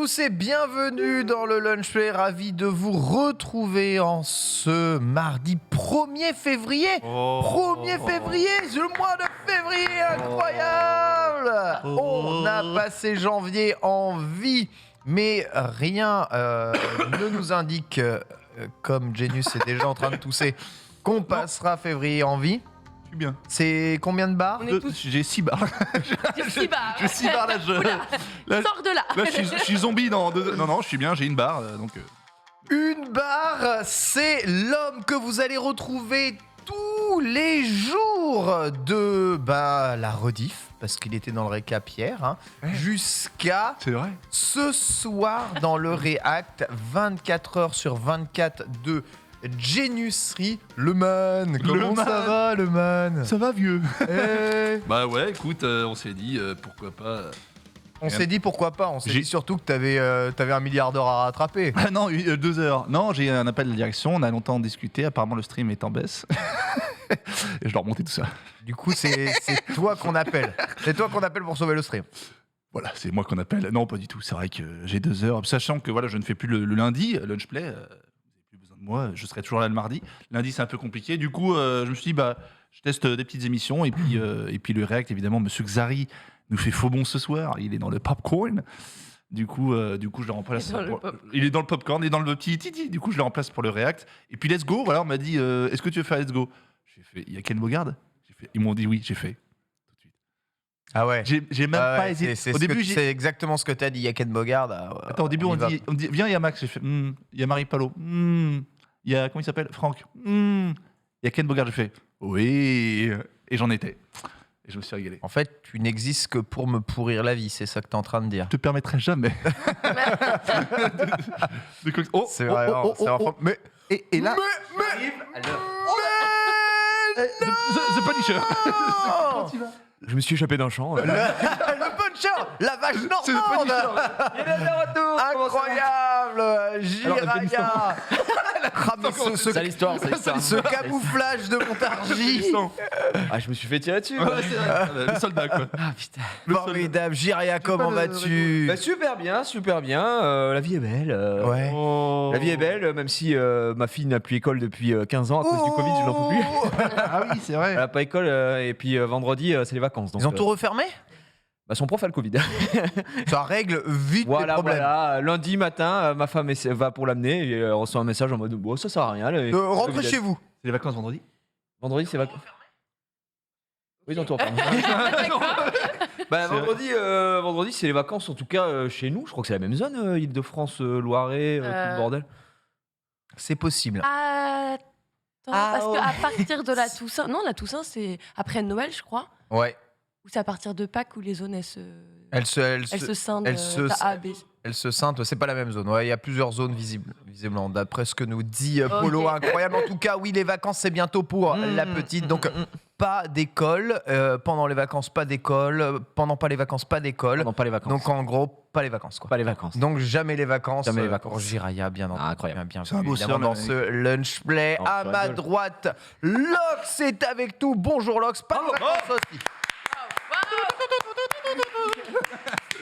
tous et bienvenue dans le Lunch Play. Ravi de vous retrouver en ce mardi 1er février. 1er février, le mois de février, incroyable. On a passé janvier en vie, mais rien ne nous indique, comme Genius est déjà en train de tousser, qu'on passera février en vie. Bien. C'est combien de bars? J'ai 6 bars. J'ai 6 bars. J'ai 6 bars là. Sors de là. Là, je suis zombie dans 2. Non, je suis bien, j'ai une barre. Une barre, c'est l'homme que vous allez retrouver tous les jours de la rediff, parce qu'il était dans le récap hier, jusqu'à C'est vrai. ce soir dans le React, 24 heures sur 24 de Geniusserie, le man. Comment ça va, le man? Ça va, vieux. Bah ouais, écoute, on s'est dit pourquoi pas. On s'est dit pourquoi pas, on s'est dit surtout que t'avais 1 milliard d'heures à rattraper. Ah non, 2 heures. Non, j'ai un appel de direction, on a longtemps discuté, apparemment le stream est en baisse. Et je dois remonter tout ça. Du coup, c'est toi qu'on appelle. C'est toi qu'on appelle pour sauver le stream. Voilà, c'est moi qu'on appelle. Non, pas du tout, c'est vrai que j'ai 2 heures. Sachant que voilà, je ne fais plus le lundi, lunch play. Vous n'avez plus besoin de moi, je serai toujours là le mardi. Lundi, c'est un peu compliqué. Du coup, je me suis dit, je teste des petites émissions. Et puis le React, évidemment, Monsieur Xari nous fait faux bon ce soir. Il est dans le popcorn. Du coup, je le remplace. Il est dans le popcorn et dans le petit titi. Du coup, je le remplace pour le React. Et puis, let's go. Voilà, on m'a dit, est-ce que tu veux faire let's go? J'ai fait, il y a Ken Bogard? Ils m'ont dit oui, j'ai fait. Tout de suite. Ah ouais. J'ai même pas hésité. Au début, c'est exactement ce que t'as dit. Il y a Ken Bogard. Attends, au début, on dit, viens, il y a Max. J'ai fait, il y a Marie Palot. Il y a, comment il s'appelle? Franck. Il y a Ken Bogard. J'ai fait, oui. Et j'en étais. Et je me suis régalé. En fait, tu n'existes que pour me pourrir la vie, c'est ça que t'es en train de dire. Je te permettrai jamais. C'est vrai. Mais et là, The Punisher. Comment tu vas? Je me suis échappé d'un champ. le puncher, la vache C'est le normande. Punisher. Il est de retour. Incroyable, Jiraya. Ah, mais C'est l'histoire, c'est l'histoire. ce camouflage de Montargis. Ah, je me suis fait tirer dessus. Ouais, c'est vrai. Le soldat, quoi. Ah putain. Formidable, Jiraya, comment vas-tu? Bah, super bien, super bien. La vie est belle. Ouais. La vie est belle, même si ma fille n'a plus école depuis 15 ans à cause du Covid, je n'en peux plus. Ah oui, c'est vrai. Elle n'a pas école et puis vendredi, c'est les vacances. Donc, Ils ont tout refermé? son prof a le Covid. Ça règle vite les problèmes. Voilà. Lundi matin, ma femme va pour l'amener et elle reçoit un message en mode bon, ça sert à rien. Rentrez chez vous. C'est les vacances vendredi? Vendredi, c'est vacances. Oui, ils ont tout refermé. Vendredi, c'est les vacances, en tout cas chez nous. Je crois que c'est la même zone, Île-de-France, Loiret, tout le bordel. C'est possible. Attends, parce qu'à partir de la Toussaint... Non, la Toussaint, c'est après Noël, je crois. Ouais. Ou c'est à partir de Pâques où les zones, elles se scindent. Elle se scinde, c'est pas la même zone. Ouais, il y a plusieurs zones visiblement, d'après ce que nous dit Polo. Okay. Incroyable. En tout cas, oui, les vacances, c'est bientôt pour la petite. Donc, pas d'école. Pendant les vacances, pas d'école. Pendant pas les vacances, pas d'école. Pendant pas les vacances. Donc, en gros, pas les vacances, quoi. Pas les vacances. Donc, jamais les vacances. Jamais les vacances. Pour Jiraya, bien entendu. Incroyable. Bien C'est un beau évidemment, dans ce lunch play. Oh, À ma droite, Lox est avec nous. Bonjour, Lox. Pas de vacances aussi.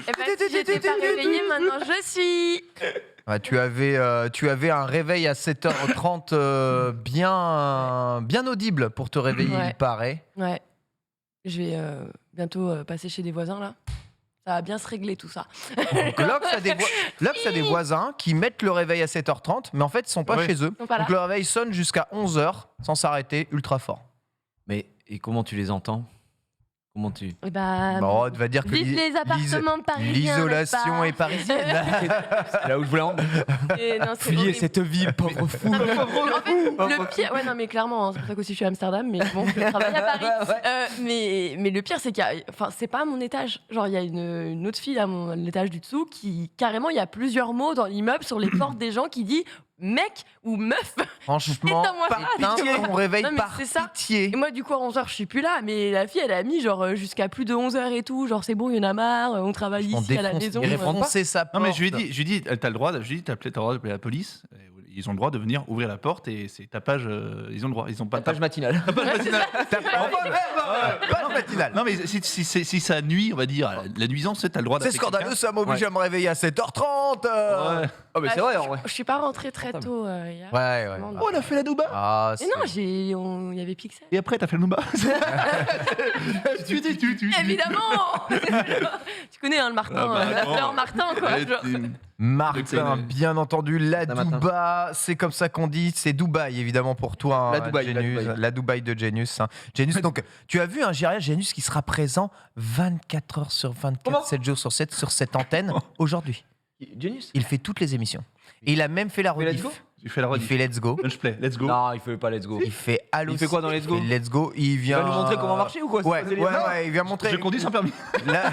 Et ben, si j'étais pas réveillée, maintenant je suis. Ouais, tu avais un réveil à 7h30 bien audible pour te réveiller, Ouais. il paraît. Ouais. Je vais bientôt passer chez des voisins, là. Ça va bien se régler, tout ça. Donc Lox a des voisins qui mettent le réveil à 7h30, mais en fait, ils sont pas Ouais. chez eux. Ils sont pas là. Donc le réveil sonne jusqu'à 11h sans s'arrêter, ultra fort. Mais et comment tu les entends? Comment tu... Et bah, Bon, tu vas dire que vive les appartements parisiens, l'isolation n'est-ce est pas parisienne. C'est là où je voulais en... Et non, c'est Fuyez horrible. cette ville, pauvre fou. En fait, le pire, ouais, non, mais clairement, hein, c'est pour ça qu'aussi je suis à Amsterdam, mais bon, je travaille à Paris. Mais le pire, c'est qu'il y a, enfin, c'est pas à mon étage. Genre, il y a une autre fille à l'étage du dessous qui, carrément, il y a plusieurs mots dans l'immeuble sur les portes des gens qui dit mec ou meuf. Franchement, Éteins-moi ça, éteins pitié. ton réveil Non, mais par c'est ça. pitié. Et moi, du coup, à 11h, je suis plus là, mais la fille, elle a mis genre jusqu'à plus de 11h et tout. Genre, c'est bon, il y en a marre, on travaille On ici à la maison. défoncer sa porte. Non, mais je lui ai dit, t'as le droit, t'as le droit d'appeler la police. ils ont le droit de venir ouvrir la porte et c'est tapage. Ils ont le droit. Ils ont pas Page matinale. tapage matinal. Pas de matinale. Non, mais si ça nuit, on va dire, la nuisance, t'as le droit C'est d'appeler scandaleux, ça m'oblige Ouais. à me réveiller à 7h30. quelqu'un. Ouais. Ah, mais c'est vrai, en vrai. Je suis pas rentrée très tôt hier. Ouais. Vraiment, Oh, on a fait la Nouba. Ah, Mais non, il y avait Pixel. Et après, t'as fait le Nouba. tu. Évidemment. Tu connais le Martin, Ah bah, la bon. fleur Martin, quoi. Ouais, genre. Martin, Le- bien entendu, la Matin. Douba, c'est comme ça qu'on dit, c'est Dubaï évidemment pour toi, La Dubaï, la Genius, Dubaï. la Dubaï de Genius. Genius, donc tu as vu un Gérial Genius qui sera présent 24 heures sur 24, Comment 7 jours sur 7 sur cette antenne aujourd'hui. Genius. Il fait toutes les émissions. Et il a même fait la fait Let's rediff. Go Tu fais la Il rediff. fait Let's Go. Lunch play, let's go. Non, il fait pas Let's Go. Il fait Allo. Il fait quoi dans Let's Go Il fait Let's Go. Il Il vient va nous montrer comment marcher ou quoi Ouais, C'est ouais, les- ouais, il vient montrer Je conduis sans permis. la-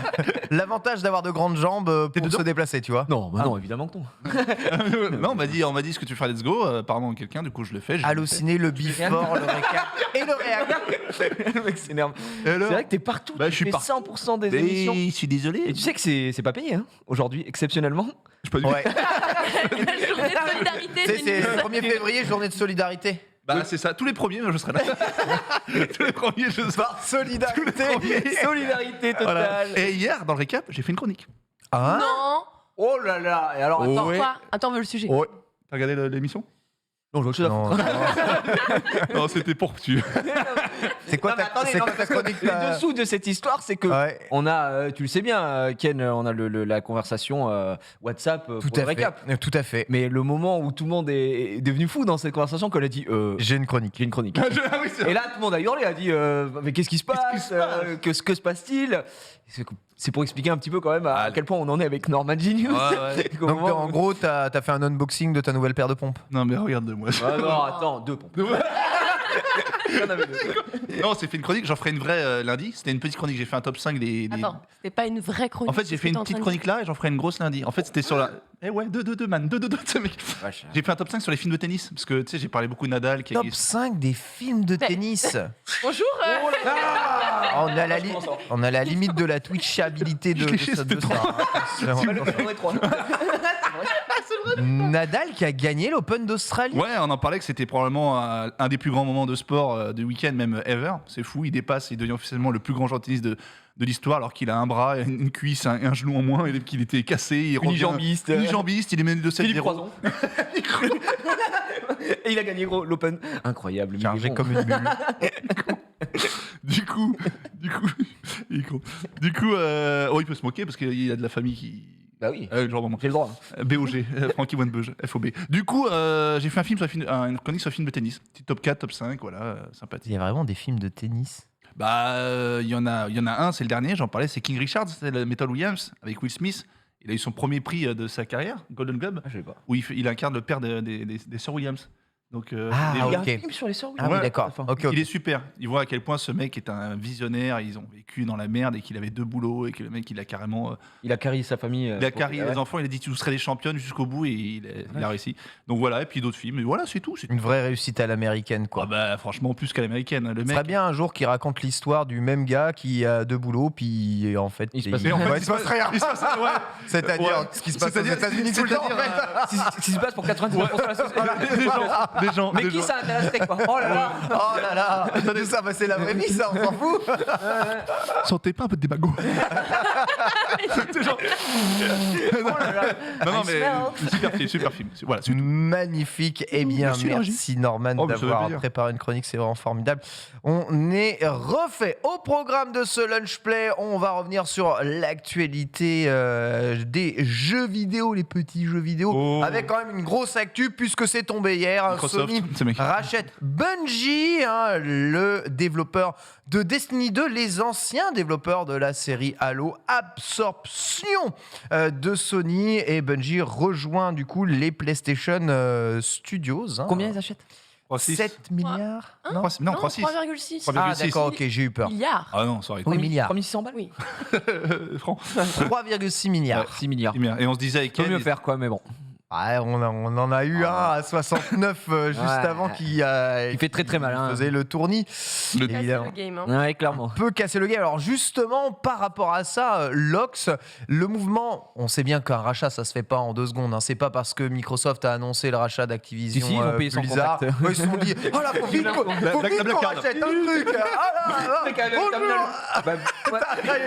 l'avantage d'avoir de grandes jambes pour dedans se déplacer, tu vois. Non, bah non, évidemment que non. Non, on m'a dit ce que tu feras let's go. Apparemment, quelqu'un, du coup, je le fais. Allociné, le before, le récap et le réac. Le mec s'énerve. Et alors C'est vrai que t'es partout. Bah, tu je suis fais partout. 100% des émissions. je suis désolé. Et tu sais que c'est pas payé, hein, aujourd'hui, exceptionnellement. Je peux pas Ouais. La journée de solidarité. C'est Genius. le 1er février, journée de solidarité. Bah, c'est ça. Tous les premiers, je serai là. Tous les premiers, je serai. Par solidarité. Solidarité Voilà. totale. Et hier, dans le récap, j'ai fait une chronique. Hein Non. Oh là là. Et alors, Oh. attends. Ouais. Quoi Attends, on veut le sujet. Ouais. T'as regardé l'émission? Non, je vois autre chose à Non, foutre. non. Non, c'était pour que tu. C'est quoi Non, mais ta attendez, c'est non, quoi ta parce que chronique le là dessous de cette histoire, c'est que Ouais. on a, tu le sais bien, Ken, on a la conversation WhatsApp Tout pour le à récap. fait. Tout à fait. Mais le moment où tout le monde est devenu fou dans cette conversation, qu'on a dit J'ai une chronique. j'ai une chronique. Ah oui, c'est Et là, tout le monde a hurlé, a dit mais qu'est-ce qui se passe, Qu'est-ce qui se passe que se passe-t-il? C'est pour expliquer un petit peu quand même à Ah, quel point on en est avec Norman Genius. Ouais. Au Donc moment en où- gros, t'as fait un unboxing de ta nouvelle paire de pompes. Non, mais regarde-moi. Ah non, attends, deux pompes. Il y en avait deux. Non, c'est fait une chronique. J'en ferai une vraie lundi. C'était une petite chronique. J'ai fait un top 5 des. Attends, c'était pas une vraie chronique. En fait, j'ai fait une petite chronique là et j'en ferai une grosse lundi. En fait, c'était sur la. Eh ouais, 2 man. 2, mec. Vache. J'ai fait un top 5 sur les films de tennis. Parce que tu sais, j'ai parlé beaucoup de Nadal. Qui Top 5 des films de tennis. Bonjour. On a la limite de la twitchabilité de, Je de, l'ai ça- chez de ça. J'en ai trois. Nadal qui a gagné l'Open d'Australie. Ouais, on en parlait que c'était probablement un des plus grands moments de sport du week-end, même ever. C'est fou, il dépasse, il devient officiellement le plus grand joueur de tennis de l'histoire, alors qu'il a un bras, une cuisse, un genou en moins, et qu'il était cassé. Il revient- Unijambiste. Unijambiste, il est mené de 7-0. Philippe Croison. Et il a gagné gros l'Open. Incroyable. Chargé mais bon. comme une bulle. Du coup, il est con. Oh, il peut se moquer parce qu'il a de la famille qui. Bah oui. Genre vraiment. J'ai le droit. BOG, Frankie Wenbeuge, FOB. Du coup, j'ai fait une chronique sur un film de tennis. Petit top 4, top 5, voilà, Il sympathique. y a vraiment des films de tennis. Bah, il y en a un, c'est le dernier, j'en parlais, c'est King Richard, c'est le Metal Williams, avec Will Smith. Il a eu son premier prix de sa carrière, Golden Globe, Ah, je sais pas. où il incarne le père des sœurs Williams. Donc, Ah, des- Il y a un ok. film sur les sœurs Ah Ouais. oui, d'accord. Ok, ok. il est super. Il voit à quel point ce mec est un visionnaire. Ils ont vécu dans la merde et qu'il avait 2 boulots et que le mec, il a carrément. Il a carré sa famille. Il a carré ouais. les enfants. Il a dit tu serais des championnes jusqu'au bout et il a réussi. Donc voilà. Et puis d'autres films. Et voilà, c'est tout. Une vraie réussite à l'américaine, quoi. Ah bah, franchement, plus qu'à l'américaine. Le Ce mec. serait bien un jour qu'il raconte l'histoire du même gars qui a 2 boulots, puis en fait, Il se passe Mais en fait, ouais, il se passe rien. il se passe- ouais. C'est-à-dire Ouais. ce qui se passe aux C'est-à-dire- États-Unis tout le temps. en c'est-à-dire, fait. Ce qui se passe pour 99% de la société. Des gens. Mais qui ça intéresserait quoi? Oh là là. Oh là là, attendez ça, bah, c'est la vraie vie, ça, on s'en fout. Sentez pas un peu de démago. C'est genre- Non, non, mais super film. Voilà, c'est tout. Magnifique. Eh bien, Merci, Roger. merci Norman Oh, mais ça fait d'avoir plaisir. préparé une chronique, c'est vraiment formidable. On est refait. Au programme de ce Lunch Play, on va revenir sur l'actualité des jeux vidéo, les petits jeux vidéo, Oh. avec quand même une grosse actu puisque c'est tombé hier. Microsoft, Sony c'est mec. rachète Bungie, hein, le développeur de Destiny 2, les anciens développeurs de la série Halo. Absorption de Sony, et Bungie rejoint du coup les PlayStation Studios. Hein. Combien ils achètent? 7 milliards Hein Non, 3,6. 3,6 Ah 3,6. d'accord, ok, j'ai eu peur. milliards. Ah non, ça aurait été. Oui, milliards. 3600 balles. Oui. franc. 3,6 milliards. 6 milliards. Et on se disait avec Peut Ken, mieux faire quoi, mais bon. Ouais, on en a eu un à 69 juste avant qui fait très très mal. Hein. faisait le tournis. Le- Casser Évidemment. le game, hein. Ouais, clairement. Peut casser le game. Alors justement, par rapport à ça, Lox, le mouvement, on sait bien qu'un rachat, ça se fait pas en 2 secondes. Hein. C'est pas parce que Microsoft a annoncé le rachat d'Activision Si, ils ont payé sans Blizzard. contact. Ils se sont dit, oh là, faut vite la qu'on Black Card. rachète un truc. Ah là, bonjour.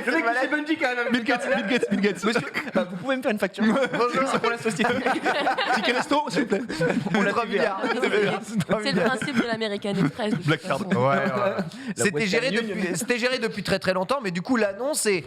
Le mec, c'est Bungie quand même. Bill Gates. Monsieur, vous pouvez me faire une facture. Bonjour, c'est pour la société. Ticket resto, s'il vous plaît. On l'a 3 milliards. C'est le principe de l'American Express. de toute Black Card. façon. Ouais. C'était Western géré, Union. c'était géré depuis très très longtemps, mais du coup, l'annonce est.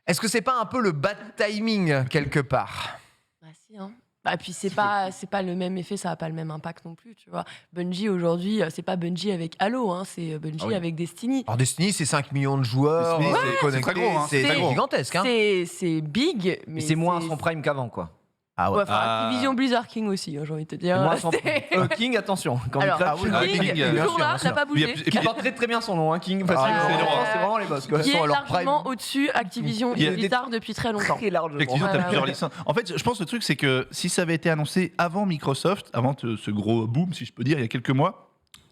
Est-ce que c'est pas un peu le bad timing quelque part? Bah si, hein. Bah, puis c'est pas le même effet, ça a pas le même impact non plus, tu vois. Bungie aujourd'hui, c'est pas Bungie avec Halo, hein, c'est Bungie avec Destiny. Alors Destiny, c'est 5 millions de joueurs Destiny, connectés, c'est très gros, hein. c'est C'est gros. gigantesque. Hein. C'est big, mais Mais c'est moins son prime qu'avant, quoi. Ah Ouais, ouais. enfin, Activision Blizzard King aussi, hein, j'ai envie de te dire. Moins son C'est- King, attention. Quand Alors, il claque, oui, King, King, bien toujours sûr, là, bien n'a sûr. pas Et bougé. puis, il porte très très bien son nom, hein, King, parce Ah, que non. c'est vraiment les boss, quoi. Qui est leur largement prime. au-dessus Activision Il y a et Blizzard depuis très longtemps. Très large. Activision, Voilà, t'as plusieurs ouais. licences. En fait, je pense que le truc, c'est que si ça avait été annoncé avant Microsoft, avant ce gros boom, si je peux dire, il y a quelques mois,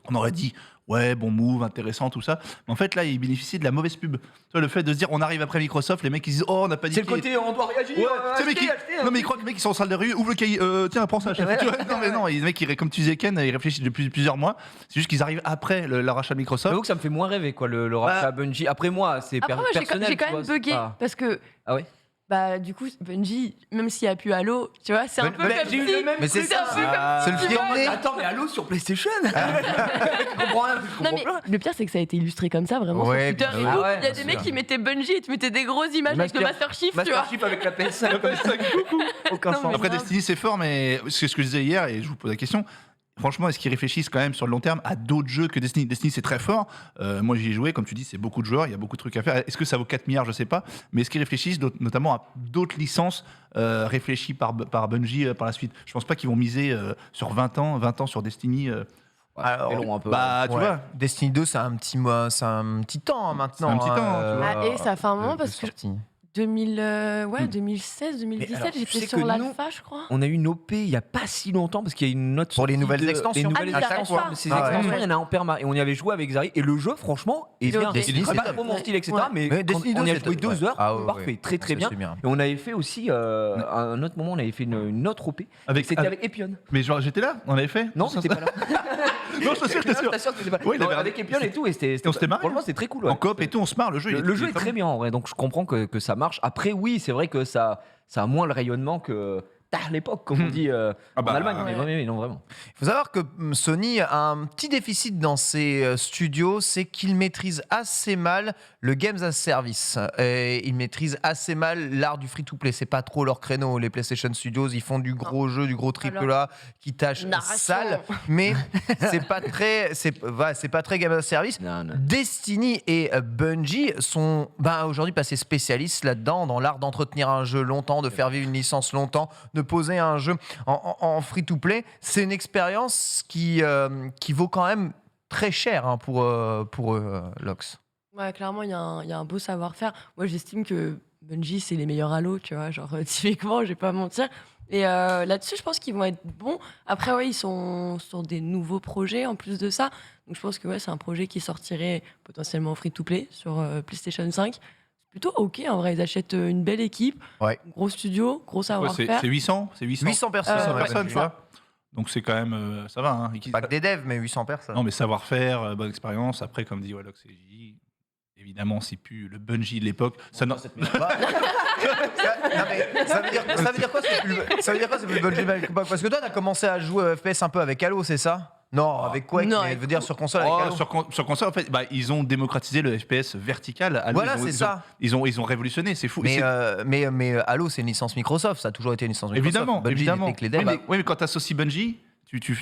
on aurait dit ouais, bon move, intéressant, tout ça. Mais en fait, là, ils bénéficient de la mauvaise pub. Tu vois, le fait de se dire on arrive après Microsoft, les mecs ils disent oh, on n'a pas dit. C'est le côté on doit réagir. Ouais, tu sais, mec, non, mais ils croient que les mecs ils sont en salle de rue, ouvre le cahier, tiens, prends ça, chef. Tu vois, non, mais non, les mecs, comme tu disais, Ken, ils réfléchissent depuis plusieurs mois. C'est juste qu'ils arrivent après le rachat de Microsoft. J'avoue que ça me fait moins rêver, quoi, le rachat Bungie. Après, moi, c'est Après, moi, personnel. j'ai quand tu même vois, c'est bugué pas- parce que. Ah ouais. Bah, du coup, Bungie, même s'il n'y a plus Halo, tu vois, c'est un peu mais comme j'ai eu si. le même Mais c'est c'est ça. un peu comme C'est le tu film vois, né. Attends, mais Halo sur PlayStation. Je comprends rien. Je Non comprends mais plus. le pire c'est que ça a été illustré comme ça vraiment Ouais, sur Twitter et bien tout. sûr. Ah ouais, Il y a bien des mecs sûr. qui mettaient Bungie et tu mettais des grosses images avec le Master Chief, tu vois. Master Chief avec la PS5. Aucun Non, sens. mais Après, grave. Destiny, c'est fort, mais c'est ce que je disais hier et je vous pose la question. Franchement, est-ce qu'ils réfléchissent quand même sur le long terme à d'autres jeux que Destiny? Destiny, c'est très fort. Moi, j'y ai joué. Comme tu dis, c'est beaucoup de joueurs. Il y a beaucoup de trucs à faire. Est-ce que ça vaut 4 milliards? Je sais pas. Mais est-ce qu'ils réfléchissent notamment à d'autres licences réfléchies par Bungie par la suite? Je pense pas qu'ils vont miser sur 20 ans sur Destiny. Alors, C'est long un peu. Bah, tu ouais. vois. Destiny 2, c'est un petit temps hein, maintenant. C'est un petit temps, tu vois. Ah, et ça fait un moment de parce que sortie. 2016, 2017, alors, je j'étais sais sur que l'alpha, je crois. On a eu une OP il y a pas si longtemps parce qu'il y a une note Pour les sortie nouvelles de- extensions. Les Ah, nouvelles mais ça extensions. reste pas. Ces Ah ouais. extensions, il y en a en perma et on y avait joué avec Zari et le jeu franchement est Il est bien. ok. Destiny, C'est c'est pas top. trop mon style, etc. Ouais. Mais Mais quand Destiny on y 2, a joué 2 heures, Ah ouais, parfait, ouais. très très Ça, bien. c'est bien. Et on avait fait aussi à un autre moment, on avait fait une autre OP. Avec- C'était avec Epion. Mais genre, j'étais là. On avait fait. Non, c'était pas là. Non, je t'assure, je t'assure. T'assures que c'était pas là. Ouais, il Non, avait- avec Epion et tout, et c'était on s'était marré, franchement, hein. c'était très cool. ouais. En coop et tout, on se marre. Le jeu, Le jeu est très très bien en vrai, donc je comprends que ça marche. Après, oui, c'est vrai que ça a moins le rayonnement que à l'époque, comme on dit Ah bah, en Allemagne. ouais. Mais non, vraiment. Il faut savoir que Sony a un petit déficit dans ses studios, c'est qu'il maîtrise assez mal le Games as Service. Et il maîtrise assez mal l'art du free-to-play. C'est pas trop leur créneau. Les PlayStation Studios, ils font du gros jeu, du gros triple A qui tâche Narration. sale, mais c'est pas très Games as Service. Non, non. Destiny et Bungie sont aujourd'hui passés spécialistes là-dedans, dans l'art d'entretenir un jeu longtemps, de faire vivre une licence longtemps, de poser un jeu en free-to-play. C'est une expérience qui vaut quand même très cher hein, pour Lox. Ouais, clairement, il y a un beau savoir-faire. Moi, j'estime que Bungie, c'est les meilleurs Halo, tu vois. Genre, typiquement, je vais pas mentir. Et là-dessus, je pense qu'ils vont être bons. Après, ouais, ils sont sur des nouveaux projets en plus de ça. Donc, je pense que ouais, c'est un projet qui sortirait potentiellement en free-to-play sur PlayStation 5. C'est plutôt OK, en vrai. Ils achètent une belle équipe, Ouais. gros studio, gros Ouais, savoir-faire. c'est 800. C'est 800. 800 personnes, 800 ouais, personnes, c'est tu vois. Donc c'est quand même. Ça va. Hein. Pas que des devs, mais 800 personnes. Non, mais savoir-faire, bonne expérience. Après, comme dit Wallox et Gigi, évidemment, c'est plus le Bungie de l'époque. Ça, non, Bah, ça veut dire quoi c'est plus le Bungie back? Parce que toi t'as commencé à jouer au FPS un peu avec Halo, c'est ça? Non, avec quoi? Non, Je avec veux dire sur console avec Oh, Halo. sur console, en fait, ils ont démocratisé le FPS vertical. Halo, Voilà, ils ont- c'est ils ont- ça. Ils ont révolutionné, c'est fou. Mais, C'est- mais Halo c'est une licence Microsoft, ça a toujours été une licence Microsoft. évidemment, Bungie évidemment. n'était que les devs. Oui, mais quand tu associes Bungie,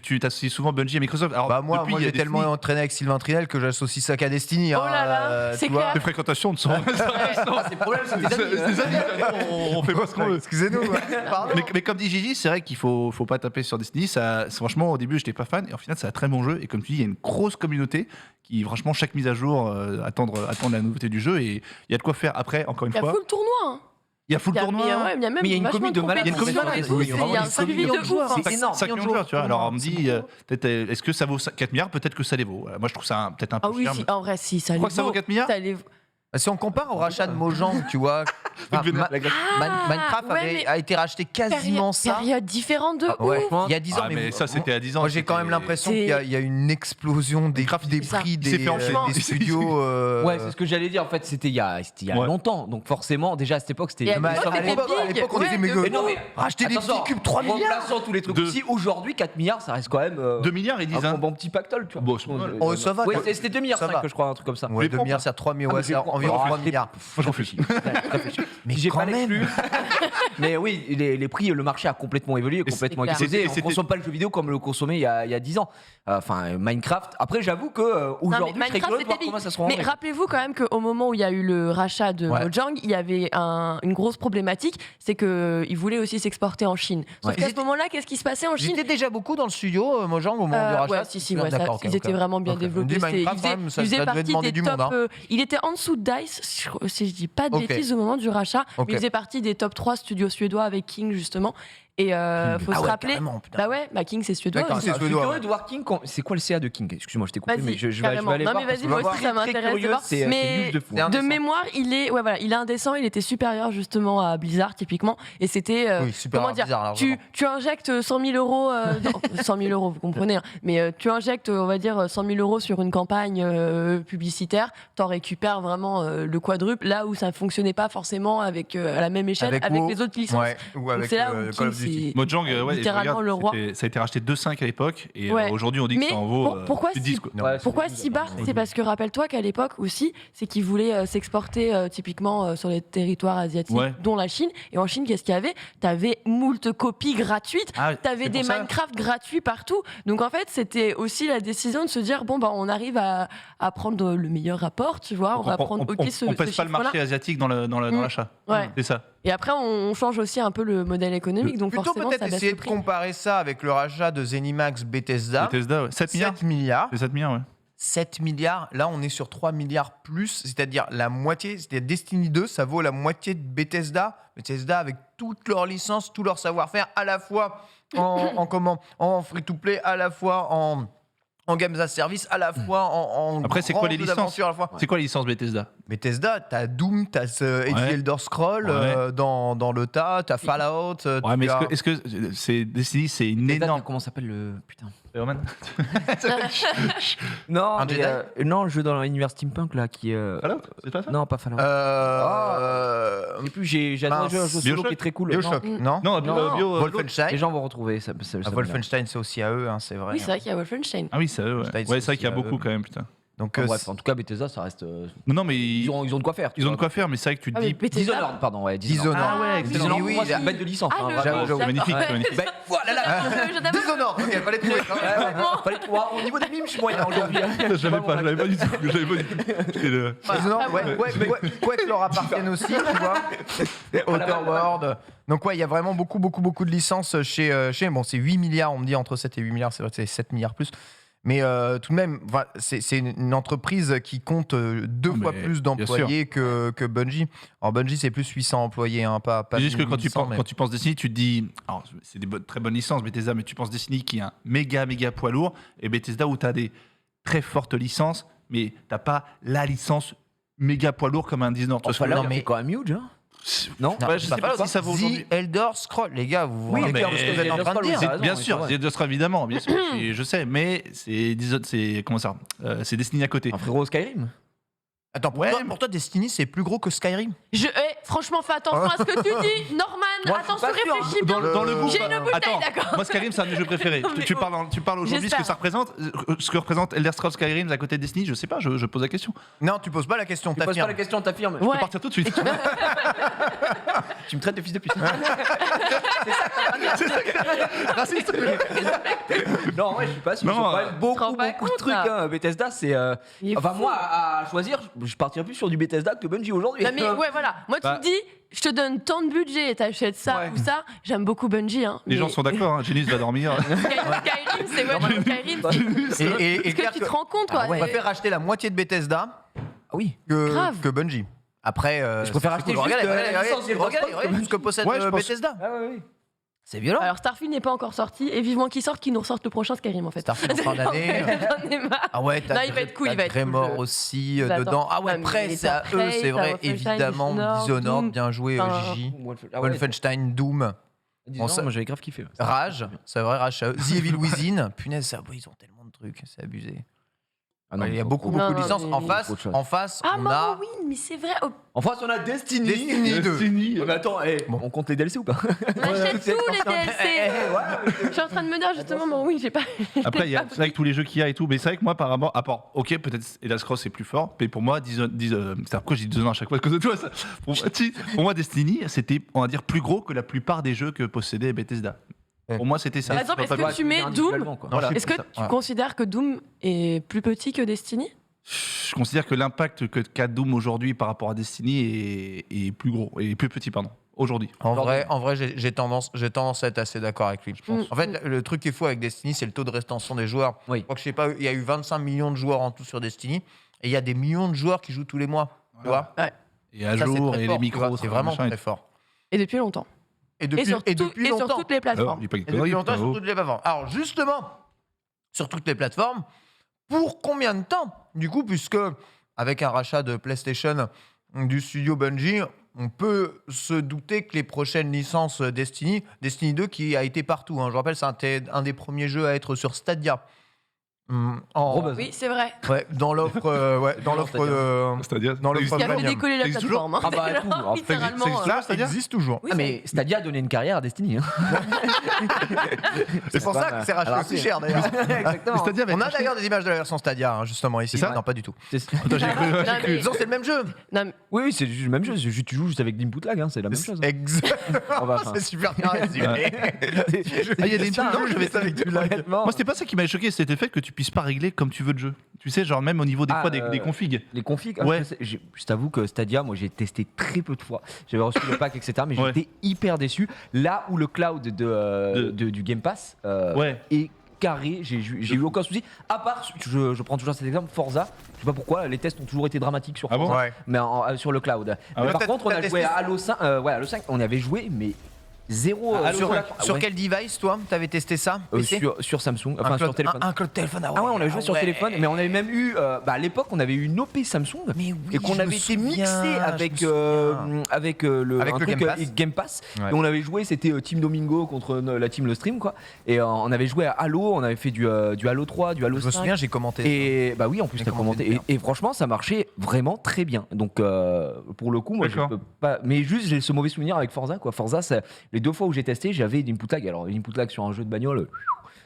tu t'associes souvent Bungie à Microsoft. Alors, Bah moi depuis, il y a j'ai Destiny. tellement entraîné avec Sylvain Trinel que j'associe ça qu'à Destiny. Oh là là, c'est tu vois. clair. Les fréquentations ne sont. C'est le problème, c'est des amis. C'est des amis, on fait pas ce qu'on veut. Excusez-nous. Pardon. Mais comme dit Gigi, c'est vrai qu'il faut pas taper sur Destiny. Franchement, au début, j'étais pas fan. Et au final, c'est un très bon jeu. Et comme tu dis, il y a une grosse communauté qui, franchement, chaque mise à jour, attendre la nouveauté du jeu. Et il y a de quoi faire. Après, encore une Il y a fois. full tournoi. Hein. Il y a full tournoi. Il y a même Mais il y a une vachement commu de malades. Il y a une commu de malades. compétitions et tout, il y a un circuit de ouf. C'est énorme. 5 millions de joueurs, tu vois. Alors on me dit, peut-être, est-ce que ça vaut 4 milliards? Peut-être que ça les vaut. Moi je trouve ça peut-être un peu Ah oui, cher. si, en vrai, si, ça Tu les crois que ça vaut 4 milliards? ça les vaut. Si on compare au rachat de Mojang, tu vois, Minecraft ouais, mais a été racheté quasiment ça. Période différente de Ah, ouais, ouf. il y a 10 ans. Ah, mais ça c'était à 10 ans. Moi, j'ai quand même l'impression qu'il y a une explosion des Minecraft, prix il s'est fait enfiler. des studios. Ouais, c'est ce que j'allais dire. En fait, c'était il y a Ouais. longtemps. Donc forcément, déjà à cette époque, c'était. Et à Mais l'époque, à c'était l'époque, on big, était ouais, méga. de Mais non, mais Racheter des attention, petits cubes 3 milliards. remplaçant tous les trucs Deux. aussi. Aujourd'hui, 4 milliards, ça reste quand même. 2 milliards, ils disent. Un Hein. bon petit pactole, tu vois. Bon, c'est pas mal. Oh, ça va. Oui, c'était 2 milliards Ça 5, va. que je crois, un truc comme ça. Ouais, Les 2 pompes. milliards, c'est à 3 milliards. Ah, Ouais, mais c'est je environ comprends. 3 milliards. Moi je refuse. Mais J'ai quand pas même. l'exclu. Mais oui, les prix, le marché a complètement évolué, complètement clair. explosé. Et On ne c'était- consomme pas le jeu vidéo comme le consommait il y a 10 ans. Enfin, Minecraft. Après, j'avoue que aujourd'hui, je serais Minecraft, curieux de voir c'était comment ça se rend. Mais rappelez-vous quand même qu'au moment où il y a eu le rachat de Ouais. Mojang, il y avait une grosse problématique, c'est qu'ils voulaient aussi s'exporter en Chine. Sauf Ouais. qu'à Ils ce moment-là, qu'est-ce qui se passait en Chine? J'étais déjà beaucoup dans le studio, Mojang, au moment du rachat. Ouais, si, ouais, D'accord, ils ok, étaient ok. vraiment bien Ok. développés. Du Minecraft, Ils quand même, ça faisaient devait partie demander des du top. monde, hein. Il était en dessous de DICE, si je dis pas de Ok. bêtises au moment du rachat. Ok. Mais il faisait partie des top 3 studios suédois avec King, justement. Et faut Ah se ouais, rappeler. carrément, putain. Bah ouais, King, c'est suédois. D'accord, aussi. c'est Je suis suédois, curieux ouais. de voir King. C'est quoi le CA de King? Excuse-moi, je t'ai coupé, Vas-y, mais je vais carrément. aller Non, voir. mais parce vas-y, que moi je aussi, vais ça voir. Très m'intéresse de curieux, voir. c'est Mais news de fou. C'est un de dessin. mémoire, il est indécent, il était supérieur justement à Blizzard, typiquement. Et c'était. Oui, super Comment dire bizarre, tu injectes 100 000 euros. 100 000 euros, vous comprenez. Hein, mais tu injectes, on va dire, 100 000 euros sur une campagne publicitaire, t'en récupères vraiment le quadruple, là où ça ne fonctionnait pas forcément à la même échelle avec WoW. les autres licences. Ouais, ou avec c'est là où Call King, of Duty. c'est Mojang, ouais, littéralement regarde, le roi. ça a été racheté 2,5 à l'époque et Ouais. aujourd'hui on dit que Mais ça en vaut pourquoi plus de si- 10 quoi. Non, Ouais, Pourquoi c'est si bas? C'est parce que rappelle-toi qu'à l'époque aussi, c'est qu'ils voulaient s'exporter typiquement sur les territoires asiatiques, Ouais. dont la Chine. Et en Chine, qu'est-ce qu'il y avait? T'avais moult copies gratuites. Ah, T'avais c'est des pour ça. Minecraft gratuits partout. Donc en fait, c'était aussi la décision de se dire bon, bah, on arrive à prendre le meilleur rapport, tu vois. On va prendre on ce pèse pas le chiffre-là. marché asiatique dans l'achat. Ouais. C'est ça. Et après, on change aussi un peu le modèle économique. Donc Plutôt forcément, peut-être ça baisse essayer le de prix. comparer ça avec le rachat de Zenimax Bethesda. Bethesda, ouais. 7 milliards. 7 milliards. C'est 7 milliards, ouais. 7 milliards, là on est sur 3 milliards plus, c'est-à-dire la moitié, c'est-à-dire Destiny 2, ça vaut la moitié de Bethesda. Bethesda avec toutes leurs licences, tout leur savoir-faire, à la fois en free-to-play, à la fois en games as service, à la fois en Après, c'est quoi les grands jeux licences d'aventure à la fois. C'est quoi les licences Bethesda? Bethesda, t'as Doom, t'as Age Ouais. Elder Scroll Ouais. dans le tas, t'as Fallout. Ouais, mais tu as- est-ce que c'est Destiny, c'est une Bethesda, énorme. comment s'appelle le. Putain. Roman Non, Un mais, Jedi non, le jeu dans l'univers steampunk là qui. Fallout, c'est pas ça? Non, pas Fallout. Euh, Je sais plus, j'ai adoré mince. un jeu solo Bioshock qui est très cool. Bioshock, non, Non, Non. Bio. Wolfenstein. Les gens vont retrouver ça. Wolfenstein, c'est aussi à eux, hein, c'est vrai. Oui, c'est vrai qu'il y a Wolfenstein. Ah oui, c'est eux, ouais. Wolfenstein, Ouais, c'est c'est vrai qu'il y a aussi, beaucoup quand même, putain. Donc, Bref, en tout cas, Bethesda, ça reste. Non, mais Ils ont de quoi faire. tu ils ont vois. de quoi faire, mais c'est vrai que tu te Ah, mais dis. Bethesda- Dishonored, pardon, ouais. Dishonored. Ah ouais, excellent. Dishonored, Oui, pour moi, c'est oui, une bête de licence. Ah, hein, le- vraiment. j'avoue, C'est magnifique, c'est magnifique. Ben, voilà la Je t'avoue- Dishonored, ok, fallait trouver. Fallait trouver. Au niveau des mimes, je suis moyen aujourd'hui. Je l'avais pas du tout. Je l'avais pas du tout. C'était le- Dishonored, ouais, Quake leur appartiennent aussi, tu vois. Outer World. Donc ouais, il y a vraiment beaucoup de licences chez bon, c'est 8 milliards, on me dit entre 7 et 8 milliards, c'est vrai que c'est 7 milliards plus. Mais tout de même, voilà, c'est une entreprise qui compte 2 fois mais plus d'employés que Bungie. Alors Bungie, c'est plus 800 employés, hein, pas C'est juste que quand 1800, mais- quand tu penses Destiny, tu te dis. Alors, c'est des très bonnes licences, Bethesda, mais tu penses Destiny qui est un méga poids lourd, et Bethesda où tu as des très fortes licences, mais t'as pas la licence méga poids lourd comme un Dishonored. Tu vois ce que je veux Là, dire mais quand même huge. Hein. Non, Non, ouais, je sais pas si ça vaut aujourd'hui. The Elder Scroll, les gars, vous vous Oui, rendez mais compte de ce que vous êtes en train de Elder dire Scroll, Bien oui, sûr, c'est vrai. c'est Elder Scrolls, évidemment, bien sûr, je sais, mais c'est comment ça c'est Destiny à côté. Un frérot Skyrim. Attends, pour toi, Destiny, c'est plus gros que Skyrim. Franchement, fais attention à ce que tu dis, Norman. Moi, je suis Attention, pas sûr, réfléchis Dans, bien. dans le groupe. J'ai une bouteille, Attends, d'accord. moi Skyrim c'est un de mes jeux préférés. mais tu parles aujourd'hui ce que j'espère. ça représente, ce que représente Elder Scrolls Skyrim à côté de Destiny, je sais pas, je pose la question. Non, tu poses pas la question, Tu poses pas t'affirmes. la question, t'affirmes. Je Ouais. peux partir tout de suite. Tu me traites de fils de pute. Raciste. Non, ouais, je suis pas sûr. Non, Ils ont quand même tu te beaucoup rends pas de compte, trucs. là. Hein. Bethesda, c'est. Il est Enfin, fou. moi, à choisir, je partirais plus sur du Bethesda que Bungie aujourd'hui. Non, mais ouais, voilà. Moi, tu Bah. me dis, je te donne tant de budget et t'achètes ça Ouais. ou ça. J'aime beaucoup Bungie. Hein, Les mais gens sont d'accord, hein. Genius va dormir. Skyrim, c'est ouais, Skyrim. Et Est-ce que tu te rends compte, quoi on préfère acheter la moitié de Bethesda Ah oui. que Grave. Bungie. Après, Je préfère c'est acheter cool. juste, Regardez, la licence Elder Scrolls, regardez ce que possède Ouais, je pense- Bethesda. Ah ouais, ouais. C'est violent. Alors Starfield n'est pas encore sorti et vivement qu'il sorte, qu'il nous ressorte le prochain Skyrim en fait. Starfield en fin d'année. J'en ai marre. Ah ouais, Non, il va être cool, il va être cool, Greymoor je- aussi J'adore. dedans. Ah ouais, Non, mais prêt, les c'est à temps eux, prêts, c'est t'as vrai, Wolfenstein, évidemment. Dishonored, Dishonored, bien joué, Enfin, Gigi. Ah ouais, Wolfenstein, Doom, Dishonored, moi j'avais grave kiffé. Rage, c'est vrai, Rage. The Evil Within, punaise, ils ont tellement de trucs, c'est abusé. Ah non, Il y a mais beaucoup, Non, beaucoup de non, licences. mais- Trop de choses. En face, Ah on a Morrowind, mais c'est vrai. Oh, En France, on a Destiny. Destiny 2. Ouais, mais attends, on compte les DLC ou pas on achète c'est tous les comme ça. DLC. Je suis en train de me dire justement, Morrowind, j'ai pas. Après, c'est vrai que tous les jeux qu'il y a et tout, mais c'est vrai que moi, apparemment, à part, ok, peut-être Elder Scrolls c'est plus fort, mais pour moi, c'est pourquoi j'ai dit Dishonored à chaque fois à cause de toi. Ça. Pour moi, Destiny, c'était, on va dire, plus gros que la plupart des jeux que possédait Bethesda. Ouais. Pour moi, c'était ça. Par exemple, est-ce que tu mets Doom Voilà. Est-ce que tu considères que Doom est plus petit que Destiny? Je considère que l'impact qu'a Doom aujourd'hui par rapport à Destiny est plus gros, et plus petit, pardon, aujourd'hui. En vrai, j'ai tendance à être assez d'accord avec lui, je pense. En fait, le truc qui est fou avec Destiny, c'est le taux de rétention des joueurs. Oui. Je crois que je sais pas, il y a eu 25 millions de joueurs en tout sur Destiny, et il y a des millions de joueurs qui jouent tous les mois. Tu vois Et à Ça, c'est jour, très et fort, les tu vois, micros, c'est vraiment machin et très fort. Et depuis longtemps. Et depuis Et sur longtemps. toutes les tout. Alors, plateformes. dis pas que Et depuis longtemps sur toutes les plateformes. Alors justement, sur toutes les plateformes, pour combien de temps du coup, puisque avec un rachat de PlayStation du studio Bungie, on peut se douter que les prochaines licences Destiny 2 qui a été partout, hein, je rappelle, c'est un des premiers jeux à être sur Stadia. Gros buzz. Oui, c'est vrai. Ouais, dans l'offre, dans l'offre, C'est-à-dire, dans l'offre Qui a fait premium. décoller la Ça existe toujours plateforme. hein. Ah bah, tout, Alors, en fait, littéralement. ça existe Ça Stadia existe toujours. Oui, Ah, ça mais existe. Stadia a donné une carrière à Destiny. Hein. C'est pour ça que c'est racheté Alors, aussi cher d'ailleurs. Exactement. C'est-à-dire, On a d'ailleurs des images de la version Stadia, hein, justement ici. C'est ça Non, pas du tout. Attends, j'ai cru- Non, mais- Non, c'est le même jeu. Non, mais- Oui, oui, c'est le même jeu. Tu joues juste avec l'input lag, hein, c'est la même chose. Exactement. Enfin, C'est super bien résumé. Ah, il y a des trucs, non, je vais avec du lag. honnêtement, Moi, c'était pas ça qui m'avait choqué, c'était le fait que tu puisses pas régler comme tu veux le jeu. Tu sais, genre même au niveau des Ah, fois des configs. les configs, Ouais. je t'avoue que Stadia, moi j'ai testé très peu de fois. J'avais reçu le pack, etc. Mais Ouais. j'étais hyper déçu. Là où le cloud du Game Pass Ouais. est carré, j'ai eu aucun souci. À part, je prends toujours cet exemple, Forza. Je sais pas pourquoi, les tests ont toujours été dramatiques sur Ah bon Forza, Ouais. mais sur le cloud. Ah Mais ouais. par contre, on a T'as joué testé à Halo 5, Halo 5, on avait joué, mais zéro. Halo Sur, 5. sur ouais. quel device, toi, t'avais testé ça PC sur Samsung, enfin Un sur cloud- téléphone. Un cloud téléphone. Ah ouais, on avait joué sur ouais. téléphone, mais on avait même eu, à l'époque, on avait eu une OP Samsung. Mais oui, Et qu'on je me avait été souviens, mixé je avec, me souviens. avec Avec un le truc, Game Pass. Game Pass. Ouais. Et on avait joué, c'était Team Domingo contre la Team Le Stream, quoi. Et on avait joué à Halo, on avait fait du Halo 3, du Halo Je me 5. souviens, j'ai commenté. Et bah oui, en plus J'ai t'as commenté commenté. bien. Et franchement, ça marchait vraiment très bien. Donc pour le coup, moi je D'accord. peux pas. Mais juste, j'ai ce mauvais souvenir avec Forza, quoi. Forza, les 2 fois où j'ai testé, j'avais une input lag. Alors une input lag sur un jeu de bagnole.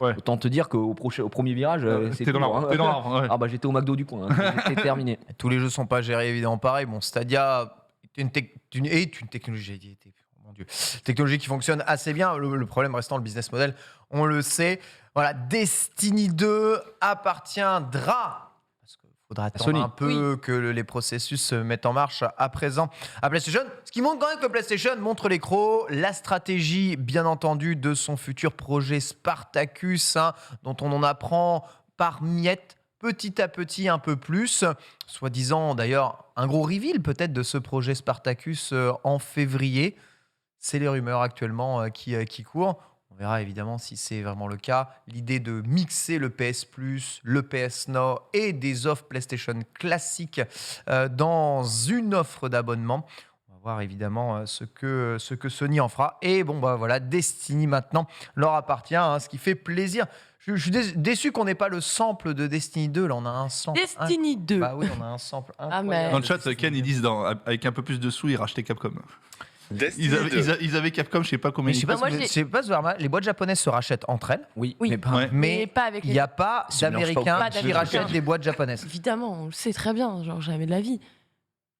Ouais. Autant te dire qu'au premier virage, c'est T'es dans tout, l'arbre. hein. T'es dans l'arbre, ouais. Ah bah j'étais au McDo du coin, hein. C'était terminé. Tous les jeux sont pas gérés évidemment pareil. Bon, Stadia est une technologie, j'ai dit, mon Dieu, technologie qui fonctionne assez bien. Le problème restant le business model, on le sait. Voilà, Destiny 2 appartiendra. Parce qu'il faudra attendre Sony. un peu que les processus se mettent en marche à présent à PlayStation. Ce qui montre quand même que PlayStation montre les crocs, la stratégie, bien entendu, de son futur projet Spartacus, hein, dont on en apprend par miettes, petit à petit un peu plus. Soi-disant d'ailleurs un gros reveal peut-être de ce projet Spartacus en février. C'est les rumeurs actuellement qui courent. On verra évidemment si c'est vraiment le cas. L'idée de mixer le PS Plus, le PS Now et des offres PlayStation classiques dans une offre d'abonnement. On va voir évidemment ce que Sony en fera. Et bon, bah voilà, Destiny maintenant leur appartient, hein, ce qui fait plaisir. Je suis déçu qu'on n'ait pas le sample de Destiny 2. Là, on a un sample. Destiny 2. Bah oui, on a un sample. Ah, mais- incroyable Dans le de chat, Destiny Ken, 2. ils disent avec un peu plus de sous, ils rachetaient Capcom. Destiny Ils 2. avaient Capcom, je sais pas combien. Mais je sais pas, Moi, si- j'ai- je sais pas, Zwerma, les boîtes japonaises se rachètent entre elles, Oui, Oui. mais pas. Ouais. Mais mais pas avec il les. n'y a pas Se mélange d'Américains pas. qui Pas rachètent d'Américains. des boîtes japonaises. Évidemment, on le sait très bien, genre jamais de la vie.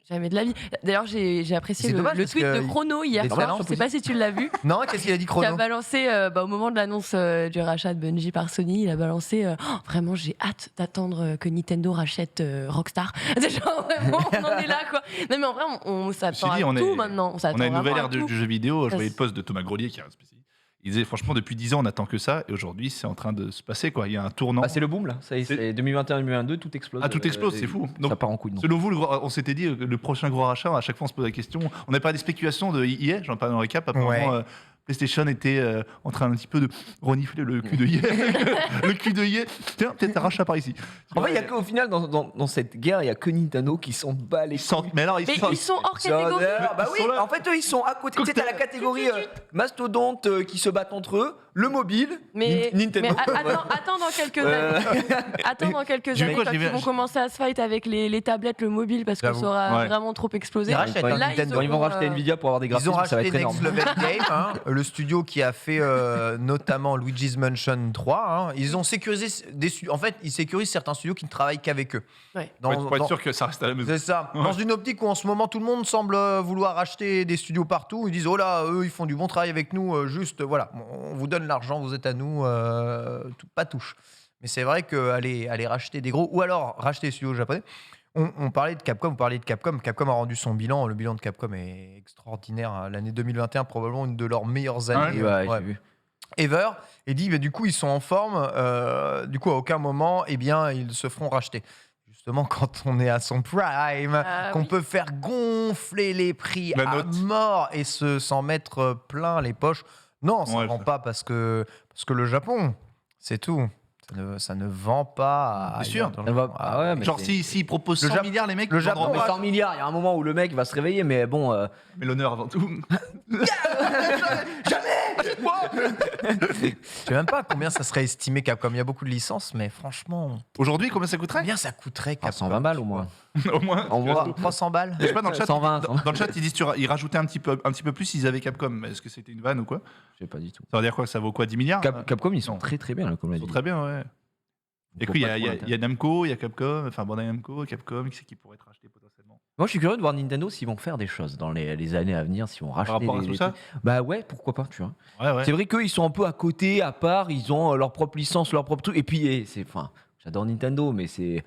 Jamais de la vie. D'ailleurs, j'ai apprécié C'est le, dommage le parce tweet que de Chrono hier des soir. talents, Je sais pas si tu l'as vu. Non, qu'est-ce qu'il a dit Qui a Chrono balancé, au moment de l'annonce du rachat de Bungie par Sony, il a balancé Oh, vraiment, j'ai hâte d'attendre que Nintendo rachète Rockstar. C'est genre, vraiment, on en est là, quoi. Non, mais en vrai, on s'attend Ceci dit, à on tout est- maintenant. On On s'attend a une nouvelle vraiment ère à tout. du jeu vidéo. Je Ça, voyais le c'est- post de Thomas Grolier, qui est un spécialiste. Il disait franchement depuis 10 ans on attend que ça et aujourd'hui c'est en train de se passer quoi. Il y a un tournant. Bah, c'est le boom là. Ça y est, c'est 2021-2022, tout explose. Ah, tout explose, c'est fou. Donc, ça part en couille. selon vous, on s'était dit le prochain gros rachat, à chaque fois on se pose la question. On n'a pas des spéculations de EA, j'en parle dans le récap. Apparemment, Ouais. PlayStation était en train un petit peu de renifler le cul de EA. Le cul de EA. Tiens, peut-être un rachat par ici. En fait, il y a qu'au final, dans cette guerre, il y a que Nintendo qui s'en bat les Ils sentent, couilles. mais alors Mais ils sont hors Genre, catégorie. bah Ils oui, sont là. en fait, eux, ils sont à côté. Tu sais, t'as la catégorie mastodonte qui se battent entre eux, le mobile, Mais, Nintendo. mais attends dans quelques années. Attends dans quelques J'ai vu années quoi, quand j'ai ils vu- vont commencer à se fight avec les tablettes, le mobile, parce que J'avoue. ça aura Ouais. vraiment trop explosé. Ils rachètent Ouais. un Là, Nintendo. Quand ils vont auront, racheter Nvidia pour avoir des Ils ont graphismes, ça va racheté être Next énorme. Level Game, hein, le studio qui a fait notamment Luigi's Mansion 3. Hein. Ils ont sécurisé en fait, ils sécurisent certains studios qui ne travaillent qu'avec eux. Ouais. Pour être sûr que ça reste à la maison. C'est ça. Ouais. Dans une optique où en ce moment tout le monde semble vouloir acheter des studios partout, ils disent oh là, eux ils font du bon travail avec nous, juste voilà, on vous donne l'argent, vous êtes à nous, pas touche. Mais c'est vrai qu'aller racheter des gros, ou alors racheter des studios japonais. On parlait de Capcom, vous parliez de Capcom. Capcom a rendu son bilan. Le bilan de Capcom est extraordinaire. L'année 2021, probablement une de leurs meilleures années Ouais, ouais, j'ai vu. ever. Et dit, du coup, ils sont en forme. Du coup, à aucun moment, eh bien, ils se feront racheter. Justement, quand on est à son prime, qu'on Oui. peut faire gonfler les prix La à note. mort et s'en mettre plein les poches. Non, ça ne Ouais, vend pas parce que le Japon, c'est tout. Ça ne vend pas. Bien sûr. dans le Ça va- monde. ah ouais, mais Genre, si. s'ils proposent Le 100 Japon- milliards, les mecs, le ils vendront Japon pas. 100 milliards, il y a un moment où le mec va se réveiller, mais bon. Mais l'honneur avant tout. Je sais même pas combien ça serait estimé Capcom. Il y a beaucoup de licences, mais franchement, Aujourd'hui, combien ça coûterait combien ça coûterait Capcom 120 balles au moins. Au moins. En moins. 300 balles. Je sais pas, dans le chat, 120, dans le chat, ils disent ils rajoutaient un petit peu plus s'ils avaient Capcom. Mais est-ce que c'était une vanne ou quoi? Je sais pas du tout. Ça veut dire quoi? Ça vaut quoi? 10 milliards? Capcom, ils sont Non. très très bien, là, comme l'a Ils dit. sont très bien, ouais. Et Faut puis, pas trop la il y a Namco, il y a Capcom, enfin Bandai Namco, Capcom, qui c'est qui pourrait être racheté potentiellement? Moi, je suis curieux de voir Nintendo s'ils vont faire des choses dans les années à venir, s'ils vont racheter rapport à des tout ça trucs. Bah ouais, pourquoi pas, tu vois. Ouais, ouais. C'est vrai qu'eux, ils sont un peu à côté, à part, ils ont leur propre licence, leur propre truc. Et puis, j'adore Nintendo, mais c'est.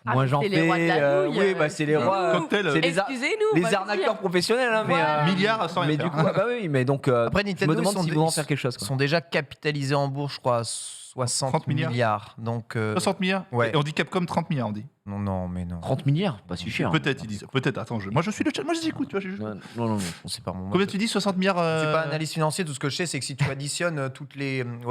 Ah, Moi, mais j'en c'est les rois de fais. la nouille, Oui, bah, c'est les rois. Cocktail, c'est les Excusez-nous. les on va le arnaqueurs dire. professionnels, hein, mais. Voilà. Milliards sans rien mais faire. du coup, ah bah oui, mais donc. Après, je Nintendo, me demande ils sont s'ils dé- vont en ils faire quelque chose. Ils Quoi. sont déjà capitalisés en bourse, je crois, à 60 30 milliards. milliards. Donc, 60 milliards? ouais. Et on dit Capcom 30 milliards, on dit. non, mais non. 30 milliards, pas si cher. Peut-être, ils disent. Peut-être, attends, moi je suis le chat, moi je les écoute, tu vois. Non. C'est pas mon. Combien tu dis 60 milliards Je suis pas analyste financier, tout ce que je sais, c'est que si tu additionnes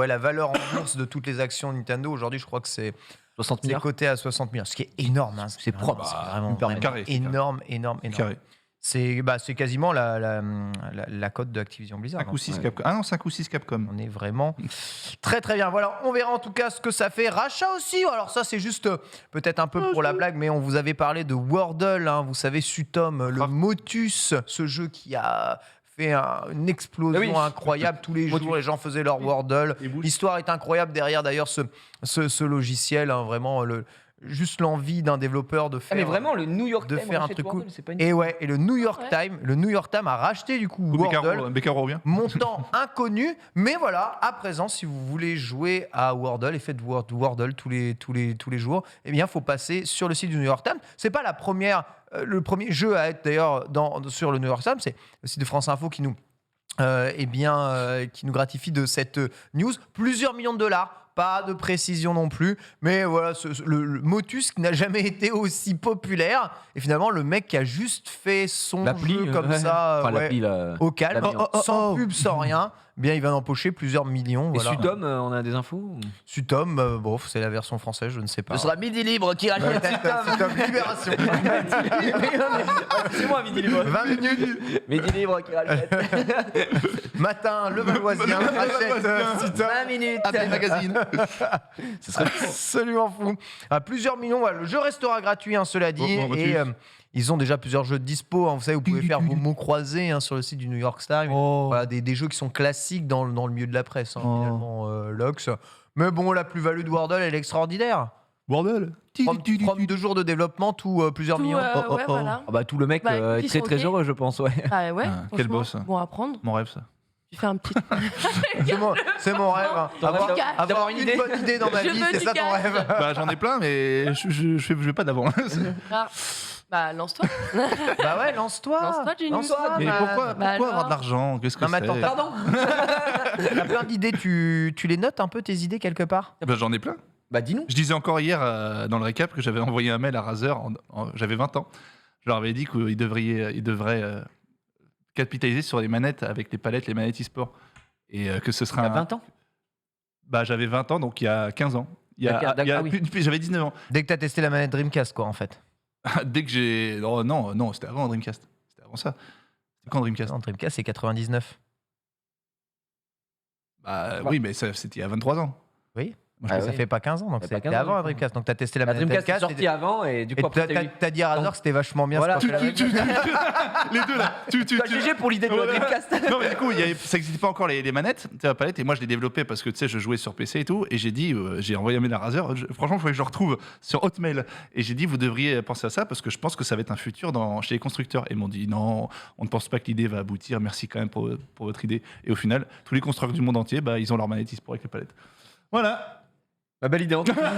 la valeur en bourse de toutes les actions Nintendo, aujourd'hui, je crois que c'est 60 milliards. coté à 60 milliards, ce qui est énorme. Hein, C'est propre, c'est bah, vraiment, hyper vraiment carré, c'est énorme. carré. C'est quasiment la cote de Activision Blizzard. 5 ou 6 Capcom. Ah non, 5 ou 6 Capcom. On est vraiment très très bien. Voilà, on verra en tout cas ce que ça fait. Rachat aussi. Alors ça, c'est juste peut-être un peu pour la blague, mais on vous avait parlé de Wordle. Hein, vous savez, Sutom, le Motus, ce jeu qui a fait une explosion Ah oui. incroyable. Tous les Motus. jours, les gens faisaient leur Wordle. Et vous L'histoire est incroyable derrière d'ailleurs ce logiciel. Hein, vraiment, juste l'envie d'un développeur de faire. Ah, mais vraiment, le New York de Times faire un rachète truc Wordle, cool. c'est pas une. Et ouais, et le New York Ouais. Times a racheté du coup Ou Wordle. Beccaro revient. Montant inconnu, mais voilà, à présent, si vous voulez jouer à Wordle et faites Wordle tous les jours, eh bien, faut passer sur le site du New York Times. C'est pas le premier jeu à être d'ailleurs sur le New York Times, c'est le site de France Info qui nous gratifie de cette news. Plusieurs millions de dollars. Pas de précision non plus, mais voilà, le Motus qui n'a jamais été aussi populaire. Et finalement, le mec qui a juste fait son L'appli, jeu comme ouais. ça, Enfin, ouais, l'appli, là. au calme, l'appli, sans pub, sans rien, eh bien il va empocher plusieurs millions. Et Voilà. Sutom, on a des infos Sutom, bon, c'est la version française, je ne sais pas. Ce sera Midi Libre qui rachète Sutom Libération. C'est moi, Midi Libre. 20 minutes, Midi Libre qui rachète. matin, le Valoisien achète Sutom. 20 minutes. Appel magazine. Ce serait absolument fou. À plusieurs millions, voilà. Le jeu restera gratuit, hein, cela dit. Bon, et Motus. ils ont déjà plusieurs jeux de dispo. Hein. Vous savez, vous pouvez faire vos mots croisés hein, sur le site du New York Times. Voilà, des jeux qui sont classiques dans le milieu de la presse, hein, finalement, Lox. Mais bon, la plus-value de Wordle, elle est extraordinaire. Wordle. 32 jours de développement, plusieurs Tout, millions. ouais, voilà. Ah bah tout le mec Bah, est ils très sont très ok. heureux, je pense, ouais. Ah ouais, Ah, quel franchement, boss. Bon à prendre. Mon rêve, ça. Tu fais un petit. C'est mon rêve. hein. Ton rêve Avoir d'avoir une une idée. bonne idée dans ma Je vie, veux c'est du ça ton cash. rêve. Bah, j'en ai plein, mais je vais pas d'avant. Ah, Bah, lance-toi. Bah ouais, lance-toi. Lance-toi, Genius. Lance-toi, Mais man. pourquoi Bah avoir alors de l'argent? Qu'est-ce que Non, mais c'est? attends, Pardon. T'as plein d'idées, tu les notes un peu tes idées quelque part? Bah, j'en ai plein. Bah dis-nous. Je disais encore hier dans le récap que j'avais envoyé un mail à Razer, j'avais 20 ans. Je leur avais dit qu'ils devraient capitaliser sur les manettes avec les palettes, les manettes e-sport. Et que ce Il sera y a 20 ans. Bah, j'avais 20 ans, donc il y a 15 ans. D'accord, ah oui. J'avais 19 ans. Dès que t'as testé la manette Dreamcast, quoi, en fait. Dès que j'ai. Oh, non, c'était avant Dreamcast. C'était avant ça. C'était quand Dreamcast? Non, Dreamcast, c'est 99. Bah oui, mais c'était il y a 23 ans. Oui. Moi, Ah je Ça oui. fait pas 15 ans, donc Ça fait c'était pas 15 ans, avant la oui. Dreamcast. Donc t'as testé la La manette Dreamcast est Dreamcast. sortie avant et du coup après T'as dit à Razer que c'était vachement bien. Voilà. c'est pour ça que la manette- Les deux là. Toi, GG pour l'idée de la Voilà. Dreamcast. Non, mais du coup, ça n'existait pas encore les manettes, tu sais, la palette, et moi je l'ai développé parce que tu sais, je jouais sur PC et tout, et j'ai dit, j'ai envoyé un mail à Razer, franchement, il faut que je le retrouve sur Hotmail, et j'ai dit, vous devriez penser à ça parce que je pense que ça va être un futur chez les constructeurs. Et ils m'ont dit, non, on ne pense pas que l'idée va aboutir, merci quand même pour votre idée. Et au final, tous les constructeurs du monde entier, bah, ils ont leur manette e-sport avec les palettes. Voilà. Bah, belle idée en tout cas.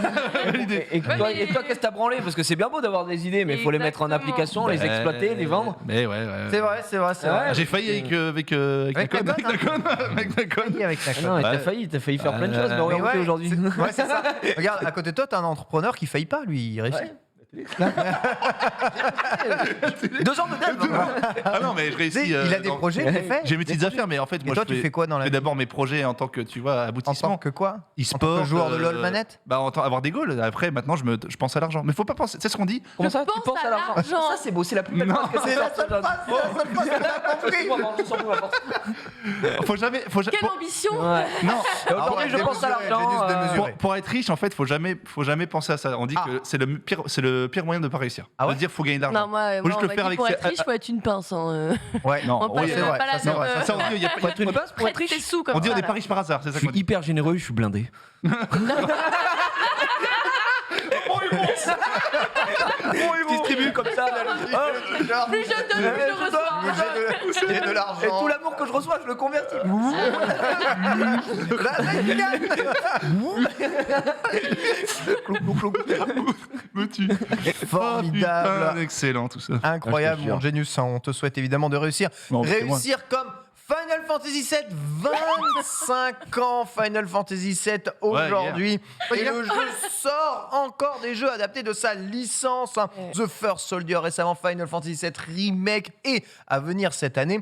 Belle idée. Et Ouais, toi, mais- qu'est-ce que t'as branlé? Parce que c'est bien beau d'avoir des idées, mais il faut les mettre en Exactement. application, les exploiter, les vendre. Mais ouais. C'est vrai, c'est vrai, c'est Ouais. vrai. J'ai failli avec Nacon. Avec Nacon. Oui, avec Ah Nacon. non, mais Ouais. t'as failli faire plein de choses, mais Mais regarde ouais, aujourd'hui. Ouais, c'est ça. Regarde, à côté de toi, t'as un entrepreneur qui faillit pas, lui, il réussit. Ouais. 2 ans de dev. Ah non, mais je réussis. Il a des projets, il les fait. J'ai mes petites affaires, mais en fait, Et moi, toi, je tu fais quoi dans je la fais vie d'abord mes projets en tant que, tu vois, En tant aboutissement. que quoi? En E-sport. tant que joueur de LoL manette? Bah, avoir des goals. Après, maintenant, je pense à l'argent. Mais faut pas penser. C'est ce qu'on dit. Comment ça? Tu pense penses à à l'argent? l'argent. Ça, c'est beau, c'est la plus belle Non. phrase que C'est ça la seule sorte. phrase, c'est la seule phrase que t'as compris. Faut jamais. Quelle ambition. Ouais. Non. Aujourd'hui, je pense à l'argent. Pour être riche, en fait, faut jamais penser à ça. On dit que c'est le pire moyen de pas réussir. Ah ouais De dire, faut gagner de l'argent. Non, moi, Faut juste on le m'a faire dit avec pour ses- être riche, faut être une pince. Hein. Ouais, Non, On oui, passe c'est vrai, pas ça, la c'est vrai, même, Ça, on dit, il y a Faut être une pince pour être prête tes riche. sous comme on dit ça, on est là. pas riche par hasard, c'est ça Je suis qu'on dit. hyper généreux, je suis blindé. Je distribue comme ça. Plus je donne, plus je reçois. J'ai de Et l'argent. tout l'amour que je reçois, je le convertis. Me tue. Formidable. Putain, excellent tout ça. Incroyable, Ah, je te mon Genius. On te souhaite évidemment de réussir. Non, c'est moi. Réussir comme Final Fantasy VII, 25 ans Final Fantasy VII aujourd'hui. Et le jeu sort encore des jeux adaptés de sa licence. Hein. The First Soldier récemment, Final Fantasy VII Remake et à venir cette année,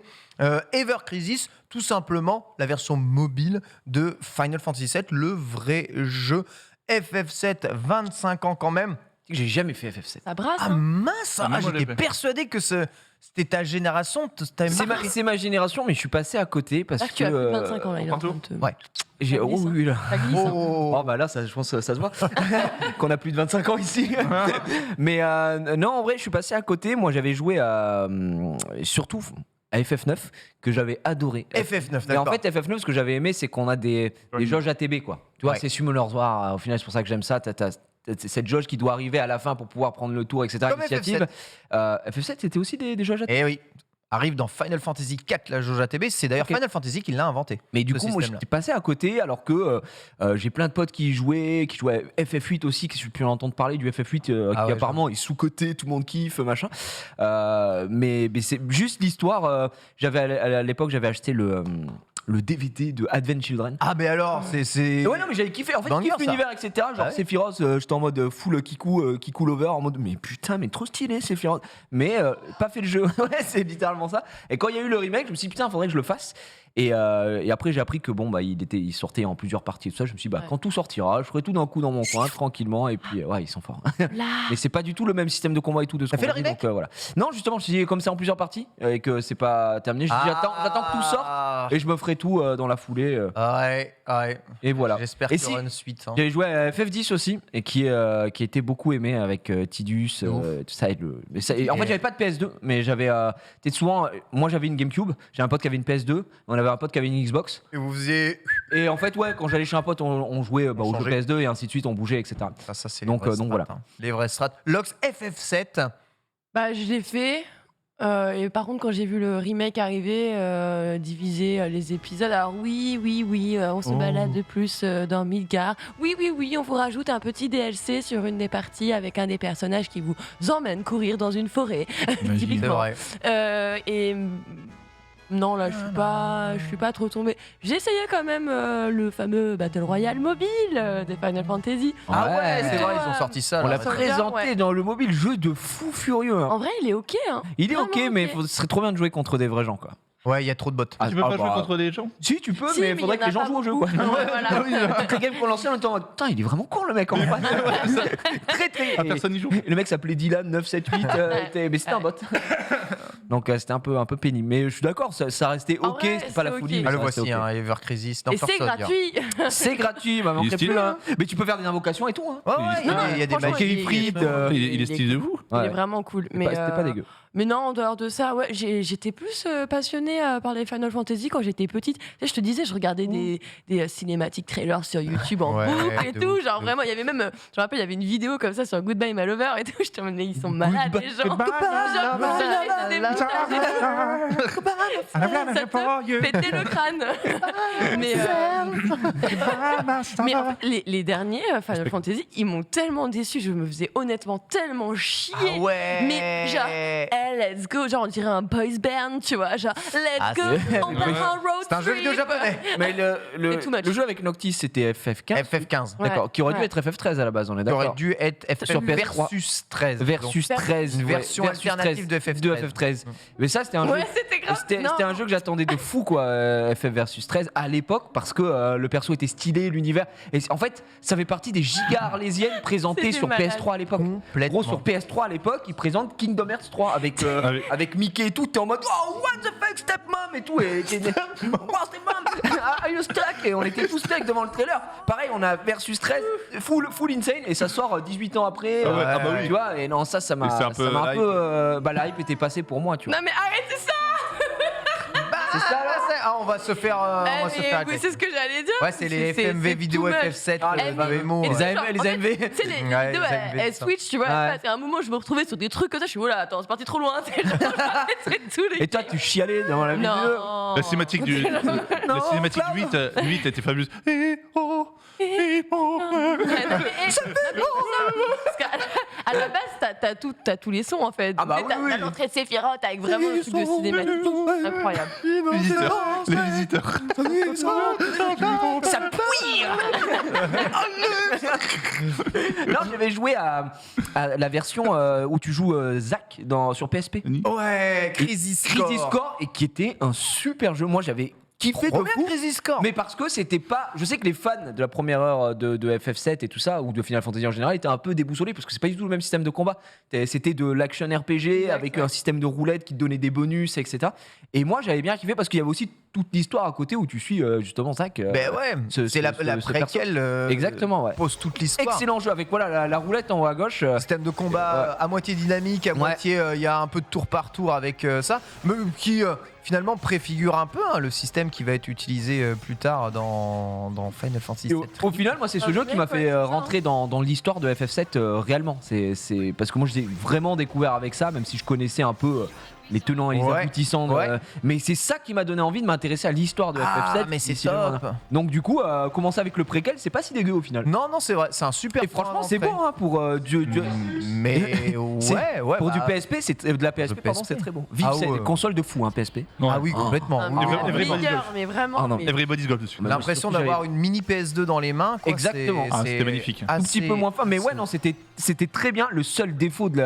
Ever Crisis, tout simplement la version mobile de Final Fantasy VII, le vrai jeu. FF7, 25 ans quand même. J'ai jamais fait FF7. Ça brasse. Ah Hein. mince, Ah, moi, je l'ai j'étais fait. persuadé que c'était ta génération. C'est ma génération, mais je suis passé à côté parce Ah, que. tu as plus de 25 ans là. Il est en Panto. train de te- Ouais. J'ai... Ça glisse, Oh oui, là. Ça glisse. Hein. Oh bah là, je pense que ça se voit qu'on a plus de 25 ans ici. Mais non, en vrai, je suis passé à côté. Moi, j'avais joué surtout à FF9 que j'avais adoré. FF9, Et en d'accord. fait, FF9, ce que j'avais aimé, c'est qu'on a des jauges ATB, quoi. Tu vois, Ouais. c'est simulatoire. Au final, c'est pour ça que j'aime ça. T'as cette jauge qui doit arriver à la fin pour pouvoir prendre le tour, etc. Comme Initiative. FF7, c'était aussi des jauges ATB. Eh oui. Arrive dans Final Fantasy 4 la jauge ATB, c'est d'ailleurs Ok. Final Fantasy qui l'a inventé. Mais du ce coup, moi, système-là. j'étais passé à côté, alors que j'ai plein de potes qui jouaient à FF8 aussi, qui pu en entendre parler du FF8, qui ouais, apparemment est sous-coté, tout le monde kiffe, machin. Mais c'est juste l'histoire. À l'époque, j'avais acheté le DVD de Advent Children. Ah mais alors, c'est... Et ouais, non, mais j'avais kiffé. En fait, je Banger, kiffe ça. l'univers, etc. Genre, Ah ouais. Sephiroth, j'étais en mode full Kiku lover, en mode, mais putain, mais trop stylé, Sephiroth. Mais pas fait le jeu. Ouais, c'est littéralement ça. Et quand il y a eu le remake, je me suis dit, putain, faudrait que je le fasse. Et après, j'ai appris que bon, bah, il sortait en plusieurs parties et tout ça. Je me suis dit, bah, Ouais. quand tout sortira, je ferai tout d'un coup dans mon coin, tranquillement. Et puis, ouais, ils sont forts. Là. Mais c'est pas du tout le même système de combat et tout de ce T'as qu'on fait le m'a dit, remake donc, voilà. Non, justement, je me suis dit, comme c'est en plusieurs parties et que c'est pas terminé, je me suis dit, j'attends que tout sorte et je me ferai tout dans la foulée. Ouais. Et voilà. J'espère Et qu'il y si- aura une suite. Hein. J'avais joué à FF10 aussi, et qui a été beaucoup aimé avec Tidus, De ouf. tout ça. En fait, j'avais pas de PS2, mais j'avais. Peut-être souvent, moi j'avais une GameCube, j'avais un pote qui avait une PS2, on avait un pote qui avait une Xbox. Et vous faisiez... Et en fait, ouais, quand j'allais chez un pote, on jouait au jeu changeait. PS2 et ainsi de suite, on bougeait, etc. Ça c'est Donc, les vrais donc strats, voilà. hein. Les vrais strats. Lox FF7. Bah, je l'ai fait. Et par contre, quand j'ai vu le remake arriver, diviser les épisodes, alors oui, on se balade de plus dans Midgard. Oui, on vous rajoute un petit DLC sur une des parties avec un des personnages qui vous emmène courir dans une forêt. C'est Typiquement. vrai. Et non, là, je suis pas trop tombée. J'ai essayé quand même le fameux Battle Royale mobile des Final Fantasy. Ah ouais, Ouais. c'est vrai, ils ont sorti ça. On là, l'a récemment. présenté ouais. dans le mobile, jeu de fou furieux. Hein. En vrai, il est ok. Hein. Il est ok, Vraiment mais ok. ce serait trop bien de jouer contre des vrais gens, quoi. Ouais, il y a trop de bots. Tu peux pas jouer bah, contre des gens? Si, tu peux, Si, mais il faudrait il y que en les a gens pas jouent au jeu, beaucoup. quoi. Ouais, voilà. Toutes les games qu'on lançait en même temps, putain, il est vraiment con le mec en face. Très. Ah, personne n'y joue. Le mec s'appelait Dylan 978, mais c'était un bot. Donc c'était un peu pénible. Mais je suis d'accord, ça restait Ah ok, ouais, c'était pas la c'est folie. ok. mais Ah, le ça restait voici, ok. hein, Ever Crisis. Et c'est gratuit. C'est gratuit, bah Il est manquerait stylé, plus là. hein. Mais tu peux faire des invocations et tout. Hein. Ouais, il y a des franchement, magies. il est- Fried, il est vraiment- Il est stylé de fou. Il Ouais. est vraiment cool. C'était Mais pas dégueu. Mais non, en dehors de ça, ouais, j'étais plus passionnée par les Final Fantasy quand j'étais petite. Tu sais, je te disais, je regardais des cinématiques trailers sur YouTube en Ouais, boucle et de tout. ouf, Genre de vraiment, il y avait même, je me rappelle, il y avait une vidéo comme ça sur Goodbye My Lover et tout. Je te mais ils sont malades les gens. Ça te pétait le crâne. Mais en fait, les derniers Final Fantasy, ils m'ont tellement déçu. Je me faisais honnêtement tellement chier. Ah ouais. Mais genre, let's go, genre on dirait un boys band, tu vois, genre Ah, let's go, c'est- on part en road C'est un jeu vidéo trip. japonais. Mais C'est too much. le jeu avec Noctis, c'était FF15. FF15. Ouais. D'accord, qui aurait dû Ouais. être FF13 à la base, on est Qui aurait d'accord. dû être FF Sur PS3. versus 13. Versus 13, Une ouais, version versus alternative 13, de FF13. de FF13. Mais ça, c'était un Ouais, jeu. c'était grave. C'était Non. un jeu que j'attendais de fou, quoi, FF versus 13 à l'époque, parce que le perso était stylé, l'univers. Et en fait, ça fait partie des gigas arlésiennes présentées C'était sur malade. PS3 à l'époque. Complètement. Gros, sur PS3 à l'époque, ils présentent Kingdom Hearts 3 avec, Avec- avec Mickey et tout. T'es en mode, oh, what the fuck, stepmom et tout. Et t'es, wow, stepmom, are you stuck? Et on était tous stuck devant le trailer. Pareil, on a versus 13, full insane, et ça sort 18 ans après. Ah ouais, ah bah oui. Tu vois, et non, ça m'a Et c'est un peu un hype. peu. Bah, la hype était passée pour moi, tu vois. Non mais arrêtez ça. C'est ça là, on va se faire. On va Eh, se mais faire oui, agresser. c'est ce que j'allais dire. Ouais, c'est les FMV c'est vidéo too much. FF7, Ah, le mais- MMO. Et les ouais. AMV, les En fait, AMV. Tu sais, les Ouais, vidéos, les AMV, elles ça. switch, tu vois. Ouais. À un moment, je me retrouvais sur des trucs comme ça. Je suis, oh là, attends, c'est parti trop loin. C'est tous les. Et toi, tu chialais dans la vidéo. Non. La cinématique du 8 était fabuleuse. Eh oh, eh oh. À la base, t'as tous les sons en fait. Ah bah Tu sais, oui, oui. T'as l'entrée de Sephiroth avec vraiment le truc de cinématique. Incroyable. Les visiteurs. Ça pouille. Non, j'avais joué à la version où tu joues Zack sur PSP. Ouais, Crisis Score. Crisis Core, et qui était un super jeu. Moi, j'avais kiffé de Trop bien, fou. Crisis Score. Mais parce que c'était pas. Je sais que les fans de la première heure de FF7 et tout ça, ou de Final Fantasy en général, étaient un peu déboussolés parce que c'est pas du tout le même système de combat. C'était de l'action RPG Exact, avec ouais. un système de roulette qui te donnait des bonus, etc. Et moi, j'avais bien kiffé parce qu'il y avait aussi toute l'histoire à côté où tu suis justement Zack. Ben ouais, c'est la ce préquelle. Exactement, ouais. Pose toute l'histoire. Excellent jeu avec voilà la roulette en haut à gauche. Système de combat à moitié dynamique, à Ouais. moitié il y a un peu de tour par tour avec ça, mais qui finalement préfigure un peu le système qui va être utilisé plus tard dans Final Fantasy Et au, VII. au final, moi, c'est ce Ah, jeu c'est qui m'a vrai, fait ouais, c'est ça, rentrer dans l'histoire de FF7 réellement. C'est parce que moi, je l'ai vraiment découvert avec ça, même si je connaissais un peu les tenants et les Ouais. aboutissants. Ouais. Mais c'est ça qui m'a donné envie de m'intéresser à l'histoire de FF7. mais c'est d'ici le top. moment. Donc, du coup, commencer avec le préquel, c'est pas si dégueu au final. Non, c'est vrai, c'est un super. Et franchement, point c'est d'entrée. bon hein, pour Mais C'est- ouais, pour du bah, PSP, de la PSP, pardon, PSP. c'est très bon. Vive Ah cette ouais. console de fou, hein, PSP. Ah oui, complètement. Ah, Oui, mais oui, Everybody's meilleur, Golf. mais vraiment. Ah non. mais- Everybody's Golf dessus. Bah, L'impression surtout, d'avoir une mini PS2 dans les mains. Quoi. Exactement. Ah, c'était magnifique. Un petit peu moins fin, mais ouais, non, c'était très bien. Le seul défaut de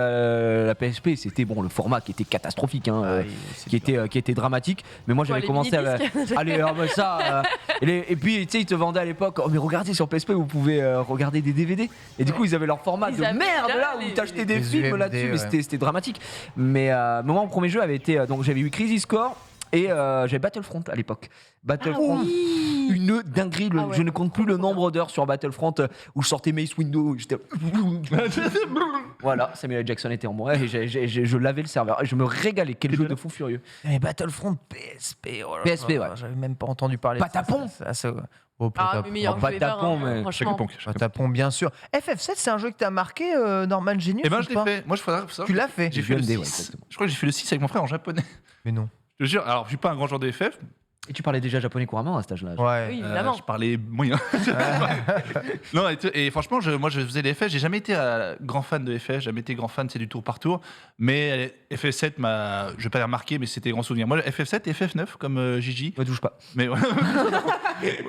la PSP, c'était bon, le format qui était catastrophique, hein, qui était dramatique. Mais moi, j'avais les commencé à. mini-disques. Allez, ça. Et puis, tu sais, ils te vendaient à l'époque. Oh, mais regardez sur PSP, vous pouvez regarder des DVD. Et du coup, ils avaient leur format Ils de avaient merde déjà là où les- t'achetais des les films UMD, là-dessus. Mais ouais. c'était dramatique. Mais moi, mon premier jeu avait été. Donc, j'avais eu Crisis Core et j'avais Battlefront à l'époque. Battlefront. Oui. Une dinguerie, Ah ouais. je ne compte plus le nombre d'heures sur Battlefront où je sortais Mace Windu, j'étais voilà, Samuel L. Jackson était en moi et je lavais le serveur et je me régalais, quel jeu de fou furieux. Mais Battlefront PSP. Oh là là, PSP, ouais. J'avais même pas entendu parler. Patapon. de ça. Oh, Ah, mais meilleur pas jeu tapon, ever, mais- franchement. Patapon, bien sûr. FF7, c'est un jeu que t'as marqué, Norman Genius Eh ben, ou je l'ai pas fait. Moi, je faudra ça. Tu l'as fait. J'ai fait le UMD, ouais, 6. exactement. Je crois que j'ai fait le 6 avec mon frère en japonais. Mais non. Je te jure, alors je suis pas un grand joueur de FF. Et tu parlais déjà japonais couramment à cet âge-là. Ouais. Oui, évidemment. Je parlais moyen. Non, et franchement, moi je faisais les FF. J'ai jamais été grand fan de FF. J'ai jamais été grand fan, c'est du tour par tour. Mais FF7 m'a, je vais pas dire marqué, mais c'était grand souvenir. Moi, FF7 et FF9 comme Gigi. Me touche pas. Mais ouais.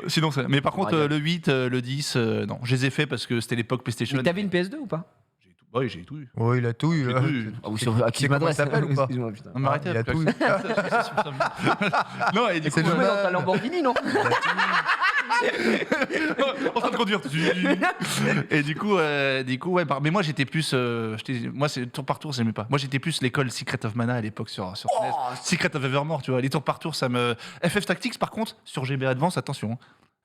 Sinon, mais par contre, Regarde. le 8, le 10, non, je les ai fait parce que c'était l'époque PlayStation. Mais t'avais une PS2 ou pas? Oui, j'ai tout eu. Oui, il a tout eu. J'ai là. tout eu. Ah oui, C'est- sur à c'est qui je comment m'adresse. il s'appelle ou pas Excuse-moi, putain. Non, mais arrêtez. il a après, tout eu. Non, et du coup, C'est le Tu jeu. dans ta Lamborghini, non? en train de conduire. Et du coup, ouais. Mais moi, j'étais plus. Moi, c'est tour par tour, j'aimais pas. Moi, j'étais plus l'école Secret of Mana à l'époque sur SNES. Secret of Evermore, tu vois. Les tours par tour, ça me. FF Tactics, par contre, sur GB Advance, attention.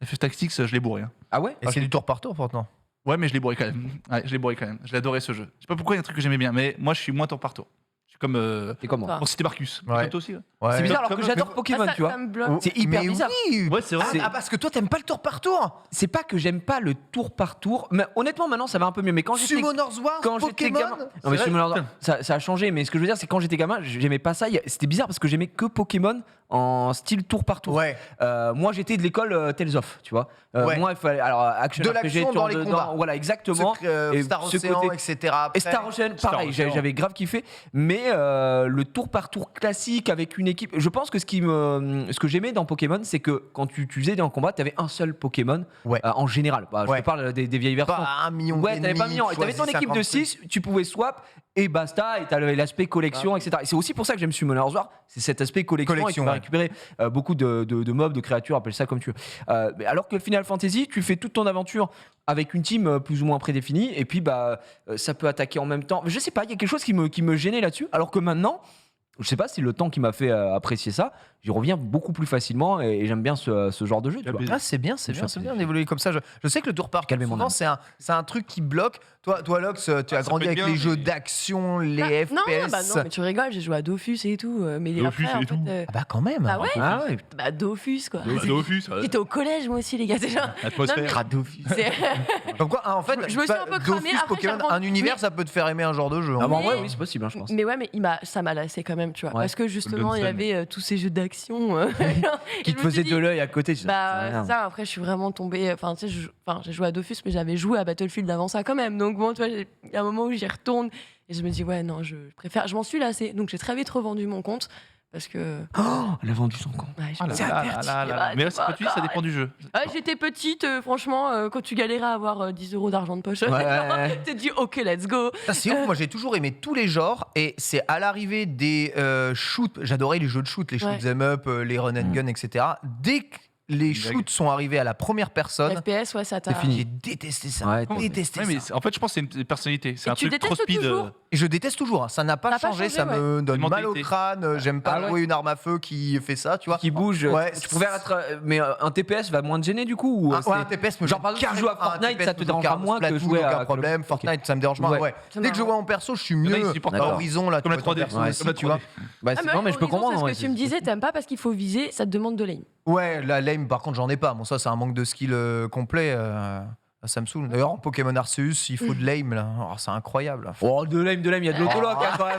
FF Tactics, je l'ai bourré. Hein. Ah ouais? Et c'est du tour par tour pourtant. Ouais, mais je l'ai bourré quand même. Ouais, je l'ai bourré quand même. Je l'adorais ce jeu. Je sais pas pourquoi il y a un truc que j'aimais bien, mais moi, je suis moins tour par tour. Je suis comme. C'est comme moi. Toi. Bon, c'était Marcus. Ouais. Comme toi aussi. Ouais. Ouais. C'est bizarre alors Comme- que j'adore mais- Pokémon, ça, tu vois. ça me bloque. C'est hyper Mais bizarre. oui. Ouais, c'est vrai. Parce que toi, t'aimes pas le tour par tour. C'est pas que j'aime pas le tour par tour, mais honnêtement maintenant ça va un peu mieux. Mais quand j'étais Summoners Wars, quand j'étais Pokémon. gamin, non mais C'est Summoner vrai Wars, ça a changé. Mais ce que je veux dire, c'est que quand j'étais gamin, j'aimais pas ça. C'était bizarre parce que j'aimais que Pokémon en style tour par tour. Ouais. Moi j'étais de l'école Tales of, tu vois. Ouais. Moi il fallait alors action De RPG, l'action tour dans les dedans, combats. voilà exactement. Et Star ce Ocean, côté- etc. Et après. Star Ocean, Star pareil, Ocean. j'avais grave kiffé. Mais le tour par tour classique avec une équipe, je pense que ce que j'aimais dans Pokémon, c'est que quand tu faisais dans le combat, tu avais un seul Pokémon Ouais. en général. Bah, je Ouais. te parle des vieilles versions. Pas 1 million Ouais, t'avais pas d'ennemis, million. Et t'avais ton choisis équipe de 50 trucs. 6, tu pouvais swap et basta. Et t'as l'aspect collection, etc. Et c'est aussi pour ça que j'aime Summoners War. C'est cet aspect collection. Et tu Collection, vas ouais. récupérer beaucoup de mobs, de créatures, appelle ça comme tu veux. Mais alors que Final Fantasy, tu fais toute ton aventure avec une team plus ou moins prédéfinie. Et puis, ça peut attaquer en même temps. Je sais pas, il y a quelque chose qui me gênait là-dessus. Alors que maintenant. Je sais pas si le temps qui m'a fait apprécier ça, j'y reviens beaucoup plus facilement et j'aime bien ce genre de jeu. Tu vois. Ah, c'est bien, c'est Je bien, suis c'est bien d'évoluer comme ça. Je sais que le tour par tour, Calmez mon souvent, âme. c'est un truc qui bloque. Toi, Lox, tu as ça grandi peut avec être les bien, jeux mais- d'action, les FPS. Non, non, mais tu rigoles, j'ai joué à Dofus et tout. Mais Dofus après, en et tout. fait, Ah bah quand même. bah ouais, Ah ouais, bah Dofus quoi. Bah, Dofus, ouais. J'étais au collège moi aussi les gars déjà. Atmosphère. Non, Cradofus. C'est- Donc quoi, en fait, Je me suis un peu cramée, Dofus, après, Pokémon, j'apprends- un univers, Mais- ça peut te faire aimer un genre de jeu. hein. Ah bon, Mais- ouais, oui, c'est possible, hein, je pense. Mais ouais, mais ça m'a lassé quand même, tu vois. Ouais. Parce que justement, il y Golden Sun. avait tous ces jeux d'action. Qui te faisait de l'œil à côté. tu sais, Bah, c'est c'est ça, après, je suis vraiment tombée. Enfin, tu sais, j'ai joué à Dofus, mais j'avais joué à Battlefield avant ça quand même. Donc, bon, tu vois, il y a un moment où j'y retourne et je me dis, ouais, non, je préfère. Je m'en suis lassée. Donc, j'ai très vite revendu mon compte parce que. Oh, elle a vendu son compte. Ouais, je Ah me là suis là aperçue, là là là. ouais, Mais tu c'est vois, petit, ça dépend du jeu. Ah, j'étais petite, franchement, quand tu galérais à avoir 10 euros d'argent de poche, Ouais. tu te dis, ok, let's go. Ça, c'est ouf. Moi, j'ai toujours aimé tous les genres et c'est à l'arrivée des shoots. J'adorais les jeux de shoot, les shoot 'em up, les run and gun, etc. Dès que les shoots sont arrivés à la première personne, FPS, ouais, ça t'a. C'est fini. j'ai détesté ça. Ouais, détesté Ouais, mais ça. en fait, je pense que c'est une personnalité. C'est Et un tu truc trop détestes speed. toujours Et je déteste toujours. hein. Ça n'a pas Ça n'a pas changé. changé, Ça me donne Une mal au mentalité. crâne. J'aime pas Ah ouais. jouer une arme à feu qui fait ça, tu vois. Qui bouge. Ouais. Tu pouvais être. Mais un TPS va moins te gêner du coup ou, Ah, c'est- ouais, un TPS me Genre, gêne par exemple, tu carrément. joues à Un Fortnite, TPS ça te me dérangera carrément. moins que Splatoon, jouer à aucun Call of problème. Duty. Fortnite, ça me dérange moins. Ouais. Ouais. C'est Dès que je marrant. vois en perso, je suis Il y en a, mieux. ils supportent À pas. Horizon, là, Comme la tu vois, 3D. ton perso Comme aussi, la tu vois. 3D. Bah, Ah, non, mais je peux Horizon, comprendre. c'est ouais, ce que tu me disais, t'aimes pas parce qu'il faut viser, ça te demande de l'aim. Ouais, la lame, par contre, j'en ai pas. Bon, ça, c'est un manque de skill complet. Ça me saoule. D'ailleurs, en Pokémon Arceus, il faut de l'aim, là. Oh, c'est incroyable. Oh, de l'aim, il y a de l'autologue hein, quand même.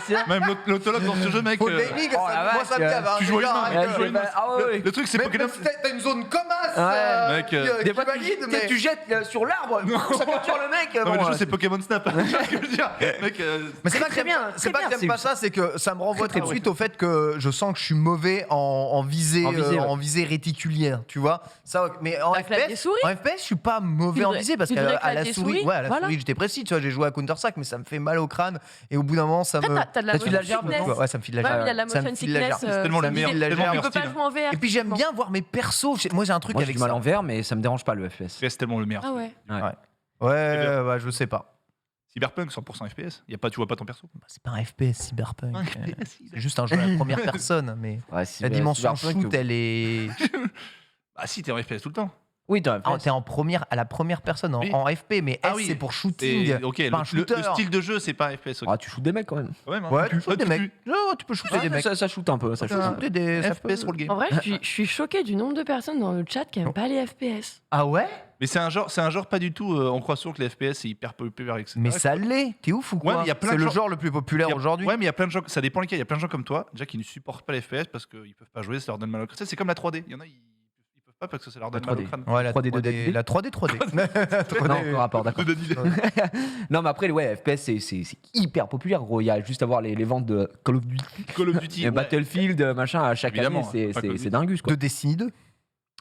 c'est ça. Même l'autologue dans ce jeu, mec. Faut de l'aiming, Oh, la moi, ça me vache, gave. hein, tu joues déjà, humain, avec, tu joues humain. Ah ouais, ouais. Le truc, c'est Même Pokémon. si t'as une zone comme as, Ouais. Mec, Des fois, valide, mais... tu jettes sur l'arbre, ça capture le mec. Non, mais le bon, jeu, c'est Pokémon Snap. Tu vois ce que je veux dire Mec, Mais c'est pas Très que j'aime bien, c'est très pas que bien, j'aime pas ça, c'est que ça me renvoie Très, tout de très suite au fait que je sens que je suis mauvais en visée, En visée, ouais. en visée réticulière, tu vois. Ça, mais en Bah, clavier FPS, souris. en FPS, je suis pas mauvais Tu en devrais- visée parce tu qu'à devrais à la clavier souris, souris, ouais, à la voilà. souris, j'étais précis, tu vois, j'ai joué à Counter-Strike, mais ça me fait mal au crâne et au bout d'un moment, ça Après, me t'as de la Ça te file la motion gerbe, sickness. ouais, ça me file la Ouais, gerbe. il y a de la Ça me motion file la sickness. gerbe. C'est tellement le ça me meilleur, dit- tellement Tu meilleur peux pas style. jouer en VR. Et puis j'aime typiquement. bien voir mes persos. Moi, j'ai un truc Moi, j'ai avec du mal ça. en vert, mais ça me dérange pas le FPS. c'est tellement le meilleur. Ah ouais. Ouais, bah, je sais pas. Cyberpunk 100% FPS. Tu vois pas ton perso. Bah, c'est pas un FPS Cyberpunk. Un FPS, C'est juste un jeu à la première personne, mais Ouais, la dimension Cyberpunk, shoot, elle est. Bah si, t'es en FPS tout le temps. Oui, t'as T'es à la première personne, Oui. en FP, mais Ah S oui. c'est pour shooting. Ok, pas un le shooter. style de jeu, c'est pas un FPS. ok. Ah, tu shootes des mecs quand même. Ouais, Ouais, tu shootes des mecs. Non, tu peux shooter Ouais, des mecs. Ça shoot un peu. Ça Tu shoot peux un peu. shooter des ça FPS peut- roll game. En vrai, je suis choquée du nombre de personnes dans le chat qui n'aiment pas les FPS. Ah ouais? Mais c'est un genre pas du tout. On croit souvent que les FPS c'est hyper populaire, etc. Mais ça l'est. T'es ouf ou Ouais, quoi? mais il y a plein C'est de le gens- genre le plus populaire Il y a- aujourd'hui. Ouais, mais il y a plein de gens, ça dépend lesquels. Il y a plein de gens comme toi, déjà qui ne supportent pas les FPS parce qu'ils peuvent pas jouer, ça leur donne mal au crâne. C'est comme la 3D. Il y en a, ils peuvent pas parce que ça leur donne La mal au 3D. crâne. Ouais, la 3D, 3D, la 3D, 3D. Non, aucun rapport, d'accord. De Danilo. Non, mais après, ouais, FPS, c'est hyper populaire, gros. Il y a juste à voir les ventes de Call of Duty, Call of Duty. ouais. Battlefield, machin, à chaque Évidemment, année, pas Call of c'est Duty. dingus, quoi. De Destiny 2.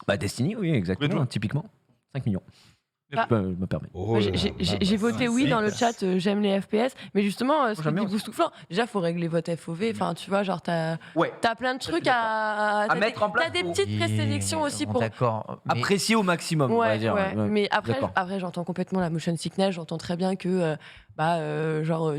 Bah, Destiny, oui, exactement, joueur. typiquement. 5 millions. Ah. Je me permets. Moi, j'ai voté oui dans le chat, j'aime les FPS, mais justement, ce j'aime qui bien dit Boussouflant, déjà, faut régler votre FOV. Enfin, tu vois, genre, t'as plein de trucs à t'as mettre en place T'as des pour- petites présélections aussi Bon, pour. D'accord. Mais- Apprécier au maximum, on va Ouais, dire. ouais. Ouais. Mais après, d'accord. j'entends complètement la motion sickness. J'entends très bien que,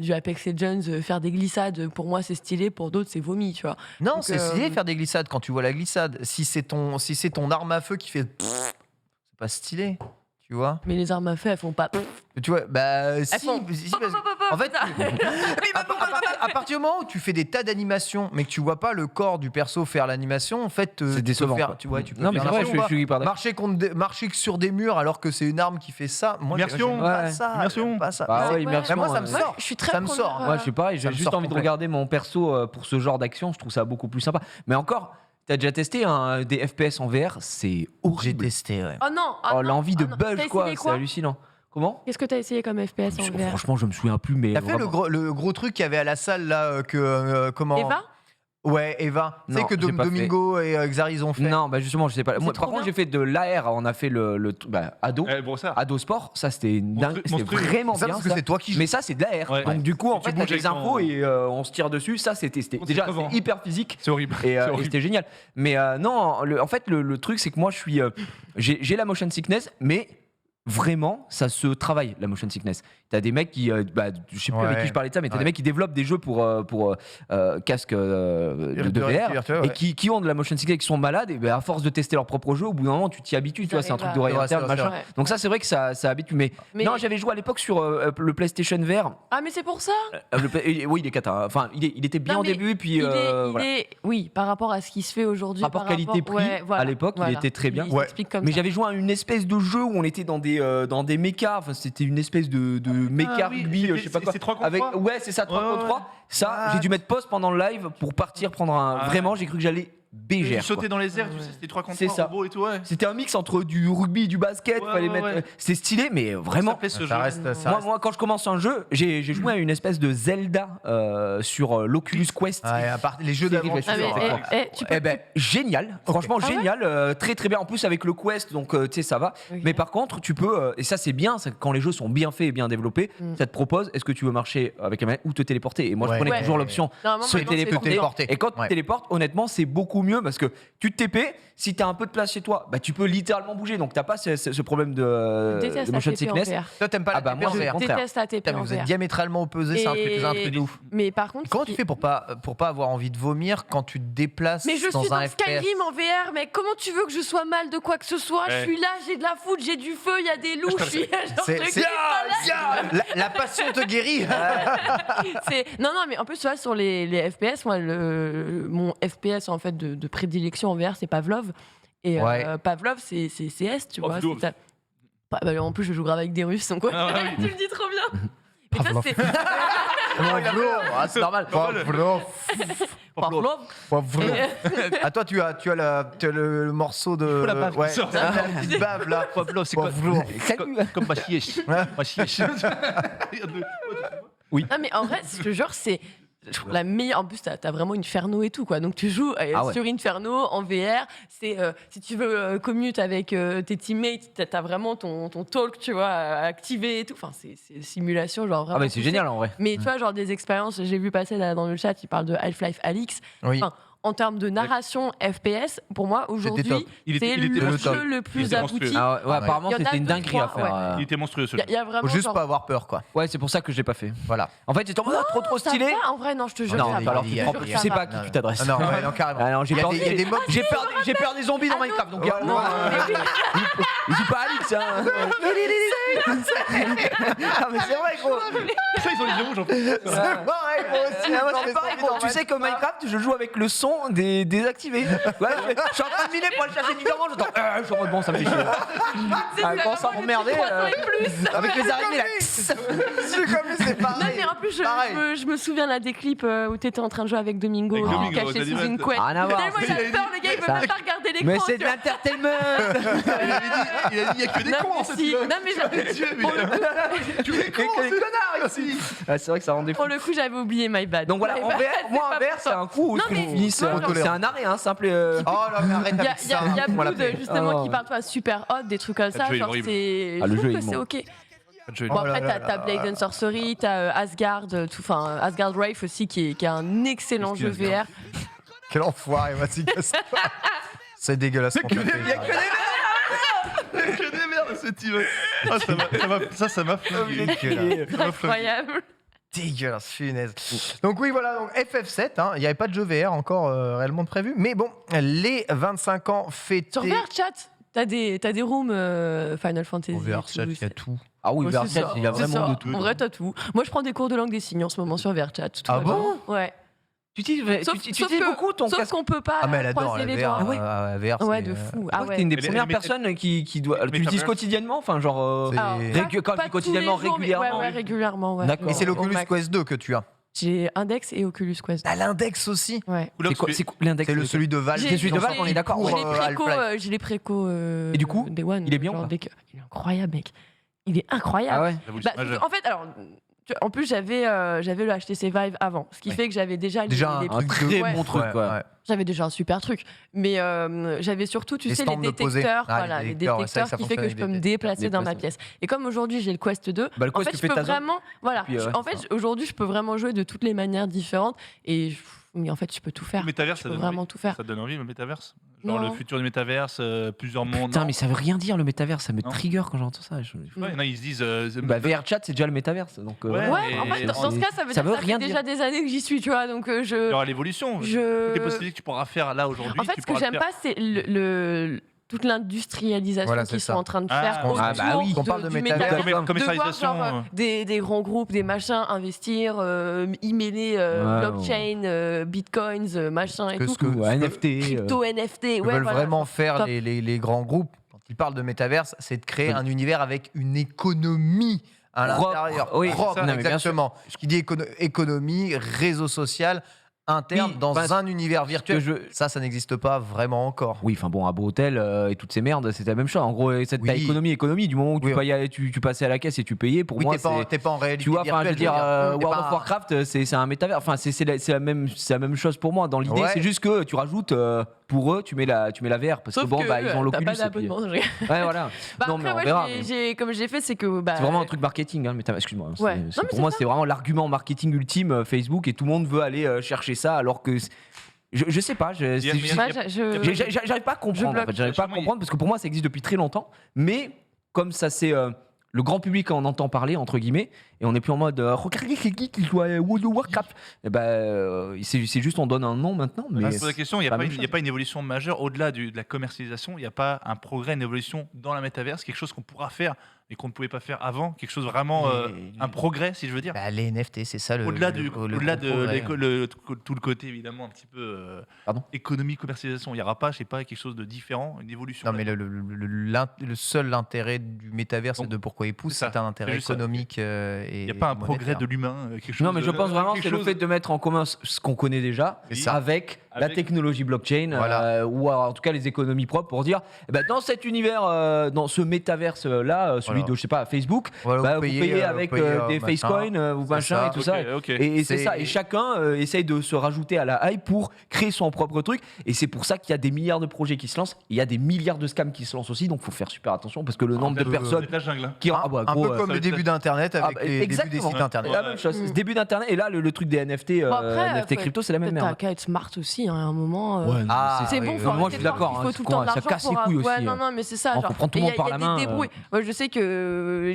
du Apex Legends, faire des glissades, pour moi, c'est stylé. Pour d'autres, c'est vomi, tu vois. Non, Donc, c'est stylé faire des glissades quand tu vois la glissade. Si c'est ton arme à feu qui fait, c'est pas stylé, tu vois. Mais les armes à feu, elles font pas. Tu vois, bah si, Elles font. si, parce- en fait, à partir du moment où tu fais des tas d'animations, mais que tu vois pas le corps du perso faire l'animation, en fait, C'est tu peux décevant, faire, quoi. tu vois, tu peux Non, mais faire c'est vrai, n'importe quoi. je suis hyper d'accord. Marcher sur des murs alors que c'est une arme qui fait ça. Moi, Immersion. j'aime pas Ouais. ça. Immersion. j'aime pas ça. Bah ouais, Ouais. immersion. Mais moi, ça me Moi, sort. je suis très Ça me sort. preneur, Moi, je sais pas, Ça j'ai me juste sort envie de complet. regarder mon perso pour ce genre d'action. Je trouve ça beaucoup plus sympa. Mais encore, t'as déjà testé des FPS en VR? C'est J'ai horrible. testé, ouais. Oh non! Oh, l'envie de T'as buzz, essayé quoi. C'est quoi hallucinant. Comment? Qu'est-ce que t'as essayé comme FPS en VR? Franchement, je me souviens plus, mais. T'as fait vraiment. le gros truc qu'il y avait à la salle là comment Eva? Ouais, Eva. Tu sais Non, que j'ai pas Domingo et Xaris ont fait. Non, bah justement, je sais pas. Moi, trop par contre, bien. j'ai fait de l'AR. On a fait ado. Bon, ça. Ado sport. Ça, c'était une dingue. C'était monstrueux. vraiment Ça bien. parce que ça. c'est toi qui joues. Mais ça, c'est de l'AR. Ouais. Donc, du coup, en Tu fait, bouges t'as des avec ton- infos et on se tire dessus. Ça, c'était C'est déjà crevant. c'est hyper physique. C'est horrible. Et, C'est et horrible. c'était génial. Mais non, en fait, le truc, c'est que moi, j'ai la motion sickness, mais vraiment, ça se travaille, la motion sickness. T'as des mecs qui, je sais plus avec Ouais. qui je parlais de ça, mais t'as Ouais. des mecs qui développent des jeux pour casque de VR virtuel, et ouais. qui ont de la motion sickness, qui sont malades, et ben, à force de tester leur propre jeu, au bout d'un moment, tu t'y habitues, tu vois, c'est un truc d'oreille C'est vrai, interne, c'est vrai, machin. Ouais. Donc ça, c'est vrai que ça habitue. Mais non, j'avais joué à l'époque sur le PlayStation VR. Ah, mais c'est pour ça! Oui, il est cata. Enfin, il était bien Non, au mais début, puis il est, voilà. oui, par rapport à ce qui se fait aujourd'hui. Rapport par qualité-prix, ouais, voilà, à l'époque, il était très bien. Il Ouais. s'explique comme Mais ça. j'avais joué à une espèce de jeu où on était dans des mechas. Enfin, c'était une espèce de méca Ah oui, rugby, c'était- je sais pas quoi. c'est 3 contre 3. Ouais, c'est ça, 3 Ouais, contre ouais. 3. Ça, Ah. j'ai dû mettre pause pendant le live pour partir prendre un. Ah. Vraiment, j'ai cru que j'allais Tu bégère. sautais quoi. dans les airs, tu sais, c'était 3 contre C'est 3 ça. robots et tout, ouais. C'était un mix entre du rugby et du basket. Ouais, Fallait ouais, mettre. ouais. C'était stylé, mais Ça vraiment. s'appelait ce jeu. Ça reste, ça Moi, reste. moi, quand je commence un jeu, j'ai joué à une espèce de Zelda sur l'Oculus Quest. Ouais, à part les jeux Série d'aventure. Ah, mais, c'est ouais. quoi tu peux. Eh ben, génial, franchement Ah ouais génial, très très bien. En plus avec le Quest, donc tu sais ça va. Ok. Mais par contre, tu peux, et ça c'est bien, c'est que quand les jeux sont bien faits et bien développés, Mm. ça te propose est-ce que tu veux marcher avec la manette ou te téléporter. Et moi je Ouais. prenais Ouais. toujours l'option Normalement, se maintenant, c'est téléporter. tout. Et quand tu Ouais. te téléportes, honnêtement, c'est beaucoup mieux parce que tu te TP, si tu as un peu de place chez toi, bah, tu peux littéralement bouger. Donc t'as pas ce problème Je de déteste la motion TP en sickness. VR. Toi, t'aimes pas Ah la bah, TP moi, en c'est VR. le Je contraire. déteste la TP Putain, mais en vous êtes VR. diamétralement opposés, c'est un truc de ouf. Mais par contre, Comment tu fais pour pas avoir envie de vomir quand tu te déplaces Mais je dans suis un dans FPS? Skyrim en VR, mais comment tu veux que je sois mal de quoi que ce soit? Je Ouais. suis là, j'ai de la foudre, j'ai du feu, il y a des loups, je suis genre, C'est- je c'est- kiffe pas là. La passion te guérit. Non, mais en plus, tu vois, sur les FPS, moi, mon FPS en fait de prédilection en VR, c'est Pavlov. Et Ouais. Pavlov, c'est CS, tu vois. Pavlov. c'est ça. En plus, je joue grave avec des Russes, donc ouais, Ah ouais, tu me dis trop bien. Mais ça, Pavlov. c'est C'est normal. Pavlov. Ah, toi, tu as le morceau de. la bave Ouais, qui sort. t'as la petite bave là. Pavlov, c'est quoi Pavlov. Comme ma chièche. Ouais. Ma chièche. Non, mais en vrai, je te jure, c'est la meilleure. En plus, t'as vraiment Inferno et tout, quoi. Donc, tu joues Ah ouais. sur Inferno en VR. C'est si tu veux commute avec tes teammates, t'as vraiment ton talk, tu vois, activé et tout. Enfin, c'est simulation, genre vraiment. Ah, mais c'est poussé. génial en vrai. Mais tu vois, genre des expériences, j'ai vu passer là dans le chat, il parle de Half-Life Alyx. Oui. Enfin, en termes de narration FPS, pour moi, top. aujourd'hui, Il était- c'est il était le monstrueux. jeu le Il plus était abouti. monstrueux. Ah ouais, apparemment, Il y en a c'était une 2, dinguerie à 3, faire. Il était monstrueux Il celui-là. y a vraiment. Faut juste genre- pas avoir peur, quoi. Ouais, c'est pour ça que je l'ai pas fait. Voilà. En fait, j'étais en mode trop Ça stylé. va, en vrai, non, je te jure. Non, ça va. alors il y a- tu sais pas à qui tu t'adresses. Ah non, ouais, non, carrément. Ah non, j'ai Il y a peur, des- il y a des mobs. j'ai peur des zombies dans Ah non. Minecraft. Donc, Ouais, non, ouais. je suis pas Alix. Hein. Ah, mais c'est vrai, gros. Ça, ils ont les yeux rouges en fait. C'est pareil, moi aussi. Ah, moi, Non, c'est mais pareil, c'est gros. Tu normal. sais que Minecraft, je joue avec le son désactivé. Ouais, je suis en train de miner pour aller chercher du diamant. J'entends. Je suis en mode bon, ça me fait chier. Ah, quand ça m'emmerder. 300 et plus. Avec les araignées là. Je suis comme lui, c'est Non, pareil. mais en plus, Pareil. je me souviens là des clips où t'étais en train de jouer avec Domingo, Avec Domingo, caché t'as dit, sous une ouais, couette. Rien à voir. Tellement il a peur, le gars, il veut Ça- même pas regarder l'écran. Mais c'est de tu vois. l'entertainment. Il a dit, il y a que des Non, cons mais en fait. si. tu vois. Non, mais j'avais- Dieu, mais tu es con, Que des connards ici. Ah, c'est vrai que ça rendait fou. pour le coup, j'avais oublié My Bad. Donc voilà, My en Bad, VR, c'est moi pas en VR, pour c'est toi. un coup où Non, je mais finis, c'est moi, genre- un arrêt, hein, simple. Oh là, mais arrête Il y a, avec il y a- ça. il y a Comment Blood, l'appeler justement, Oh. qui parle toi super hot, des trucs comme ça. jeu est Genre, horrible. c'est. Ah, Je le trouve jeu est que c'est immonde. ok. Je vais- Bon, Oh là après, là t'as là Blade là. and Sorcery, t'as Asgard, enfin Asgard Wraith aussi, qui est un excellent Qu'est-ce jeu qu'il y a, VR. Quel enfoiré, vas-y, casse-toi. C'est dégueulasse. ce qu'on t'a fait, Il y a que des merdes ce type. Ah, ça m'a flingué. Dégueulasse. Ça m'a flingué. Incroyable. Dégueulasse, punaise. Donc oui, voilà, donc FF7, hein, il n'y avait pas de jeu VR encore réellement prévu. Mais bon, les 25 ans fêtés... Sur VR Chat, t'as des rooms Final Fantasy. Au VR et tout, chat, il y a tout. Ah oui, Ouais, vers c'est ça. il y a C'est vraiment ça. de tout. En vrai, t'as tout. Moi, je prends des cours de langue des signes en ce moment sur VR Chat. tout Ah va bien. bon Ouais. Tu utilises Sauf beaucoup ton sauf casque. qu'on peut pas Ah mais elle adore croiser la les VR. doigts. VR, Ouais, c'est, de fou. Je Ah crois que t'es ouais. une des Mais les- premières mais- personnes qui doit. Tu Metaverse. l'utilises quotidiennement, enfin genre. c'est- Alors, Quand pas tu dis quotidiennement, tous les jours, mais régulièrement. Ouais, régulièrement. Ouais. D'accord. Et c'est Au l'Oculus max. Quest 2 que tu as. J'ai Index et Oculus Quest. T'as l'index aussi. Ouais. Oula, C'est quoi, parce que- c'est quoi l'index C'est celui de Valve. J'ai- celui de Valve, on est d'accord. Pour, J'ai les préco, Half-Life. j'ai les préco. Et du coup, Day One, il est bien ou genre pas dès que- Il est incroyable, mec. Il est incroyable. Ah ouais. J'avoue, Bah, c'est majeur. en fait, alors, en plus, j'avais le HTC Vive avant, ce qui Ouais. fait que j'avais déjà Déjà les un Un truc très Ouais. bon truc, Ouais, quoi. ouais. J'avais déjà un super truc, mais j'avais surtout, tu Les sais, les stands de poser. détecteurs, Ah, les voilà, les détecteurs, ouais, détecteurs ça qui fait que fonctionne je peux avec me des déplacer dans ma pièce. Et comme aujourd'hui j'ai le Quest 2, Bah, le en Quest, fait, tu je fais peux ta zone. vraiment, voilà, Puis, ouais, en fait, aujourd'hui, je peux vraiment jouer de toutes les manières différentes et mais en fait, je peux tout faire. Le métaverse, Je ça peux donne vraiment envie. tout faire. Ça donne envie, le métaverse. Genre Non. le futur du métaverse, plusieurs mondes. Putain, non. mais ça veut rien dire le métaverse, ça me Non. trigger quand j'entends ça. Ouais, il y en a, ils se disent. Bah, VR chat, c'est déjà le métaverse. Donc, Ouais, Ouais, mais- en fait, dans ce cas, ça veut ça dire veut que ça rien fait déjà des années que j'y suis, tu vois, donc Il y aura l'évolution. Toutes les je... possibilités que tu pourras faire là aujourd'hui. En fait, tu ce que pourras le j'aime faire. pas, c'est toute l'industrialisation Voilà, c'est qu'ils sont ça. en train de Ah, faire on- autour ah, bah oui. On parle de du métavers. métavers. Comme- De voir commercialisation, genre, des grands groupes, des machins, investir, y mêler Ouais, blockchain, bitcoins, machin et Que tout. ce que- Ou NFT. Crypto, NFT, que ouais, veulent voilà. vraiment faire Top. les grands groupes, quand ils parlent de métaverse, c'est de créer Oui. un univers avec une économie à Propre. l'intérieur. Oui, Propre, ça, non, mais bien exactement. Ce qui dit économie, réseau social, interne, Oui, dans bah, un univers virtuel. que je- Ça n'existe pas vraiment encore. Oui, enfin bon, un beau hôtel et toutes ces merdes, c'est la même chose. En gros, cette Oui. économie, du moment où Oui. tu passais à la caisse et tu payais, pour Oui, moi, t'es pas en réalité tu vois, enfin, je veux virtuelle, dire, T'es World pas of Warcraft, c'est un métavers. Enfin, c'est la même chose pour moi. Dans l'idée, Ouais. c'est juste que tu rajoutes pour eux, tu mets la VR parce Sauf que bon, bah, ils ont t'as l'Oculus. pas et puis- d'abonnement. Ouais, voilà. Bah, Non, mais après, on ouais, verra. comme j'ai fait, c'est que. Bah, C'est vraiment un truc marketing, hein, le métavers. Excuse-moi. hein, Ouais. c'est- Non, mais pour c'est moi, ça. c'est vraiment l'argument marketing ultime Facebook et tout le monde veut aller chercher ça alors que je sais pas. Il y a- C'est- mais il y a- Ouais, J'arrive pas à comprendre. bloque. En fait. J'arrive pas à Justement, il- comprendre parce que pour moi, ça existe depuis très longtemps. Mais comme ça, c'est le grand public en entend parler entre guillemets, et on n'est plus en mode regardez c'est qui joue à World of Warcraft. Et c'est juste on donne un nom maintenant. Je Mais me pose la question, il n'y pas a, la pas même une- il y a pas une évolution majeure au-delà de la commercialisation, il n'y a pas un progrès, une évolution dans la métaverse, quelque chose qu'on pourra faire et qu'on ne pouvait pas faire avant, quelque chose vraiment, un progrès si je veux dire. Bah, les NFT, c'est ça le. Au-delà le- le au-delà gros de progrès. tout le côté évidemment un petit peu Pardon économie, commercialisation, il n'y aura pas, je sais pas, quelque chose de différent, une évolution. Non, mais le seul intérêt du métaverse et Donc, de pourquoi il pousse, c'est ça, c'est un intérêt c'est juste ça. économique. Il n'y a pas un progrès de l'humain, quelque chose. non, mais je de- pense vraiment que quelque c'est le chose- fait de mettre en commun ce qu'on connaît déjà C'est ça. avec la Avec- technologie blockchain Voilà. ou en tout cas les économies propres pour dire eh ben, dans cet univers, dans ce métaverse là, celui celui de, je sais pas, Facebook, Voilà, vous payez avec des machin. Facecoin, ou machin ça. et tout ça. Ok. Et c'est C'est- ça. Et chacun essaye de se rajouter à la hype pour créer son propre truc. Et c'est pour ça qu'il y a des milliards de projets qui se lancent. Il y a des milliards de scams qui se lancent aussi. Donc, faut faire super attention parce que le nombre de personnes La jungle. Hein. qui Un, un peu comme ça le va début d'Internet avec les débuts des exactement. sites Internet. La même chose. Ce début d'internet et là le truc des NFT, Bon, après, NFT crypto, c'est la même T'as merde. qu'à être smart aussi, hein, à un moment. Ouais, non, Ah, C'est oui, bon, oui, faut oui. moi, arrêter je suis de croire d'accord, qu'il faut hein, tout le temps de ça l'argent casse les pour couilles ouais, aussi, non, non, mais c'est ça. faut Genre, prendre tout le et monde par la y a main, des débrouilles. Moi, je sais que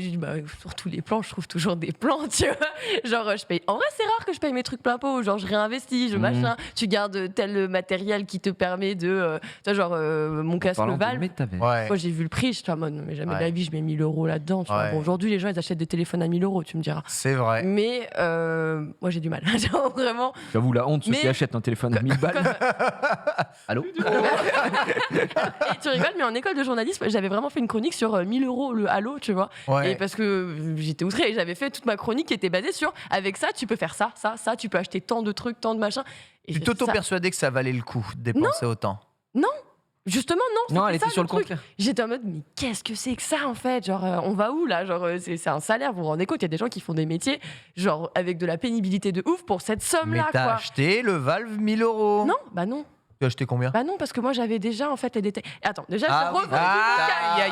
sur tous les plans, je trouve toujours des plans, tu vois. Genre, je paye. En vrai, c'est rare que je paye mes trucs plein pot. Genre, je réinvestis, je machin. Tu gardes tel matériel qui te permet de. Tu vois, genre, mon casque Parlant de Valve. métavers. Ouais. Moi, j'ai vu le prix, je suis en mode, mais jamais de la Ouais. vie, je mets 1000 € là-dedans. Tu vois. Ouais. Bon, aujourd'hui, les gens, ils achètent des téléphones à 1000 €, tu me diras. C'est vrai. Mais moi, j'ai du mal. Genre, vraiment. J'avoue la honte, ceux Mais- qui achètent un téléphone à 1000 balles. Allô Et tu rigoles, mais en école de journalisme, j'avais vraiment fait une chronique sur 1000 € le halo, tu vois. Ouais. Et parce que j'étais outrée, j'avais fait toute ma chronique qui était basée sur avec ça, tu peux faire ça, tu peux acheter tant de trucs, tant de machins. Et Tu j'ai- t'auto-persuadais que ça valait le coup de dépenser autant. Justement, non. Non, elle c'était était ça, sur le truc. contraire. J'étais en mode, mais qu'est-ce que c'est que ça en fait? Genre, on va où là? Genre, c'est un salaire, vous vous rendez compte? Il y a des gens qui font des métiers, genre, avec de la pénibilité de ouf pour cette Mais somme-là, t'as quoi. acheté le Valve 1000 €. Non, bah non. Tu as acheté combien? Bah non, parce que moi j'avais déjà en fait les détecteurs. Attends, déjà Ah j'ai oui. revendu mon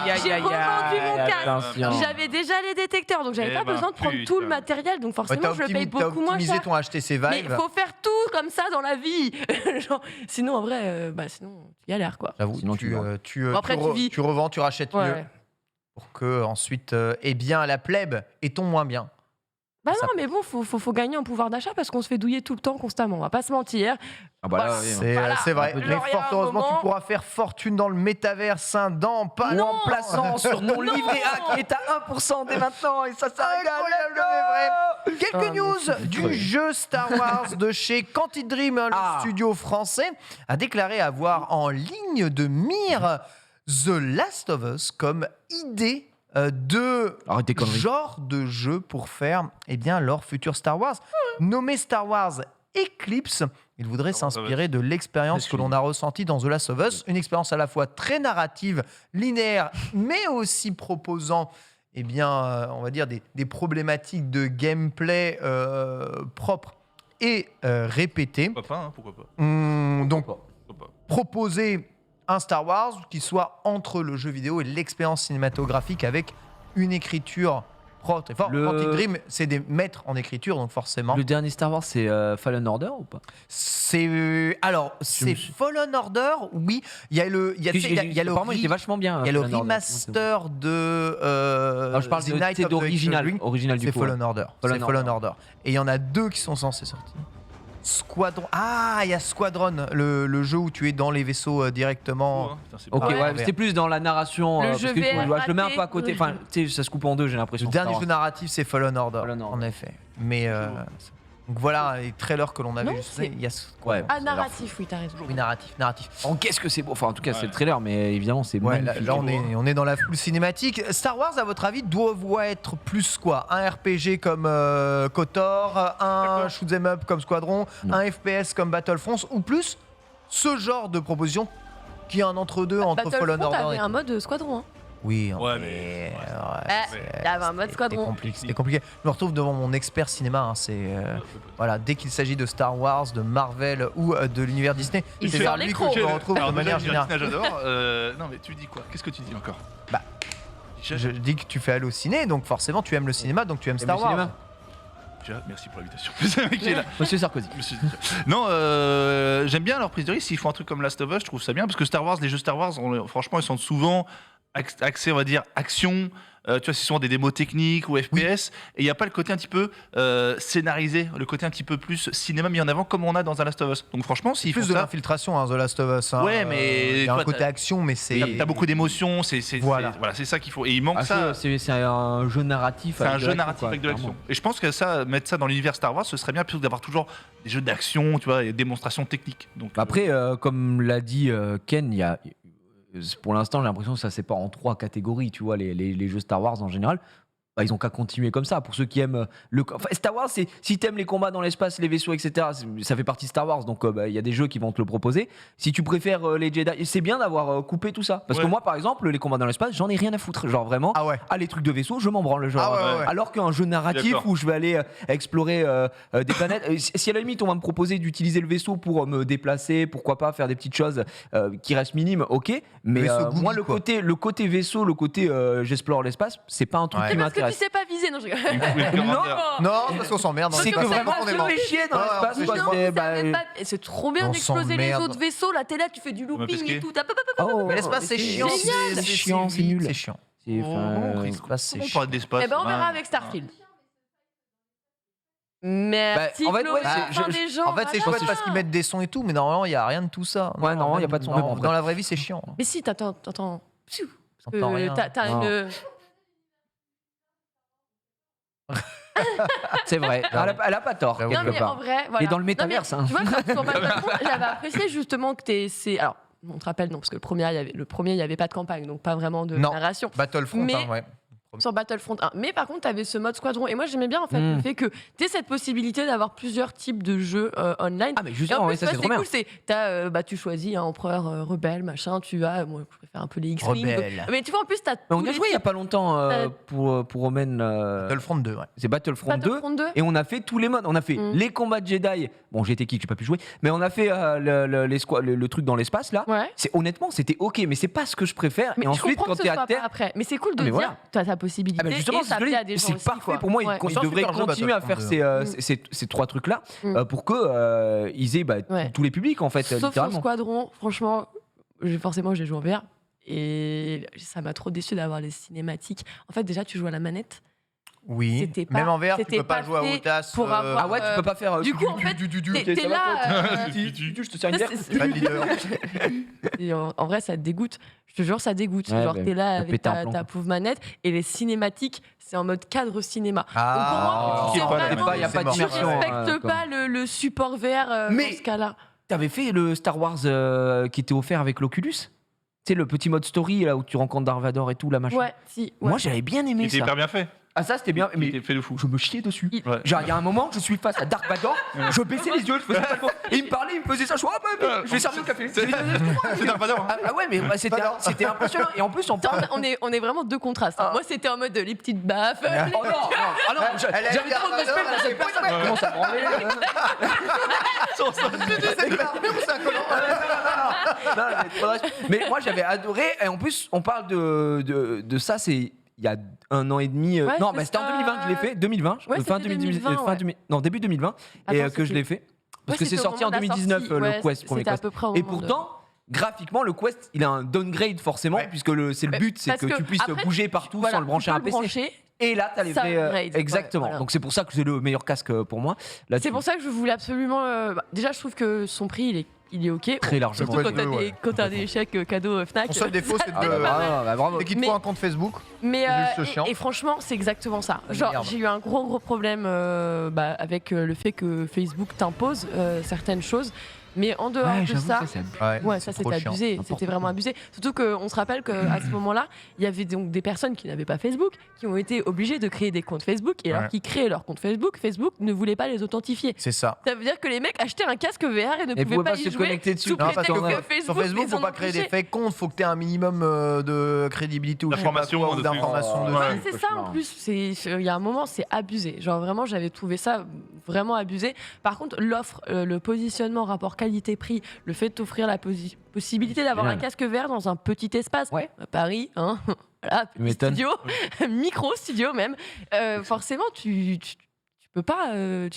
casque. J'ai revendu mon casque. Attention. J'avais déjà les détecteurs, donc j'avais Eh pas ben, besoin de prendre tout le putain. matériel, donc Ouais, forcément t'as je le paye t'as beaucoup moins optimisé cher. ton HTC Mais il Vive. faut faire tout comme ça dans la vie. Genre, sinon en vrai, sinon tu galères quoi. J'avoue, Sinon, tu meurs. tu, Bon, après, tu vis. tu revends, tu rachètes Ouais. mieux. Pour que ensuite, eh bien, la plèbe est ton moins bien. Bah Ça- non, mais bon, faut gagner en pouvoir d'achat parce qu'on se fait douiller tout le temps constamment. On va pas se mentir. Ah bah là, Voilà. oui, non. C'est Voilà. c'est vrai. Un peu Mais genre, il y a fort un heureusement, moment- tu pourras faire fortune dans le métaverse dans pas Non. longtemps. Plaçant sur mon livret A qui est à 1% dès maintenant et ça Incroyable, mais vrai. Quelques Ah, news mais c'est du crevé. jeu Star Wars de chez Quantic Dream, le Ah. studio français, a déclaré avoir en ligne de mire The Last of Us comme idée de Arrête tes conneries. genre de jeu pour faire leur futur Star Wars. Nommé Star Wars Eclipse, il voudrait s'inspirer de l'expérience que l'on a ressentie dans The Last of Us, une expérience à la fois très narrative, linéaire, mais aussi proposant on va dire des problématiques de gameplay propres et répétées. Pourquoi pas, hein, pourquoi pas. Donc, Pourquoi pas. proposer un Star Wars qui soit entre le jeu vidéo et l'expérience cinématographique avec une écriture propre et forte. Quantic Dream, c'est des maîtres en écriture, donc forcément. Le dernier Star Wars, c'est Fallen Order ou pas C'est c'est Fallen Order, oui. Il y a le Apparemment, il était vachement bien. il y a le Fallen Order. remaster de Alors, je parle The Night of the d'original, Extra Ring. original du C'est coup. Fallen Order. Fallen C'est Fallen Order. Et il y en a 2 qui sont censés sortir. Squadron. Ah, il y a Squadron, le jeu où tu es dans les vaisseaux directement. Hein, putain, c'est Ok, pas- Ah, ouais, ouais. c'était plus dans la narration. Le parce jeu que VR je le mets un peu à raté. côté. Enfin, tu sais, ça se coupe en deux, j'ai l'impression. Le Star dernier Wars. jeu narratif, c'est Fallen Order, Fallen Order. en effet. Mais donc voilà, les trailers que l'on a Non, vus, c'est- il y a Ouais. Ah, narratif, oui, t'as raison. Oui, narratif. Oh, qu'est-ce que c'est beau. Enfin, en tout cas, c'est Ouais. le trailer, mais évidemment, c'est Ouais, magnifique. là, on est dans la foule cinématique. Star Wars, à votre avis, doit être plus quoi? Un RPG comme KOTOR, un shoot'em up comme Squadron, Non. un FPS comme Battlefront, ou plus ce genre de proposition qui est un entre-deux entre Fallen Battlefront Order avait et un mode squadron. Hein. Oui, Ouais, mais Il y avait un mode c'était squadron. compliqué. C'était compliqué. Je me retrouve devant mon expert cinéma. Hein, voilà, dès qu'il s'agit de Star Wars, de Marvel ou de l'univers Disney, Il c'est sort vers les lui que crocs. je me retrouve Alors, de déjà, manière générale. Disney, j'adore. Non, mais tu dis quoi? Qu'est-ce que tu dis encore? Bah, Je dis que tu fais aller au ciné, donc forcément tu aimes le cinéma, donc tu aimes Star le Wars. cinéma. Déjà, merci pour l'invitation. C'est le mec qui est là. Monsieur Sarkozy. Non, j'aime bien leur prise de risque. S'ils font un truc comme Last of Us, je trouve ça bien parce que Star Wars, les jeux Star Wars, franchement, ils sont souvent axés, on va dire, action. Tu vois, c'est souvent des démos techniques ou FPS. Et il n'y a pas le côté un petit peu scénarisé, le côté un petit peu plus cinéma mis en avant comme on a dans un Last of Us. Donc franchement, s'ils Plus font de ça, l'infiltration, hein, The Last of Us. Hein. Ouais, mais il y a tu un vois, côté t'as- action, mais c'est. t'as beaucoup d'émotions. Voilà. C'est ça qu'il faut. Et il manque Ah, ça. c'est un jeu narratif. C'est avec un de jeu l'action, narratif quoi, avec de l'action. clairement. Et je pense que ça, mettre ça dans l'univers Star Wars, ce serait bien plutôt que d'avoir toujours des jeux d'action, tu vois, et des démonstrations techniques. Donc Après, comme l'a dit Ken, il y a, pour l'instant, j'ai l'impression que ça sépare en 3 catégories, tu vois, les jeux Star Wars en général. Bah, ils ont qu'à continuer comme ça. Pour ceux qui aiment Star Wars, si t'aimes les combats dans l'espace, les vaisseaux, etc., ça fait partie de Star Wars, donc il y a des jeux qui vont te le proposer. Si tu préfères les Jedi, c'est bien d'avoir coupé tout ça. Parce que moi, par exemple, les combats dans l'espace, j'en ai rien à foutre. Genre vraiment, Ah ouais. les trucs de vaisseau, je m'en branle. Genre, Ouais. alors qu'un jeu narratif D'accord. où je vais aller explorer des planètes, si à la limite on va me proposer d'utiliser le vaisseau pour me déplacer, pourquoi pas faire des petites choses qui restent minimes, ok. Mais Vaisseau moi, Googie, le côté vaisseau, le côté j'explore l'espace, c'est pas un truc Ouais. qui C'est parce que tu m'intéresse. sais pas viser, non je rigole. Non, parce qu'on s'emmerde. C'est que vraiment, on est je mort. fais chier dans Ouais, l'espace. en quoi, plus, Non, c'est- ça bah, même pas- et c'est trop bien on d'exploser les s'emmerde. autres vaisseaux. Là, t'es là, tu fais du va looping pesquer. et tout. oh, Mais l'espace, c'est chiant. génial. C'est chiant, c'est nul. C'est chiant. c'est- enfin, L'espace, c'est On chiant. parle d'espace. Eh ben, on verra avec Starfield. Merci, Bah, en fait, ouais, Florian, c'est- enfin, des gens, En fait, c'est voilà. chouette parce qu'ils mettent des sons et tout, mais normalement, il n'y a rien de tout ça. Ouais, normalement, il y a pas de son, mais bon, Dans la vraie vie, c'est chiant. Mais si, t'entends. Pfiou. T'entends rien. T'as Non. une. C'est vrai. Elle a pas tort, Non, quelque Non, mais en part. vrai, voilà. Et dans le Non, mais métaverse, hein. Tu vois, sur Battlefront, j'avais apprécié justement que t'es. Alors, on te rappelle, non, parce que le premier, il n'y avait pas de campagne, donc pas vraiment de Non. narration. Battlefront, Mais- hein, ouais. Sur Battlefront 1. Mais par contre, tu avais ce mode squadron. Et moi, j'aimais bien en fait le fait que tu aies cette possibilité d'avoir plusieurs types de jeux online. Ah, mais Et en justement, plus, ouais, ça, ouais, c'est trop bien. cool, tu choisis un empereur rebelle, machin, tu as, moi je préfère un peu les X-Wing. Rebelle. Mais tu vois, en plus, tu as On a joué il y a pas longtemps pour Roman. Battlefront 2, ouais. C'est Battlefront 2. Battlefront 2. Et on a fait tous les modes. On a fait les combats de Jedi. Bon, j'étais kick, j'ai pas pu jouer. Mais on a fait le truc dans l'espace là. Ouais. Honnêtement, c'était ok, mais c'est pas ce que je préfère. Mais et ensuite, je comprends quand que ce t'es à soit terre. pas après. Mais c'est cool de Ah, mais dire, voilà. tu as ta possibilité. Ah bah justement, et ça plaît à des gens c'est aussi, parfait quoi. pour moi. Ouais. Ils C'est un devraient super jeu, continuer à faire Battlefront ces trois trucs-là Mm. pour que ils aient Ouais. tous les publics en fait, Sauf sur littéralement. Squadron, franchement, forcément, j'ai joué en VR. Et ça m'a trop déçu d'avoir les cinématiques. En fait, déjà, tu joues à la manette. Oui. C'était pas- Même en VR, tu c'était peux pas pas jouer à fait Autas. pour avoir- Ah ouais, tu peux pas faire. Du coup, en fait, t'es ça va, là. je te sers une bière. c'est- Pas de leader. Et en vrai, ça te dégoûte. Je te jure, ça dégoûte. Ouais, Genre, bah, t'es là ça avec pète un ta plomb. pauvre manette et les cinématiques, c'est en mode cadre cinéma. Ah, Donc, pour moi, c'est c'est vraiment- vraiment- y a pas c'est mort. Tu d'immersion. respectes quoi. pas le support VR Mais- dans ce cas-là. T'avais fait le Star Wars qui était offert avec l'Oculus. Tu sais, le petit mode story là où tu rencontres Darth Vader et tout, la machin. Ouais, si. Ouais. Moi, j'avais bien aimé C'était ça. hyper bien fait. Ah, ça, c'était bien. Il Mais était fait de fou. je me chiais dessus. Ouais. Genre, il y a un moment, je suis face à Dark Vador, je baissais les yeux, je faisais pas le fond. Et il me parlait, il me faisait ça, je suis, ah bah, je vais servir le café. C'est Dark Vador. hein. Ah ouais, mais c'était impressionnant. Et en plus, on parle. On est vraiment deux contrastes. hein. Moi, c'était en mode les petites baffes. Oh non, non, ah non, Elle a j'avais dit trop de Dark respect Vador, pour cette personne. elle a Comment ça me rendait Non, mais trop de respect. Mais moi, j'avais adoré. Et en plus, on parle de ça, c'est. Il y a un an et demi. Ouais, Non, c'est bah, c'était en ça. 2020 que je l'ai fait. 2020. Ouais, fin c'était 2020. 2020, Non, début 2020. Et Attends, que je c'était- l'ai fait. Parce que Ouais, c'est c'était au sorti en moment de la 2019, sortie. le Ouais, Quest, premier c'était à Quest. peu près au Et moment de- pourtant, graphiquement, le Quest, il a un downgrade forcément, Ouais. puisque c'est le Ouais, but, c'est parce que que tu puisses après, bouger partout Voilà, sans le brancher tu à un peux le PC. brancher. Et là, t'as les Ça vrais. upgrade, Exactement. ouais, voilà. Donc c'est pour ça que c'est le meilleur casque pour moi. Là-dessus. C'est pour ça que je voulais absolument. Déjà, je trouve que son prix, il est ok. Très largement. Surtout quand Ouais, ouais, ouais. t'as des chèques cadeaux Fnac. Son seul défaut, c'est Ça de. te fait pas mal. Ah, bah, bravo. Dès qu'il te Mais- faut un compte Facebook. Mais C'est juste chiant. et franchement, c'est exactement ça. Genre, Merde. j'ai eu un gros problème avec le fait que Facebook t'impose certaines choses. Mais en dehors Ouais, de j'avoue, ça, c'est ouais, ça trop c'était chiant. abusé. N'importe C'était quoi. vraiment abusé. Surtout qu'on se rappelle qu'à ce moment-là, il y avait donc des personnes qui n'avaient pas Facebook, qui ont été obligées de créer des comptes Facebook. Et alors Ouais. qu'ils créaient leur compte Facebook, Facebook ne voulait pas les authentifier. C'est ça. Ça veut dire que les mecs achetaient un casque VR et ne Et pouvaient pas se y jouer. connecter dessus. sous Non, parce prétexte que que sur Facebook, Facebook, les faut en pas créer des empêchait. fake comptes, faut que tu aies un minimum de crédibilité ou je sais pas D'informations quoi, ou dessus. d'informations Ouais. dessus. Ouais, c'est ça en plus. Il y a un moment, c'est abusé. Genre vraiment, j'avais trouvé ça vraiment abusé. Par contre, l'offre, le positionnement, rapport qualité-prix, le fait de t'offrir la possibilité d'avoir un Génial. casque vert dans un petit espace. Ouais. À Paris, hein. Voilà, petit m'étonnes. studio, micro studio même. Forcément, tu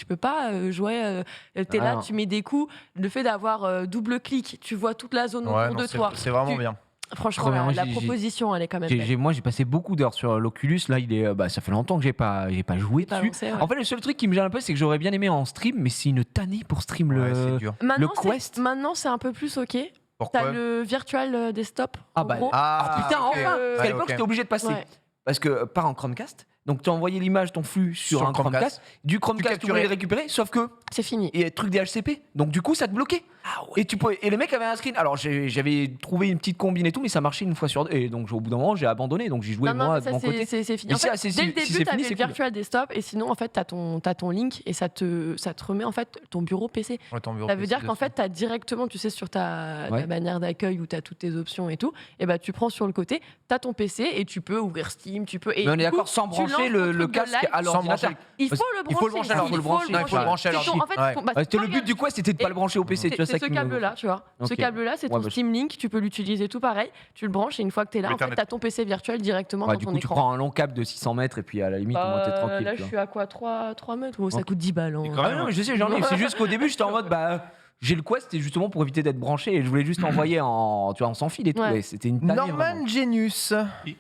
peux pas jouer. T'es Ah là, non. tu mets des coups. Le fait d'avoir double clic, tu vois toute la zone Ouais, autour non, de c'est toi. c'est vraiment Tu- bien. Franchement, Trop bien. Moi, la j'ai- proposition, elle est quand même belle. Moi, j'ai passé beaucoup d'heures sur l'Oculus. Là, il est, ça fait longtemps que j'ai pas joué Pas dessus. lancé, ouais. En fait, le seul truc qui me gêne un peu, c'est que j'aurais bien aimé en stream, mais c'est une tannée pour stream Ouais, c'est le. dur. Maintenant, Quest. maintenant, c'est un peu plus ok. Pourquoi T'as le virtual desktop. Ah en bah, gros. Ah, putain, ok. enfin. Parce qu'à Ouais, l'époque, ok. j'étais obligé de passer. Ouais. Parce que pas en Chromecast, Donc tu as envoyé l'image, ton flux sur un Chromecast. Du Chromecast, tu voulais le récupérer, sauf que C'est fini. il y a truc DHCP. Donc du coup, ça te bloquait. Et les mecs avaient un screen. Alors j'avais trouvé une petite combine et tout, mais ça marchait une fois sur deux. Et donc au bout d'un moment, j'ai abandonné. Donc j'y jouais Non, moi mais de ça, mon côté. c'est fini. Mais En fait, si dès le c'est début, fini, t'avais c'est le cool. Virtual Desktop et sinon, en fait, t'as ton link et ça te remet en fait ton bureau PC. Ouais, ton bureau Ça veut PC dire qu'en dessus. fait, t'as directement, tu sais, sur ta Ouais. bannière d'accueil où t'as toutes tes options et tout, et bah tu prends sur le côté, t'as ton PC et tu peux ouvrir Steam, tu peux. Et Mais on est du coup, d'accord, sans tu brancher lances ton le truc de casque live. à l'ordinateur. Il faut le Il faut le brancher. brancher, alors, il faut le brancher. faut Il faut le brancher à C'est ton- l'ordi. En fait, Ouais. ton- bah, C'était le regarde, but du quest, c'était de pas le brancher au PC. Tu vois, c'est ce qui me- câble-là, tu vois. Ce Ok. câble-là, c'est ton Ouais, bah, Steam Link, tu peux l'utiliser tout pareil. Tu le branches et une fois que tu es là, en fait, Internet. tu as ton PC virtuel directement Ouais, dans du ton coup, tu écran. prends un long câble de 600 mètres et puis à la limite, au moins t'es tranquille. Là, tu je vois. suis à quoi 3 mètres. Ça Ok. coûte 10 balles. hein. Et quand Ah même, non, mais je sais, j'en ai. C'est juste qu'au début, j'étais en mode, j'ai le Quest, et justement pour éviter d'être branché, et je voulais juste envoyer en, tu vois, en sans fil et tout. Ouais. Et c'était une tannée, Norman vraiment. Genius. Oui.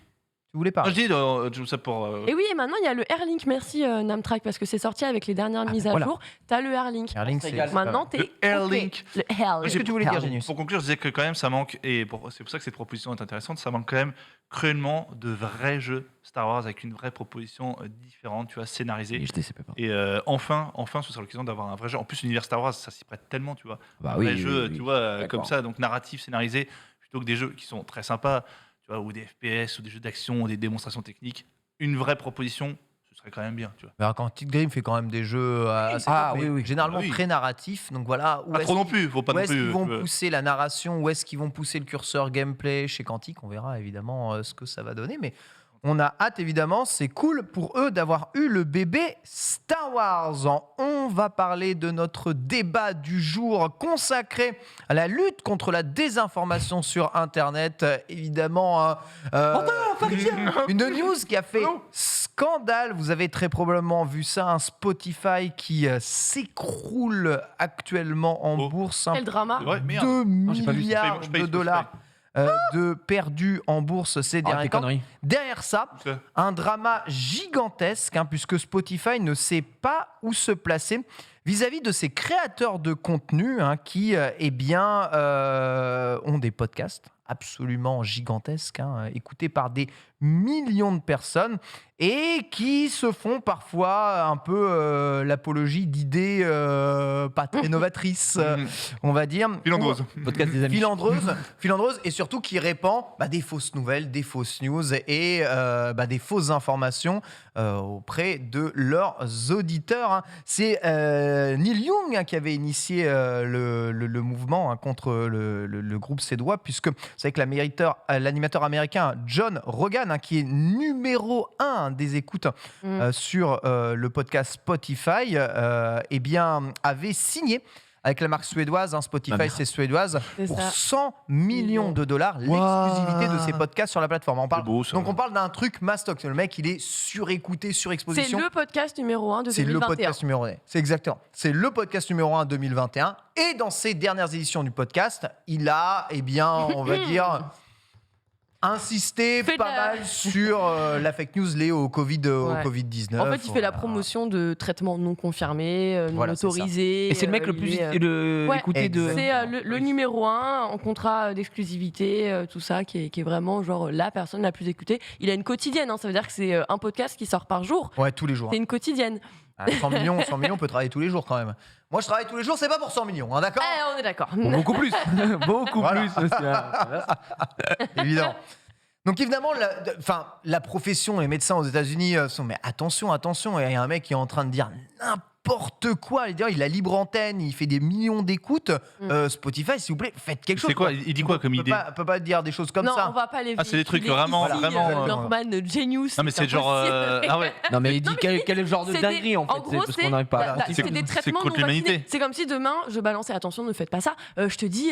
Tu voulais Non, parler? je dis tout ça pour. Et oui, et maintenant, il y a le Airlink. Merci Namtrack, parce que c'est sorti avec les dernières mises à voilà. jour. Tu as le Airlink. Airlink, c'est c'est égal. Maintenant, tu es. Le Airlink. Le Airlink. Qu'est-ce que tu voulais dire, Genius? Pour conclure, je disais que quand même ça manque, et c'est pour ça que cette proposition est intéressante, ça manque quand même cruellement de vrais jeux Star Wars avec une vraie proposition différente, tu vois, scénarisée. Et je sais pas. Et enfin, ce sera l'occasion d'avoir un vrai jeu. En plus, l'univers Star Wars, ça s'y prête tellement, tu vois. Bah Un oui, vrai oui, jeu, oui, tu vois, d'accord. comme ça, donc narratif, scénarisé, plutôt que des jeux qui sont très sympas, tu vois, ou des FPS, ou des jeux d'action, ou des démonstrations techniques. Une vraie proposition, ce serait quand même bien, tu vois. Mais Quantic Dream fait quand même des jeux assez Ah, top, mais oui. généralement Ah oui. très narratifs. Donc voilà, où Pas est-ce trop non qu'ils- plus, faut pas où non est-ce plus. qu'ils vont tu vois. pousser la narration, où est-ce qu'ils vont pousser le curseur gameplay chez Quantic. On verra évidemment ce que ça va donner, mais on a hâte évidemment. C'est cool pour eux d'avoir eu le bébé Star Wars. On va parler de notre débat du jour consacré à la lutte contre la désinformation sur Internet. Évidemment, une news qui a fait scandale. Vous avez très probablement vu ça, un Spotify qui s'écroule actuellement en Oh. bourse. Quel drama. C'est vrai, merde. 2 j'ai pas vu ça. milliards Je paye de dollars de perdus en bourse ces Ah, derniers des temps. conneries. Derrière ça, Ça. un drama gigantesque, puisque Spotify ne sait pas où se placer vis-à-vis de ses créateurs de contenu qui, ont des podcasts absolument gigantesques, écoutés par des millions de personnes et qui se font parfois un peu l'apologie d'idées pas très novatrices, on va dire. Filandreuse. Podcast des amis. Filandreuse et surtout qui répand des fausses nouvelles, des fausses news et des fausses informations auprès de leurs auditeurs. C'est Neil Young qui avait initié le mouvement contre le groupe suédois, puisque vous savez que l'animateur américain John Rogan, qui est numéro 1 des écoutes sur le podcast Spotify, avait signé avec la marque suédoise, Spotify c'est suédoise, C'est pour ça. 100 millions de dollars l'exclusivité de ses podcasts sur la plateforme. C'est beau, ça. Donc on parle d'un truc mastoc. Le mec, il est surécouté, C'est surexposition. le podcast numéro 1 de C'est le 2021. podcast numéro 1. C'est exactement. C'est le podcast numéro 1 2021. Et dans ces dernières éditions du podcast, il a, on va dire, insisté Fait de pas la- mal sur la fake news liée au Covid-19. En fait, il fait la Voilà. promotion de traitements non confirmés, non Voilà, c'est ça. autorisés. Et c'est le mec le il plus est, Ouais, écouté de. exact. C'est le numéro 1 en contrat d'exclusivité, tout ça, qui est vraiment genre la personne la plus écoutée. Il a une quotidienne, ça veut dire que c'est un podcast qui sort par jour. Ouais, tous les jours. C'est une quotidienne. 100 millions, on peut travailler tous les jours quand même. Moi, je travaille tous les jours, c'est pas pour 100 millions, d'accord On est d'accord. Beaucoup plus. Beaucoup Voilà. plus, monsieur. Évidemment. Donc évidemment, la profession, les médecins aux États-Unis sont mais attention, il y a un mec qui est en train de dire n'importe quoi. Il a libre antenne, il fait des millions d'écoutes. Spotify, s'il vous plaît, faites quelque chose. C'est quoi Il dit quoi comme idée On peut pas dire des choses comme Non, ça. on va pas les Ah, c'est des trucs véhiculer vraiment, ici, vraiment, Norman Genius. Non, mais c'est genre. Ah ouais. Non, mais il dit quel genre de c'est dinguerie des- en fait. En gros, parce qu'on n'arrive pas à. c'est des traitements contre non l'humanité. vaccinés. C'est comme si demain, je balançais, attention, ne faites pas ça. Je te dis,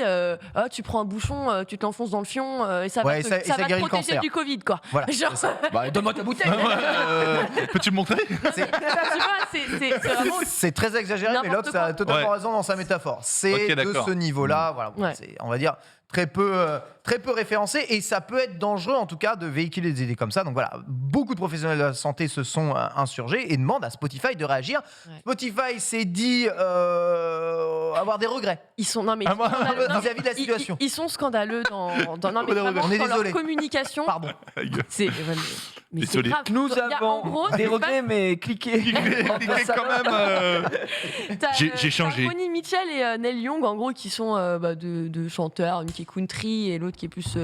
tu prends un bouchon, tu te l'enfonces dans le fion, et ça va Ouais, te, ça- et ça ça va te guérit le protéger cancer. du Covid, quoi. Voilà, Genre, c'est ça. Bah, donne-moi ta bouteille. Peux-tu me montrer tu vois, c'est vraiment. C'est très exagéré, mais N'importe Locke a quoi. totalement Ouais. raison dans sa métaphore. C'est Ok, de d'accord. ce niveau-là, voilà, Ouais. c'est, on va dire, très peu référencé, et ça peut être dangereux en tout cas de véhiculer des idées comme ça. Donc voilà, beaucoup de professionnels de la santé se sont insurgés et demandent à Spotify de réagir. Ouais. Spotify s'est dit avoir des regrets. Ils sont non mais Ah, moi, scandaleux. Non, vis-à-vis de la ils- situation. Ils sont scandaleux dans non mais On est vraiment on est dans désolé. leur communication. Pardon. C'est Mais c'est Désolé. grave. Nous Il y a, en avons gros, des c'est regrets, mais cliquez. Cliquez quand même. T'as, J'ai changé. T'as Ronnie Mitchell et Neil Young, en gros, qui sont deux chanteurs, une qui est country et l'autre qui est plus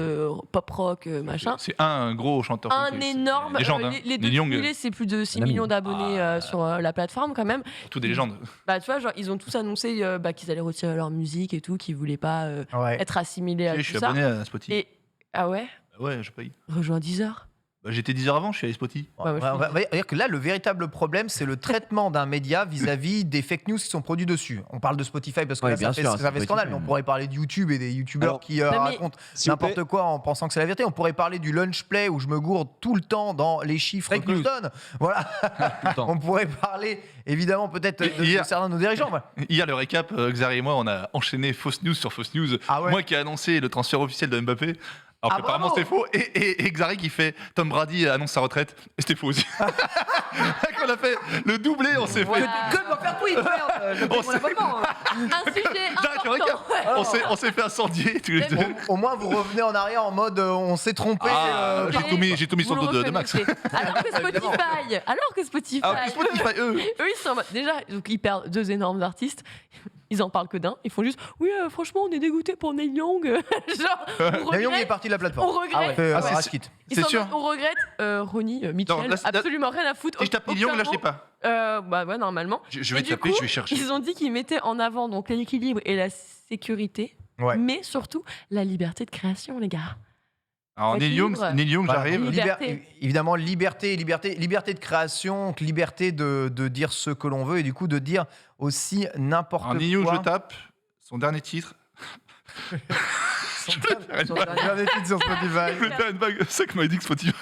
pop rock, machin. C'est un gros chanteur. Un country, c'est énorme. une légende, hein. Les deux Neil Young, cumulés, c'est plus de 6 un ami. millions d'abonnés sur la plateforme, quand même. tout des légendes. Bah, tu vois, genre, ils ont tous annoncé qu'ils allaient retirer leur musique et tout, qu'ils voulaient pas Ouais. être assimilés à Je tout suis ça. abonné à Spotify. Et... Ah ouais Ouais, je paye. Rejoins Deezer. Bah, j'étais 10 heures avant, je suis allé Spotify. Ouais, moi, je On va dire que là, le véritable problème, c'est le traitement d'un média vis-à-vis des fake news qui sont produits dessus. On parle de Spotify parce que Ouais, là, bien ça sûr, fait c'est scandale, Spotify. mais on pourrait parler de YouTube et des YouTubeurs Alors, qui mais- racontent s'il vous plaît. n'importe quoi en pensant que c'est la vérité. On pourrait parler du lunch play où je me gourde tout le temps dans les chiffres Fake que je news. donne. Voilà. Tout le temps. On pourrait parler évidemment peut-être de Hier. certains de nos dirigeants. Voilà. Hier, le récap, Xavier et moi, on a enchaîné fausse news sur fausse news. Ah ouais. Moi qui ai annoncé le transfert officiel de Mbappé. Alors Ah, que apparemment bravo. c'était faux. Et Xari qui fait Tom Brady annonce sa retraite. Et c'était faux aussi. Quand on a fait le doublé, on s'est fait. Que doit faire Twitch, merde. Je paye mon s'est- abonnement. Un sujet J'arrête le important. récap. On s'est fait incendier tous les Mais deux. bon, Au moins, vous revenez en arrière en mode on s'est trompé. Ah, euh, j'ai tout mis sur vous le dos le de Max. reconnaissez. Alors que Spotify, Alors que Spotify, eux. eux, ils sont en mode- déjà, donc, ils perdent deux énormes artistes. Ils en parlent que d'un. Ils font juste, oui, franchement, on est dégoûtés pour Neil Young. Genre, on Neil Young est regrette. parti de la plateforme. On regrette. Ah ouais. Fait, Ah, c'est- Raskit. Ils C'est sont en sûr. mode, on regrette Ronnie Mitchell. là, absolument rien à foutre. Si je tape Neil Young, là je l'ai pas. Bah ouais, normalement. Je vais Et du taper, coup, je vais chercher. Ils ont dit qu'ils mettaient en avant donc l'équilibre et la sécurité, Ouais. mais surtout la liberté de création, les gars. Alors Neil Young, Équilibre. Voilà. j'arrive. Liberté. Évidemment, liberté de création, liberté de dire ce que l'on veut et du coup de dire aussi n'importe Alors quoi. Neil Young, je tape. Son dernier titre. Son dernier titre sur Spotify. Je voulais faire une vague. C'est ça que m'a dit que Spotify.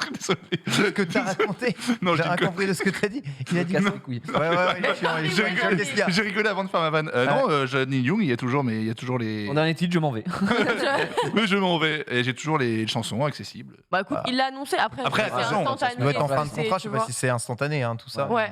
Je suis désolé. Ce que t'as raconté. Non, J'ai j'ai rien compris de ce que t'as dit. Il a dit Casse que les couilles. Ouais, il est chiant, il est J'ai chiant. rigolé, Qu'est-ce qu'il y a j'ai rigolé avant de faire ma vanne. Non, Neil Young, il y a toujours les. Mon dernier titre, je m'en vais. Oui, je m'en vais. Et j'ai toujours les chansons accessibles. Bah écoute, il l'a annoncé après. Après, c'est attention, instantané. Ça doit être en fin de c'est- contrat, je tu sais pas vois. si c'est instantané, hein, tout ça. Ouais,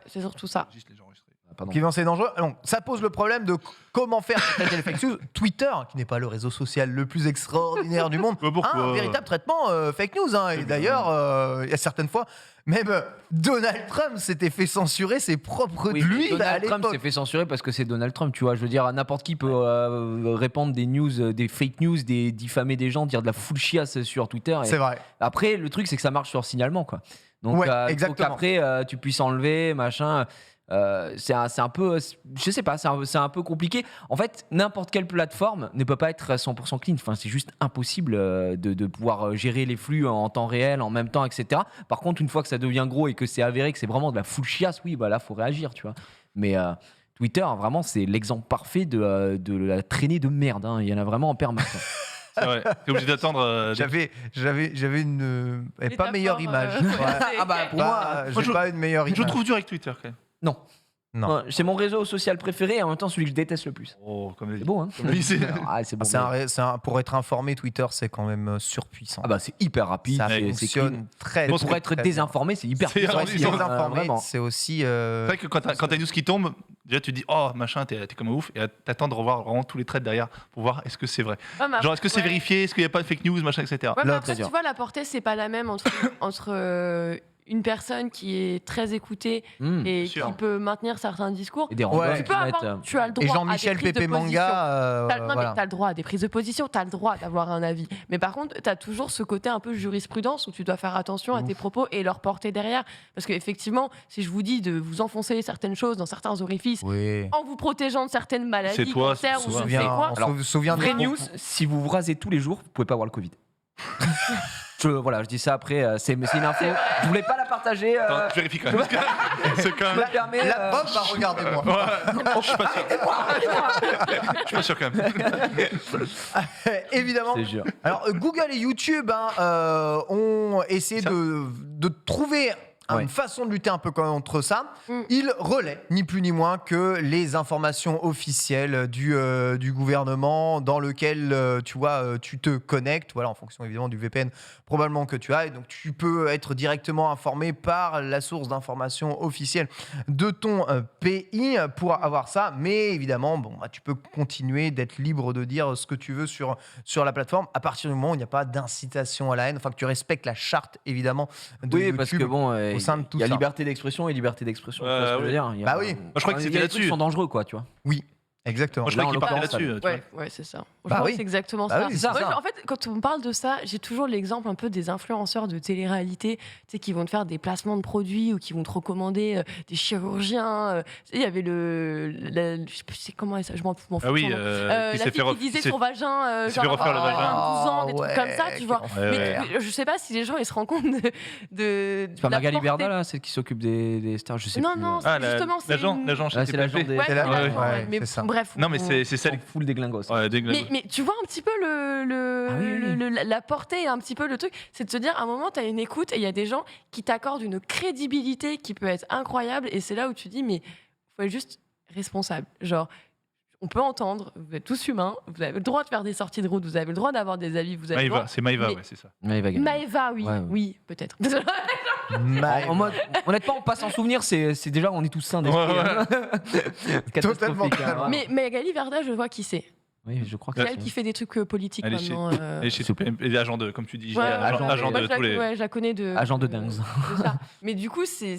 c'est surtout ça. Juste les enregistrés. Pardon. Qui c'est dangereux. Donc, ça pose le problème de comment faire pour traiter les fake news. Twitter, qui n'est pas le réseau social le plus extraordinaire du monde, Mais pourquoi a un véritable traitement fake news. Hein. Et d'ailleurs, il y a certaines fois, même Donald Trump s'était fait censurer ses propres Oui, tweets à Donald Trump l'époque. s'est fait censurer parce que c'est Donald Trump, tu vois. Je veux dire, n'importe qui peut répandre des news, des fake news, diffamer des gens, dire de la full chiasse sur Twitter. Et C'est vrai. après, le truc, c'est que ça marche sur signalement, quoi. Donc, Ouais, faut exactement. qu'après, tu puisses enlever, machin. C'est un peu, je sais pas, c'est un peu compliqué. En fait, n'importe quelle plateforme ne peut pas être 100% clean. Enfin, c'est juste impossible de pouvoir gérer les flux en temps réel, en même temps, etc. Par contre, une fois que ça devient gros et que c'est avéré que c'est vraiment de la full chiasse, oui, bah là, faut réagir, tu vois. Mais Twitter, vraiment, c'est l'exemple parfait de la traînée de merde. Hein. Il y en a vraiment en permanence. C'est vrai. T'es obligé d'attendre. J'avais une pas Métaphore, meilleure image. ouais. Ouais. Ah bah, pour moi, J'ai je- pas une meilleure Je image. trouve dur avec Twitter quand même. non. Non. Ouais, c'est mon réseau social préféré et en même temps celui que je déteste le plus. Oh, comme C'est beau, hein. Oui, c'est- Ah, c'est bon. Pour être informé, Twitter, c'est quand même surpuissant. Ah bah c'est hyper rapide, ça c'est clean. fonctionne très, Et très, pour être très désinformé, c'est hyper C'est puissant vrai, aussi, ils sont hein, désinformé, vraiment. c'est aussi. C'est vrai que quand t'as une news qui tombe, déjà tu te dis oh machin, t'es comme un ouf, et t'attends de revoir vraiment tous les traits derrière pour voir est-ce que c'est vrai. Ouais, mais Genre est-ce que c'est ouais. vérifié, est-ce qu'il n'y a pas de fake news, machin, etc. Ouais, mais Là, après, très tu vois, la portée, c'est pas la même entre une personne qui est très écoutée Mmh. et sûr. qui peut maintenir certains discours. Et des randonnes Ouais. Tu qui peux vont avoir, être, tu as le droit Et à Jean-Michel des prises de Pépé position. Manga. Non, mais Voilà. t'as le droit à des prises de position, t'as le droit d'avoir un avis. Mais par contre, t'as toujours ce côté un peu jurisprudence où tu dois faire attention à tes propos et leur porter derrière. Parce qu'effectivement, si je vous dis de vous enfoncer certaines choses dans certains orifices Oui. en vous protégeant de certaines maladies, C'est toi, cancers c'est ou toi. je ne sais quoi, On se souvient Vraie des news, si vous vous rasez tous les jours, vous pouvez pas avoir le Covid. Voilà, je dis ça après, c'est une info. Je voulais pas la partager. Attends, je vérifie quand même. C'est quand je me même. permets. La preuve, bah regardez-moi. Je suis pas sûr. Je suis pas sûr quand même. Évidemment. C'est sûr. Alors, Google et YouTube ont essayé de trouver Ouais. une façon de lutter un peu contre ça. Mm. Il relaie, ni plus ni moins, que les informations officielles du gouvernement dans lequel, tu te connectes, voilà, en fonction évidemment du VPN probablement que tu as. Et donc, tu peux être directement informé par la source d'information officielle de ton pays pour avoir ça. Mais évidemment, tu peux continuer d'être libre de dire ce que tu veux sur la plateforme à partir du moment où il n'y a pas d'incitation à la haine, enfin que tu respectes la charte évidemment de Oui, YouTube parce que bon, au sein de tout il y a ça. liberté d'expression et liberté d'expression. tu vois ce que je veux dire. Il y a- Bah oui. Moi, je crois que il y a c'était des trucs qui là-dessus. sont dangereux, quoi, tu vois. Oui, exactement. Moi, je Là, crois en qu'il parlait l'occurrence, là-dessus. tu vois. Ouais, c'est ça. Bah Franchement, oui. c'est exactement Bah ça. oui, c'est Moi, ça. en fait, quand on parle de ça, j'ai toujours l'exemple un peu des influenceurs de télé-réalité, tu sais, qui vont te faire des placements de produits ou qui vont te recommander des chirurgiens. Tu sais, il y avait je sais plus c'est comment ça, je m'en fous. Ah oui, son nom. qui La s'est fille fait qui disait son vagin, s'est fait refaire le vagin. 12 ans, des trucs ouais, comme ça, tu vois. quel enfer. Mais je sais pas si les gens ils se rendent compte de C'est pas la Magali portée- Berda, là, celle qui s'occupe des stars, je sais Non, plus. non, Ah, justement, c'est l'agent une- l'agent Ah, c'est l'agent HTTP. des- Ouais, C'est la- ouais, ouais, mais c'est ça. bref. Non, mais on- c'est C'est celle. full des glingos. Ouais, des Mais tu vois un petit peu Ah oui. la portée, un petit peu le truc, c'est de se dire à un moment, tu as une écoute et il y a des gens qui t'accordent une crédibilité qui peut être incroyable et c'est là où tu dis, mais faut être juste responsable. Genre, on peut entendre, vous êtes tous humains, vous avez le droit de faire des sorties de route, vous avez le droit d'avoir des avis, vous avez le droit. Maïva, c'est Maïva, Mais- ouais, c'est ça. Ouais, il va gagner. Maëva, oui, Ouais, ouais. oui, peut-être. Maëva. En mode, honnêtement, on passe en souvenir, c'est déjà, on est tous sains d'esprit. Ouais, hein. Totalement, Catastrophique, hein. Mais Magali Verda, je vois qui c'est. Oui, je crois que C'est Ouais. elle qui fait des trucs politiques Elle est chez- maintenant. Et chez et agent de, comme tu dis, Ouais, agent moi, de tous les. je la connais de. Agent de dingue. de ça. Mais du coup, c'est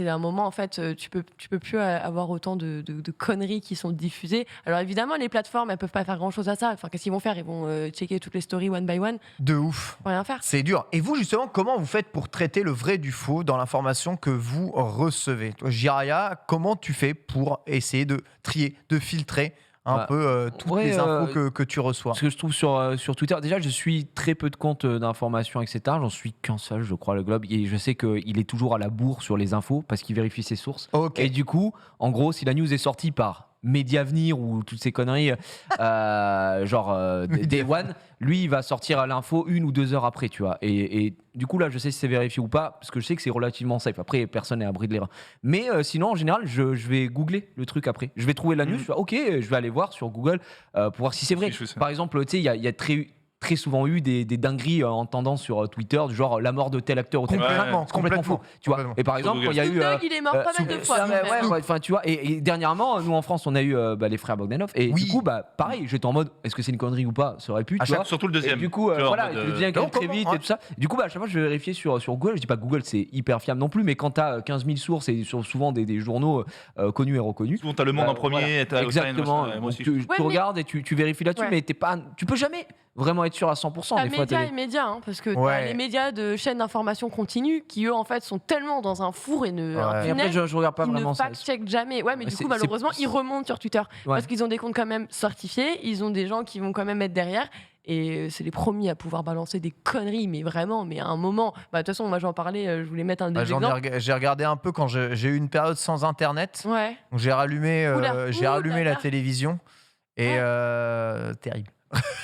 un moment, en fait, tu peux plus avoir autant de conneries qui sont diffusées. Alors évidemment, les plateformes, elles peuvent pas faire grand-chose à ça. Enfin, qu'est-ce qu'ils vont faire? Ils vont checker toutes les stories one by one. De ouf. Faut rien faire. C'est dur. Et vous, justement, comment vous faites pour traiter le vrai du faux dans l'information que vous recevez? Toi, Jiraya, comment tu fais pour essayer de trier, de filtrer un Bah, peu toutes ouais, les infos que tu reçois? Ce que je trouve sur Twitter, déjà, je suis très peu de comptes d'informations, etc. J'en suis qu'un seul, je crois, le Globe. Et je sais qu'il est toujours à la bourre sur les infos parce qu'il vérifie ses sources. Ok. Et du coup, en gros, si la news est sortie par Mediavenir ou toutes ces conneries, Day One, lui, il va sortir l'info 1 ou 2 heures après, tu vois. Et du coup, là, je sais si c'est vérifié ou pas, parce que je sais que c'est relativement safe. Après, personne n'est à l'abri de l'erreur. Mais sinon, en général, je vais googler le truc après. Je vais trouver la news, je fais, ok, je vais aller voir sur Google pour voir si c'est vrai. Je fais ça. Par exemple, tu sais, il y a très souvent eu des dingueries en tendance sur Twitter, du genre la mort de tel acteur ou tel Complètement, c'est complètement faux. Tu vois. Complètement. Et par exemple, Sur il y a eu. Snoop Dogg, il est mort pas mal de fois. Enfin, tu vois, et dernièrement, nous en France, on a eu les frères Bogdanov, et Oui. du coup, pareil, j'étais en mode, est-ce que c'est une connerie ou pas? Ça aurait pu, tu vois. Surtout le deuxième. Et du coup, Tu vois, en voilà, mode, le deuxième qui non, arrive très comment, vite ouais. et tout ça. Du coup, à chaque fois, je vais vérifier sur Google. Je dis pas que Google, c'est hyper fiable non plus, mais quand t'as 15 000 sources et souvent des journaux connus et reconnus. Souvent, t'as Le Monde en premier, Voilà. t'as Exactement. Moi Donc, aussi. tu Ouais, mais- regardes et tu vérifies là-dessus, Ouais. mais tu peux jamais vraiment être sûr à 100%. T'as Des fois, médias et médias, hein, parce que t'as Ouais. les médias de chaînes d'information continue qui, eux, en fait, sont tellement dans un four et un Et après, tunnel, je regarde pas ils vraiment ne ça. fact-check jamais. Ouais, mais du C'est- coup, malheureusement, ils remontent sur Twitter. Ouais. Parce qu'ils ont des comptes quand même certifiés, ils ont des gens qui vont quand même être derrière. Et c'est les premiers à pouvoir balancer des conneries, mais vraiment, mais à un moment. De toute façon, moi j'en parlais, je voulais mettre un des exemples. J'ai regardé un peu quand j'ai eu une période sans internet. Ouais. Donc j'ai rallumé, Oula. la télévision et Ouais. terrible.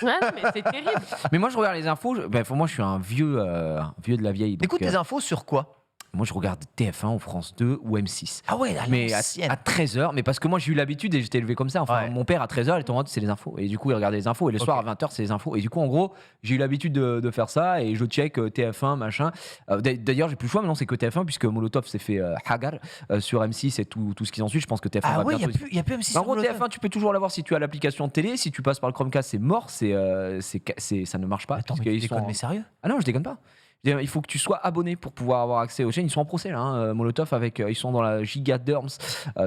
Ouais, non, mais c'est terrible. Mais moi, je regarde les infos. Moi, je suis un vieux de la vieille. donc, Écoute tes infos sur quoi? moi, je regarde TF1 ou France 2 ou M6. Ah ouais, Mais à 13h, mais parce que moi j'ai eu l'habitude et j'étais élevé comme ça. Enfin, Ouais. mon père à 13h, il était en mode c'est les infos. Et du coup, il regardait les infos. Et le Ok. soir à 20h, c'est les infos. Et du coup, en gros, j'ai eu l'habitude de faire ça et je check TF1, machin. D'ailleurs, j'ai plus le choix maintenant, c'est que TF1, puisque Molotov s'est fait Hagar sur M6 et tout ce qui s'ensuit. Je pense que TF1 Ah va ouais, il bientôt. n'y a plus M6 En sur gros, Molotov. TF1, tu peux toujours l'avoir si tu as l'application de télé. Si tu passes par le Chromecast, c'est mort. Ça ne marche pas. Attends, mais tu puisqu'ils déconnes, sont- mais sérieux? Ah non, je déconne pas. Je veux dire, il faut que tu sois abonné pour pouvoir avoir accès aux chaînes. Ils sont en procès là, hein, Molotov avec, ils sont dans la giga Derms.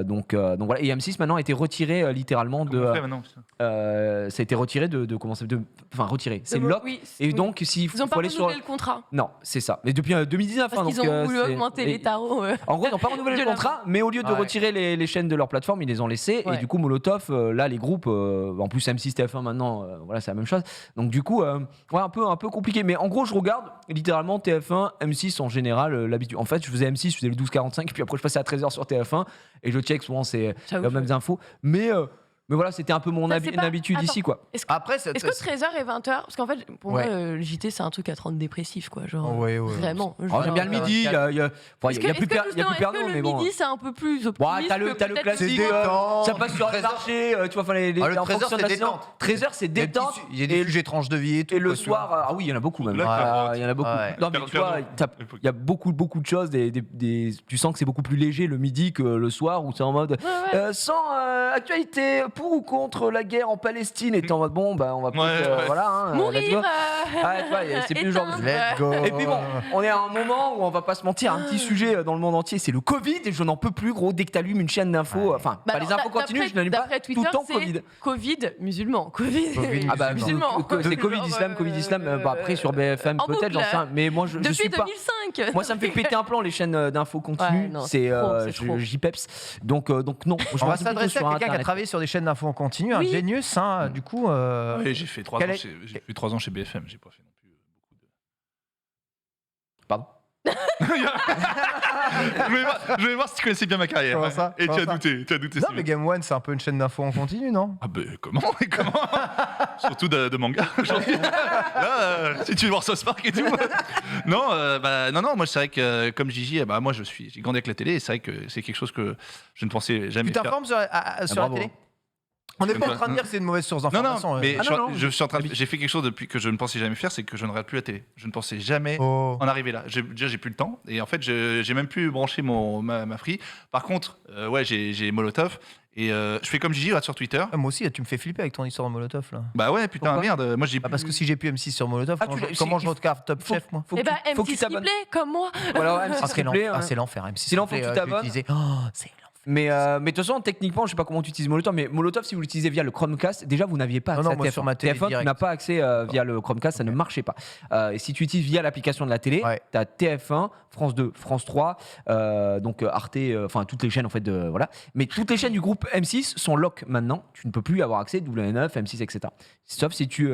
Donc voilà. Et M6 maintenant a été retiré littéralement Comment on fait de. maintenant, putain Ça a été retiré de comment c'est enfin retiré. C'est lock. Oui, Et oui. donc s'il Ils faut n'ont pas aller sur. renouvelé le contrat. Non, c'est ça. Mais depuis 2019. Parce hein, qu'ils donc, ont voulu c'est- augmenter et- les tarots. En gros, ils n'ont pas renouvelé De le la contrat, mais au lieu de Ouais. retirer les chaînes de leur plateforme, ils les ont laissées. Ouais. Et du coup, Molotov, là, les groupes, en plus M6, TF1 maintenant, voilà, c'est la même chose. Donc du coup, ouais, un peu compliqué. Mais en gros, je regarde littéralement TF1, M6 en général, l'habitude. En fait, je faisais M6, je faisais le 12-45, puis après, je passais à 13h sur TF1, et je check souvent, c'est J'avoue, les mêmes infos. Mais Mais voilà, c'était un peu mon Ça, c'est pas- habitude Attends. ici, quoi. Après, Est-ce que 13h et 20h, parce qu'en fait, pour Ouais. moi, le JT, c'est un truc à te rendre dépressif, quoi. Genre, Ouais, ouais, vraiment. Oh, j'aime bien le midi, il y a Est-ce que plus Pernod, le mais bon. midi, c'est un peu plus Bon, optimiste t'as le que peut-être classique, C'est détente. ça passe sur le 13h. marché, tu vois, enfin, Ah, le en 13h, fonction de c'est la saison. détente. 13h, c'est détente. Il y a des et- sujets tranches de vie et tout. Et le quoi, tu vois. soir, ah oui, il y en a beaucoup même. Ouais. Il y en a beaucoup. Ouais. Non, mais tu vois, il y a beaucoup de choses. Tu sens que c'est beaucoup plus léger le midi que le soir où c'est en mode sans actualité pour ou contre la guerre en Palestine. Et t'es en mode bon, bah on va peut-être Ouais. let's go. Mourir, Ah, tu vois, c'est plus le genre de éteindre. Let's go. Et puis bon, on est à un moment où on va pas se mentir, un petit sujet dans le monde entier, c'est le Covid. Et je n'en peux plus, gros. Dès que t'allumes une chaîne d'infos, Ouais. enfin, Bah pas les alors, infos continuent, je n'allume pas d'après tout Twitter, le temps c'est Covid. Covid musulman. Covid Ah bah, musulman. C'est Covid islam, Covid islam. Bah, après sur BFM en peut-être, j'en boucle. sais rien. Mais moi je Depuis suis pas. 2005. Moi, ça me fait péter un plan, les chaînes d'infos continues. Ouais, non, c'est c'est trop. j'y peps. Donc non. Je On va reste plutôt s'adresser à sur quelqu'un qui a Internet. travaillé sur des chaînes d'infos en continu, un Oui. Genius, hein, du coup. Ouais, j'ai fait 3 Quel ans, est- j'ai fait 3 ans chez BFM, j'ai pas fait non plus beaucoup de. Pardon. Je vais voir si tu connaissais bien ma carrière. Comment ça Et Comment tu as ça douté, Non, c'est mais bien. Game One, c'est un peu une chaîne d'infos en continu, non? Ah ben comment Surtout de manga aujourd'hui. Là, si tu veux voir South Park et tout. Non, non, moi c'est vrai que comme Gigi, moi j'ai grandi avec la télé et c'est vrai que c'est quelque chose que je ne pensais jamais Tu faire. t'informes sur la bravo. télé? On n'est pas en train de dire que c'est une mauvaise source Non, d'information. non, mais Ah, non, je suis en train j'ai fait quelque chose depuis que je ne pensais jamais faire, c'est que je ne regarde plus la télé. Je ne pensais jamais Oh. en arriver là. Déjà, j'ai plus le temps et en fait, j'ai même plus branché ma Free. Par contre, ouais, j'ai Molotov et je fais comme Gigi, regarde sur Twitter. Ah, moi aussi, là, tu me fais flipper avec ton histoire de Molotov, là. Bah ouais, putain, Pourquoi merde. Moi, j'ai Bah, parce que si j'ai plus M6 sur Molotov, Ah, comment je regarde Top faut- Chef, moi? Faut Eh que bah, tu- faut que tu M6 t'abonnes. replay, comme moi. Voilà, Ah, M6 c'est replay, l'enfer. hein. Ah, c'est l'enfer. M6 C'est l'enfer, replay, faut que tu je t'abonnes. l'utilisais. Oh, c'est l'enfer. Mais de toute façon, techniquement, je sais pas comment tu utilises Molotov, mais Molotov, si vous l'utilisez via le Chromecast, déjà vous n'aviez pas Non, accès non, à moi, TF1. sur ma télé TF1, tu direct. n'as pas accès via le Chromecast, ça ne marchait pas. Et si tu utilises via l'application de la télé, Ouais. tu as TF1, France 2, France 3, donc Arte, enfin toutes les chaînes en fait voilà. Mais toutes les chaînes du groupe M6 sont lock maintenant. Tu ne peux plus avoir accès W9, M6, etc. Sauf si tu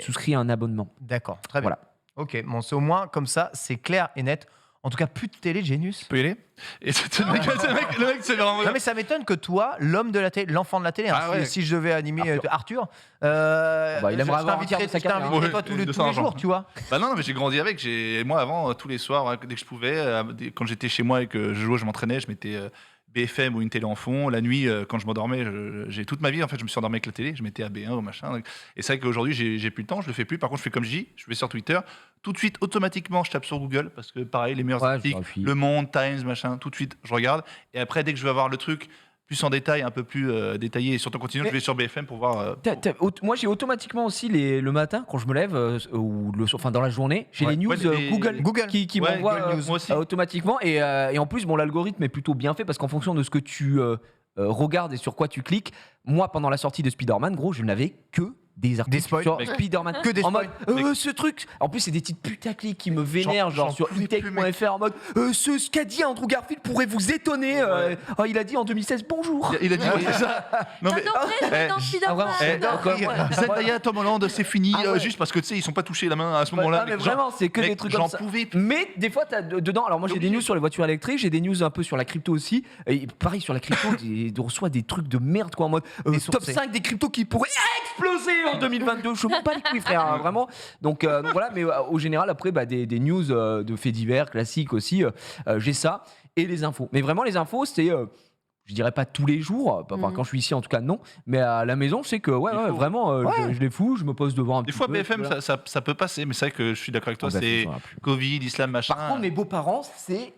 souscris à un abonnement. D'accord, très bien. Voilà. Ok, bon, c'est au moins comme ça, c'est clair et net. En tout cas, plus de télé, Genius. Tu peux y aller. Et le mec, c'est vraiment. Non, mais ça m'étonne que toi, l'homme de la télé, l'enfant de la télé, hein, Ah ouais. si je devais animer Arthur, il aimerait je avoir un t'inviterais quart de sa carrière, hein. toi tous les De ça, jours, tu vois. Bah non, mais j'ai grandi avec. Moi, avant, tous les soirs, dès que je pouvais, quand j'étais chez moi et que je jouais, je m'entraînais, je mettais BFM ou une télé en fond. La nuit, quand je m'endormais, j'ai toute ma vie, en fait, je me suis endormi avec la télé. Je mettais AB1 ou machin. Et c'est vrai qu'aujourd'hui, j'ai plus le temps, je le fais plus. Par contre, je fais comme je dis, je vais sur Twitter. Tout de suite, automatiquement, je tape sur Google parce que pareil, les meilleurs Ouais, articles, je vérifie. Le Monde, Times, machin, tout de suite, je regarde. Et après, dès que je veux avoir le truc plus en détail, un peu plus détaillé et sur ton continu, Mais- je vais sur BFM pour voir. Moi, j'ai automatiquement aussi le matin quand je me lève ou enfin dans la journée, j'ai Ouais. les news Ouais, les- Google. qui Ouais, m'envoient Google News, moi aussi. automatiquement et en plus bon l'algorithme est plutôt bien fait parce qu'en fonction de ce que tu regardes et sur quoi tu cliques, moi pendant la sortie de Spider-Man, gros, je n'avais que des articles spoils. sur Mec. Spider-Man. Que des en mode spoils. ce truc. En plus c'est des titres putaclic qui me vénèrent J'en genre sur pouvais plus, utech.fr en mode ce qu'a dit Andrew Garfield pourrait vous étonner. Oh, il a dit en 2016 bonjour. Il a dit ouais, c'est ça. Non, mais, J'adorerais jouer dans eh, Spider-Man. Zendaya, Tom Holland, c'est fini, Ah ouais. juste parce que tu sais, ils sont pas touchés la main à ce moment-là. Ah, mais mec, vraiment, c'est que mec, des trucs comme j'en ça. pouvais plus. Mais des fois, t'as dedans. Alors, moi, j'ai des news sur les voitures électriques, j'ai des news un peu sur la crypto aussi. Et pareil, sur la crypto, on reçoit des trucs de merde, quoi, en mode Des top sourcés. 5 des cryptos qui pourraient exploser en 2022. Je m'en bats les couilles, frère, hein, vraiment. Donc voilà, mais au général, après, des news de faits divers, classiques aussi, j'ai ça. Et les infos. Mais vraiment, les infos, c'est. Je dirais pas tous les jours, enfin, quand je suis ici en tout cas non, mais à la maison c'est que ouais, Il faut. vraiment je les fous, je me pose devant un Des petit fois, peu. BFM, voilà. ça peut passer, mais c'est vrai que je suis d'accord avec toi, Ah, bah, c'est ça va plus. Covid, islam, machin. Par contre, mes beaux-parents, c'est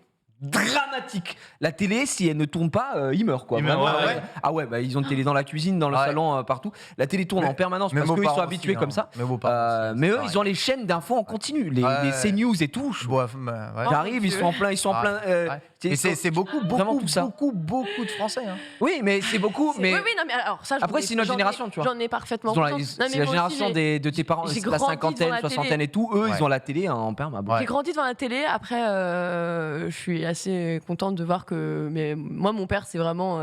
dramatique. La télé, si elle ne tourne pas, ils meurent quoi. Ils meurent, Vraiment, ouais. Ah ouais, bah, ils ont une télé dans la cuisine, dans le Ouais. salon, partout. La télé tourne Mais- en permanence mais parce vos qu'ils sont parents habitués aussi, comme hein. ça. Mais vos parents aussi, Mais c'est eux, pareil. ils ont les chaînes d'infos en continu, les Ouais. CNews et tout. Ouais. J'arrive, ils sont en plein, Ouais. Et c'est beaucoup, Vraiment beaucoup, tout ça. beaucoup de Français. Hein. Oui, mais c'est beaucoup. Mais Oui, non, mais alors ça, Après, c'est notre génération, tu vois. J'en ai parfaitement ils ont conscience. Non, mais c'est la moi aussi, génération de tes parents, j'ai c'est la grandi devant cinquantaine, la soixantaine télé. et tout. Eux, Ouais. ils ont la télé en permanence. Ouais. J'ai grandi devant la télé. Après, je suis assez contente de voir que. Mais moi, mon père, c'est vraiment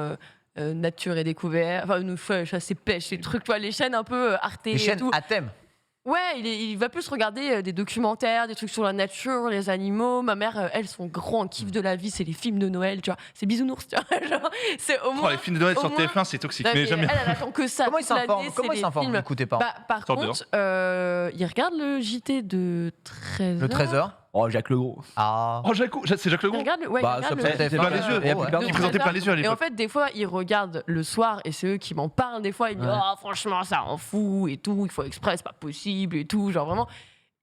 nature et découvert. Enfin, une fois, chasse et pêche, les trucs, tu vois, les chaînes un peu Arte Les et chaînes tout. à thème. Ouais, il va plus regarder des documentaires, des trucs sur la nature, les animaux. Ma mère, elle, son grand kiff de la vie, c'est les films de Noël, tu vois. C'est bisounours, tu vois. Genre, c'est au moins. Les films de Noël au sur moins- TF1, c'est toxique. Non, Mais mais jamais. elle attend que ça. Comment il toute l'année, s'informe c'est Comment il les s'informe films. Écoutez pas. Par Sort contre, il regarde le JT de 13h. Le 13h. Oh, Jacques Legros. Ah. Oh, c'est Jacques Il Legros. regarde, ouais, Bah, il ça regarde peut le- être TF1, plein les yeux. Il y a plus plein de Il de présentait 13h. plein les yeux à Et en l'époque. fait, des fois, il regarde le soir et c'est eux qui m'en parlent. Des fois, il me dit Ouais. oh, franchement, ça en fout et tout, il faut exprès, c'est pas possible et tout. Genre vraiment.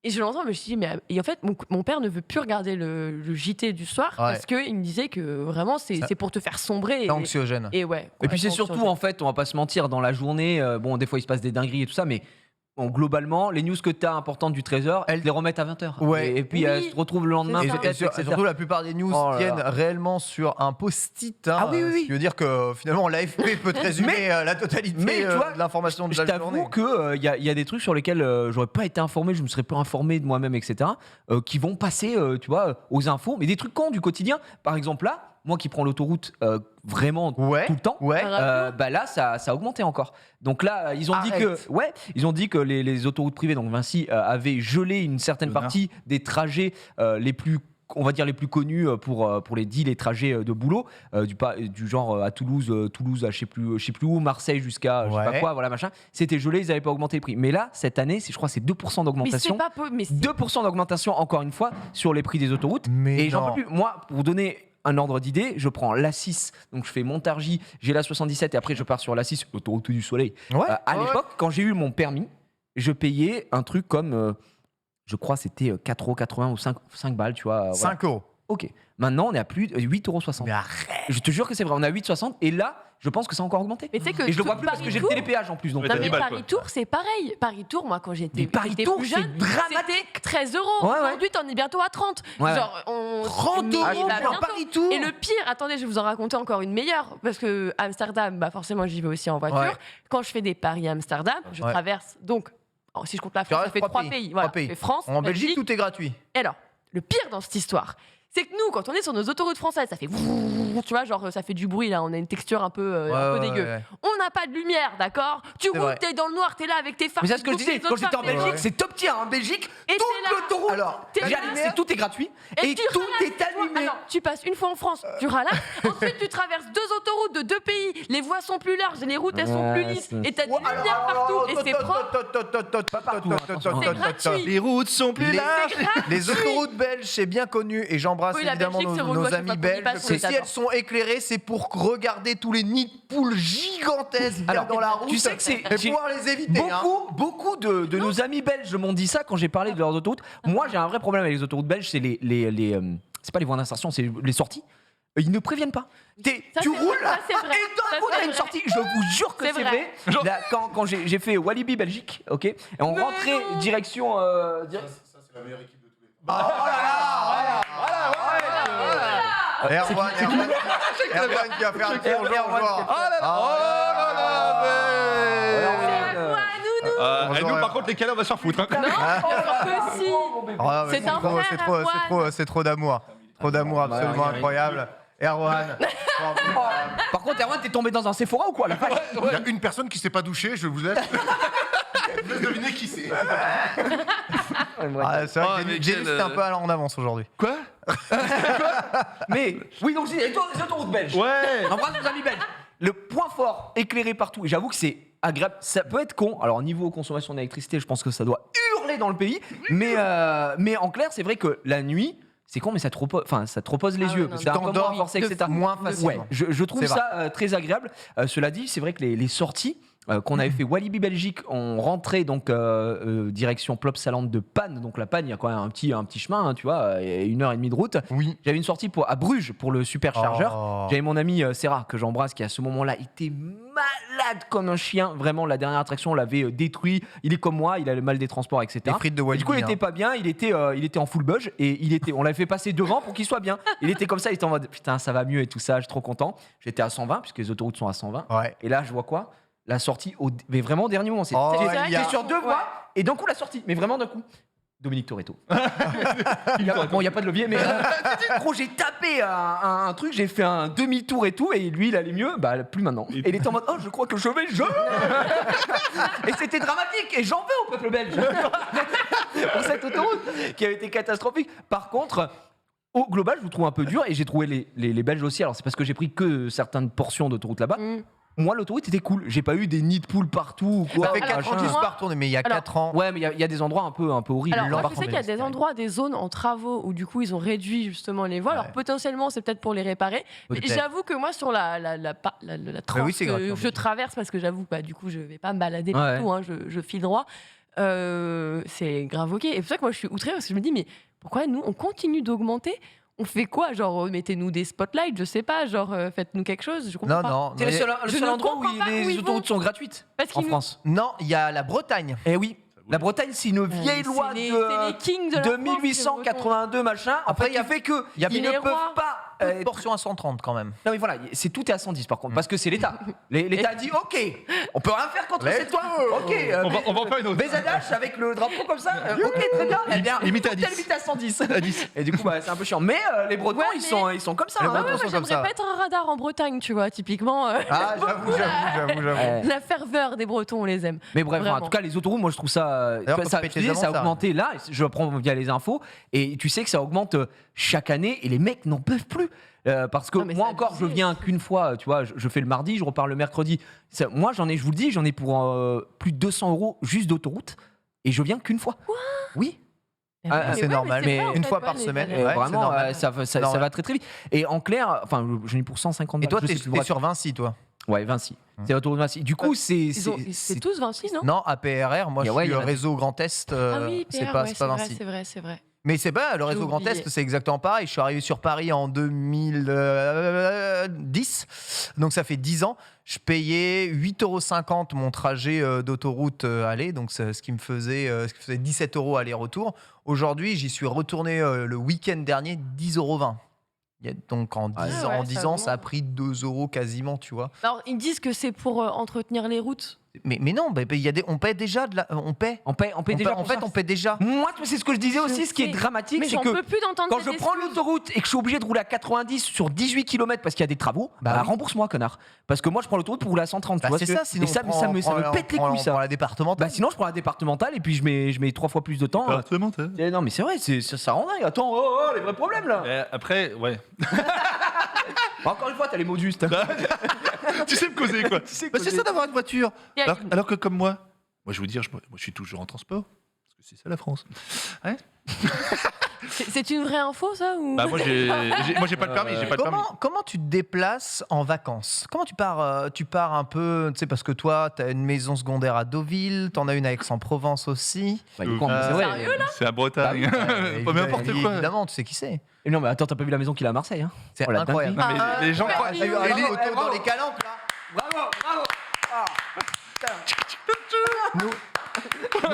Et je l'entends, mais je me suis dit, mais et en fait, mon père ne veut plus regarder le JT du soir parce qu'il me disait que vraiment, c'est pour te faire sombrer. C'est anxiogène. Et ouais. Et puis c'est complètement surtout, en fait, on va pas se mentir, dans la journée, bon, des fois il se passe des dingueries et tout ça, mais bon, globalement, les news que tu as importantes du 13h, elles les remettent à 20h. Ouais. Et puis Oui. elles se retrouvent le lendemain, C'est ça. peut-être, Et etc. surtout, la plupart des news Oh là tiennent là. réellement sur un post-it. Hein, Ah oui, oui, oui. Ce qui veut dire que finalement, l'AFP peut te résumer la totalité mais tu vois, de l'information de Je la journée. t'avoue qu'il y a des trucs sur lesquels j'aurais pas été informé, je me serais pas informé de moi-même, etc., qui vont passer, tu vois, aux infos, mais des trucs cons du quotidien. Par exemple, là, moi qui prends l'autoroute vraiment Ouais. tout le temps, Ouais. bah là, ça a augmenté encore. Donc là, ils ont dit Arrête. que, ils ont dit que les autoroutes privées, donc Vinci, avaient gelé une certaine Connard. partie des trajets les plus, on va dire, les plus connus pour les trajets de boulot, du genre à Toulouse, Toulouse à je sais plus où, Marseille jusqu'à je sais pas Ouais. quoi, voilà machin. C'était gelé, ils n'avaient pas augmenté les prix. Mais là, cette année, je crois, c'est 2% Mais c'est d'augmentation. pas peu. Mais c'est- 2% d'augmentation encore une fois sur les prix des autoroutes. Mais Et j'en non. peux plus. Moi, pour donner un ordre d'idée, je prends l'A6, donc je fais Montargis, j'ai la 77 et après je pars sur l'A6, l'autoroute du soleil. Ouais. À Ouais. l'époque, quand j'ai eu mon permis, je payais un truc comme, je crois, c'était 4,80 € ou 5 balles, tu vois. Voilà. 5 euros. Ok. Maintenant, on est à plus de 8,60 Mais €. arrête. Je te jure que c'est vrai, on est à 8,60 et là, je pense que ça a encore augmenté. Mais tu sais que Et je le vois tout plus parce que j'ai le Paris-Tours- télépéage en plus. Donc, Ouais, Non, t'as mais 10 balles, Paris Tour, c'est pareil. Paris Tour, moi, quand j'étais Mais Paris-Tour, plus c'est jeune, dramatique. c'était 13 €. Ouais, ouais. Aujourd'hui, t'en es bientôt à 30. Ouais. Genre, 30 mais il euros va pour un bientôt. Paris-Tour. Et le pire, attendez, je vais vous en raconter encore une meilleure. Parce que Amsterdam, bah forcément, j'y vais aussi en voiture. Ouais. Quand je fais des Paris-Amsterdam, je Ouais. traverse. Donc, si je compte la France, ça fait 3 pays. Voilà, Trois pays. ça fait France, En Belgique, tout est gratuit. Et alors, le pire dans cette histoire, c'est que nous, quand on est sur nos autoroutes françaises, ça fait tu vois, genre ça fait du bruit là, on a une texture un peu dégueu. Ouais. On n'a pas de lumière, d'accord? Tu C'est roules, vrai. t'es dans le noir, t'es là avec tes phares. mais c'est qui ce que je bouffent disais, les quand autres j'étais en phares, t'es- Belgique, Ouais. c'est top tier. En Belgique, Et toute t'es là. l'autoroute, Alors, T'es j'ai là. allumé, tout est gratuit. Et Et tu tout ralasses, est allumé. Alors, tu passes une fois en France, tu ralasses. Ensuite, tu traverses 2 autoroutes de 2 pays. Les voies sont plus larges, les routes elles sont plus Ouais, lisses. c'est- Et t'as des lumières partout. Et c'est propre. C'est gratuit. Les routes sont plus Les- larges. Les autoroutes belges, c'est bien connu et j'embrasse Oui, la évidemment Belgique, c'est nos, relou nos à chaque amis fois qu'on y belges. passe, on Que les si adore. elles sont éclairées, c'est pour regarder tous les nids de poules gigantesques qu'il y a Alors, dans la route. tu sais que c'est- et j'ai- pouvoir les éviter. hein. Beaucoup de nos amis belges m'ont dit ça quand j'ai parlé de leurs autoroutes. Moi, j'ai un vrai problème avec les autoroutes belges, c'est c'est pas les voies d'insertion, c'est les sorties. Ils ne préviennent pas. Ça, Tu c'est roules vrai, ça, c'est vrai. et d'un Ça, coup, c'est t'as une vrai. sortie. Je vous jure que C'est c'est vrai. vrai. Là, quand j'ai fait Walibi Belgique, ok, et on Mais rentrait non. direction. Erwan qui va faire un tour Erwan, aujourd'hui. Oh là là. Oh là là. C'est à toi, nounou. Et nous, Bonjour. par contre, les câlins, on va se faire foutre. hein. Non, bien sûr que si. Ah, mais C'est un trop, frère, c'est trop, c'est Erwan. trop, c'est trop d'amour. Trop d'amour absolument incroyable. Erwan. Par contre, Erwan, t'es tombé dans un Sephora ou quoi la vache? Il y a une personne qui s'est pas douchée, je vous laisse. Je vous laisse deviner qui c'est. Ah, c'est vrai Oh, que mais Jenny, quel, c'était un peu en avance aujourd'hui. Quoi? Mais oui, donc je disais, les autoroutes belges. Ouais. Embrasse nos amis belges. Le point fort, éclairé partout. Et j'avoue que c'est agréable. Ça peut être con. Alors, niveau consommation d'électricité, je pense que ça doit hurler dans le pays. Mais en clair, c'est vrai que la nuit, c'est con, mais ça te repose les Ah ouais, yeux. non, C'est un peu moins t'endors renforcé, de etc. moins Ouais, facilement. je trouve C'est ça très agréable. Cela dit, c'est vrai que les sorties qu'on avait fait Walibi Belgique, on rentrait donc direction Plopsaland de Panne. Donc la Panne, il y a quand même un petit chemin, hein, tu vois, et 1h30 de route. Oui. J'avais une sortie à Bruges pour le superchargeur. Oh. J'avais mon ami Serra, que j'embrasse, qui à ce moment-là était malade comme un chien. Vraiment, la dernière attraction, on l'avait détruit. Il est comme moi, il a le mal des transports, etc. Les frites de Et Walibi. du coup, il était hein. pas bien, il était en full budge et on l'avait fait passer devant pour qu'il soit bien. Il était comme ça, il était en mode putain, ça va mieux et tout ça, je suis trop content. J'étais à 120, puisque les autoroutes sont à 120. Ouais. Et là, je vois quoi? La sortie, mais vraiment au dernier moment. Oh, il y a- T'es sur 2 voies Ouais. et d'un coup, la sortie, mais vraiment d'un coup. Dominique Toretto. Bon, il n'y a pas de levier, mais gros, j'ai tapé un truc, j'ai fait un demi-tour et tout, et lui, il allait mieux, bah plus maintenant. Et il était en mode, oh, je crois que je vais. Et c'était dramatique, et j'en veux au peuple belge pour cette autoroute qui avait été catastrophique. Par contre, au global, je vous trouve un peu dur, et j'ai trouvé les Belges aussi. Alors, c'est parce que j'ai pris que certaines portions d'autoroute là-bas. Moi, l'autoroute était cool. J'ai pas eu des nids de poules partout ou quoi. Ça fait 4 ans que je suis pas retourné, mais il y a 4 ans. Ouais, mais il y a des endroits un peu horribles. Alors, moi, je sais L'embarquement qu'il y a des Belge, endroits, des zones en travaux où du coup ils ont réduit justement les voies. Alors potentiellement, c'est peut-être pour les réparer. Mais Peut-être. j'avoue que moi, sur la tranche oui, c'est gratuit, en que je Belgique. traverse, parce que j'avoue, bah, du coup, je vais pas me balader Ouais. partout, hein, je file droit. C'est grave ok. Et c'est pour ça que moi, je suis outrée parce que je me dis, mais pourquoi nous, on continue d'augmenter? On fait quoi? Genre, mettez-nous des spotlights, je sais pas, genre, faites-nous quelque chose. Je comprends Non, pas. non. C'est le seul Je ne endroit où comprends pas où les ils autoroutes vont. sont gratuites Parce en qu'ils nous- France. Non, il y a la Bretagne. Eh oui, la Bretagne, c'est une vieille C'est loi les de kings de la France, les 1882 machin. Après, il y a- qui fait que il y a ils les ne rois. peuvent pas. Portion à 130 quand même. Non mais voilà, tout est à 110 par contre, parce que c'est l'État. L'État a dit OK, on peut rien faire contre cette loi. OK, On va en faire une autre. BZH avec le drapeau comme ça. OK, très bien. Eh bien, Limite à tout 10. est limité à 110. À 10. Et du coup, bah, c'est un peu chiant. Mais les Bretons, Ouais, ils sont comme ça. Les hein. Bretons Ouais, moi, sont comme j'aimerais ça. pas être un radar en Bretagne, tu vois, typiquement. Ah, j'avoue. Ouais. La ferveur des Bretons, on les aime. Mais bref, Vraiment. en tout cas, les autoroutes, moi je trouve ça. D'ailleurs, faut ça, péter je te dis, les ça a amendes, ça. augmenté là, je apprends via les infos, et tu sais que ça augmente chaque année, et les mecs n'en peuvent plus. Parce que Non, mais moi c'est encore, je abusé. viens qu'une fois, tu vois, je fais le mardi, je repars le mercredi. Moi, je vous le dis, j'en ai pour plus de 200 € juste d'autoroute, et je viens qu'une fois. Oui. Ah, Mais c'est normal, mais mais vrai, en une fait, fois ouais, par les semaine, allers- ouais, c'est Vraiment, normal. ça Normal. va très très vite. Et en clair, enfin, j'en ai pour 150 Et toi, balles, je t'es sais plus, t'es bref. sur Vinci, toi. Ouais, Vinci. C'est l'autoroute Vinci. Du coup, C'est tous Vinci, non? Non, APRR, moi je Ouais, suis il y en a réseau Grand Est, Ah oui, c'est PR, pas, ouais, c'est pas vrai, Vinci. c'est vrai, c'est vrai. Mais c'est pas, le réseau Grand oublié. Est, c'est exactement pareil. Je suis arrivé sur Paris en 2010, donc ça fait 10 ans. Je payais 8,50 € mon trajet d'autoroute aller, donc ce qui me faisait 17 € aller-retour. Aujourd'hui, j'y suis retourné le week-end dernier, 10,20 €. Donc en 10, ouais, en ça 10 ans, ça a augmente. pris 2 € quasiment, tu vois. Alors, ils disent que c'est pour entretenir les routes. Mais non, il y a on paie déjà on paie. on paye déjà. En pour fait, ça. on paie déjà. Moi, c'est ce que je disais Je aussi, ce qui est sais. dramatique, Mais c'est j'en que peux plus d'entendre quand je cette prends excuse. l'autoroute et que je suis obligé de rouler à 90 sur 18 km parce qu'il y a des travaux, bah oui. rembourse-moi, connard. Parce que moi, je prends l'autoroute pour rouler à 130. tu Bah, vois c'est ce que- ça, sinon et ça, on prend- me on pète les prend- couilles, on prend ça. la départementale. Bah, sinon, je prends la départementale et puis je mets 3 fois plus de temps. Eh, non, mais c'est vrai, ça rend dingue. Attends, les vrais problèmes là. Après, ouais. Encore une fois, t'as les mots justes. Tu sais me causer quoi. Bah, c'est ça d'avoir une voiture. Il y a- Alors que comme moi je veux dire, moi je suis toujours en transport. Parce que c'est ça la France. Ouais. C'est une vraie info, ça ou... Bah moi j'ai pas le permis, j'ai pas le permis. Comment tu te déplaces en vacances? Comment tu pars un peu, tu sais, parce que toi, tu as une maison secondaire à Deauville, tu en as une à Aix-en-Provence aussi. Bah, du coup, c'est vrai. Sérieux, là C'est à Bretagne. Pas n'importe quoi. Évidemment, tu sais qui c'est. Et non, mais attends, t'as pas vu la maison qu'il a à Marseille, hein? C'est Oh, la incroyable. Non, mais les gens ouais. croient. T'as eu un photo dans les calanques, là. Bravo, bravo. Nous,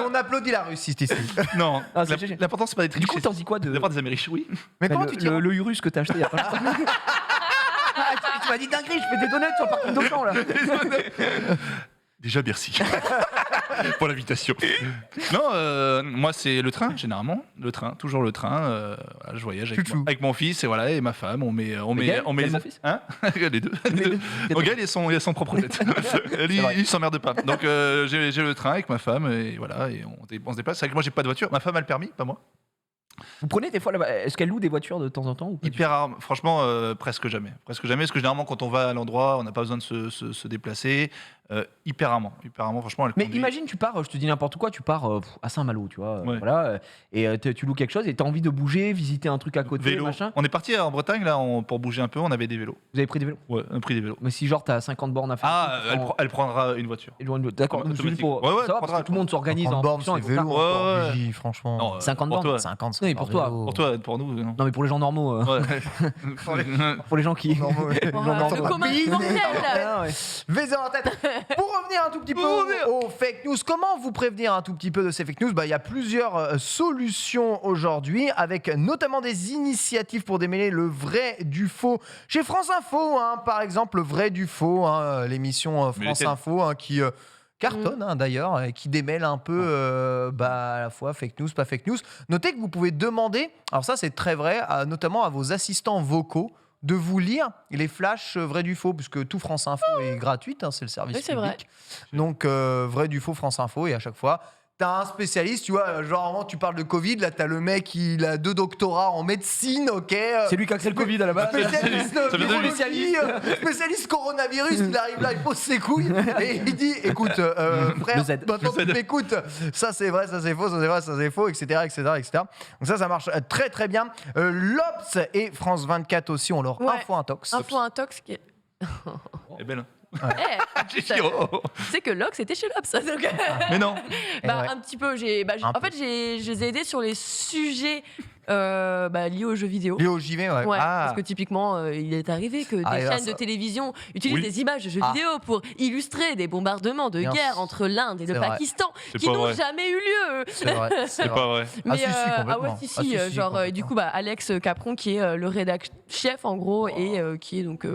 on applaudit la Russie ici. Non, Ah, c'est GG. l'important c'est pas d'être Du riche. coup, t'en dis quoi de. D'abord des Américains, oui. Mais comment le, tu t'y rends le Urus que t'as acheté il y a pas longtemps. Ah, tu m'as dit dinguerie, je fais des donuts sur le parking d'Auchan là. Déjà, merci pour l'invitation. Non, moi, c'est le train, généralement. Le train, toujours le train. Voilà, je voyage Chouchou. avec mon fils et, voilà, et ma femme. On met Gaël on met Gaël, mon fils Hein les deux. Bon, Gaël, il a son propre jet. vrai. Il s'emmerde pas. Donc, j'ai le train avec ma femme et voilà, et on se déplace. C'est vrai que moi, j'ai pas de voiture. Ma femme a le permis, pas moi. Vous prenez des fois là-bas. Est-ce qu'elle loue des voitures de temps en temps ou pas du Hyper rare. Franchement, presque jamais. Presque jamais. Parce que généralement, quand on va à l'endroit, on n'a pas besoin de se déplacer. Hyper rarement. Hyper rarement, franchement. Elle Mais conduit. imagine, tu pars, je te dis n'importe quoi, tu pars à Saint-Malo, tu vois, Ouais. voilà, et tu loues quelque chose et t'as envie de bouger, visiter un truc à côté, Vélo. machin. On est parti en Bretagne là pour bouger un peu. On avait des vélos. Vous avez pris des vélos. Ouais, on a pris des vélos. Mais si genre t'as 50 bornes à faire. Ah, elle prendra une voiture. D'accord, Automatique. je me dis pour Ouais, ouais, savoir, prendra, parce que tout le monde s'organise en 30 bornes, fonction, c'est il faut vélo, faire- Ouais, encore, ouais. Gigi, franchement. Non, 50 pour bornes. toi. 50, c'est Oui, encore pour toi. vélo. Pour toi, pour nous, non. Non mais pour les gens normaux, Ouais. pour les gens qui. Normaux. les gens Le normaux. commun des mortels, là. Ah, ouais. Vais-en en tête. Pour revenir un tout petit peu aux fake news, comment vous prévenir un tout petit peu de ces fake news? Il y a plusieurs solutions aujourd'hui, avec notamment des initiatives pour démêler le vrai du faux. Chez France Info, par exemple, le vrai du faux, l'émission Mais France lesquelles Info qui cartonne d'ailleurs, et qui démêle un peu à la fois fake news, pas fake news. Notez que vous pouvez demander, alors ça c'est très vrai, notamment à vos assistants vocaux, de vous lire les flashs vrai du faux, puisque tout France Info est gratuit, c'est le service Oui, c'est public. vrai. Donc vrai du faux France Info, et à chaque fois, t'as un spécialiste, tu vois, genre vraiment, tu parles de Covid, là t'as le mec, il a 2 doctorats en médecine, ok. C'est lui qui a créé le Covid à la base. Spécialiste, Ça vient de lui. spécialiste coronavirus, il arrive là, il pose ses couilles et il dit écoute, frère, Le Z. maintenant tu m'écoutes, ça c'est vrai, ça c'est faux, ça c'est vrai, ça c'est faux, etc. Donc ça marche très très bien. L'Obs et France 24 aussi ont leur Ouais. info intox. Info intox qui est. Elle est belle. Eh, J'ai dit, oh. tu sais que Lox était chez Lops. Donc, Mais non. bah, ouais. un petit peu. Un En fait, je les ai aidés sur les sujets liés aux jeux vidéo. Léo JV, ouais. Ouais, Ah. parce que typiquement, il est arrivé que des Ah, et là, chaînes ça- de télévision utilisent Oui. des images de jeux Ah. vidéo pour illustrer des bombardements de Bien guerre sûr. entre l'Inde et le C'est vrai. Pakistan C'est qui pas n'ont vrai. jamais eu lieu. C'est vrai. C'est pas vrai. Mais, si, si, complètement. ah ouais, si, Ah, si, si, genre, et du coup, Alex Capron, qui est le rédac chef, en gros, et qui est donc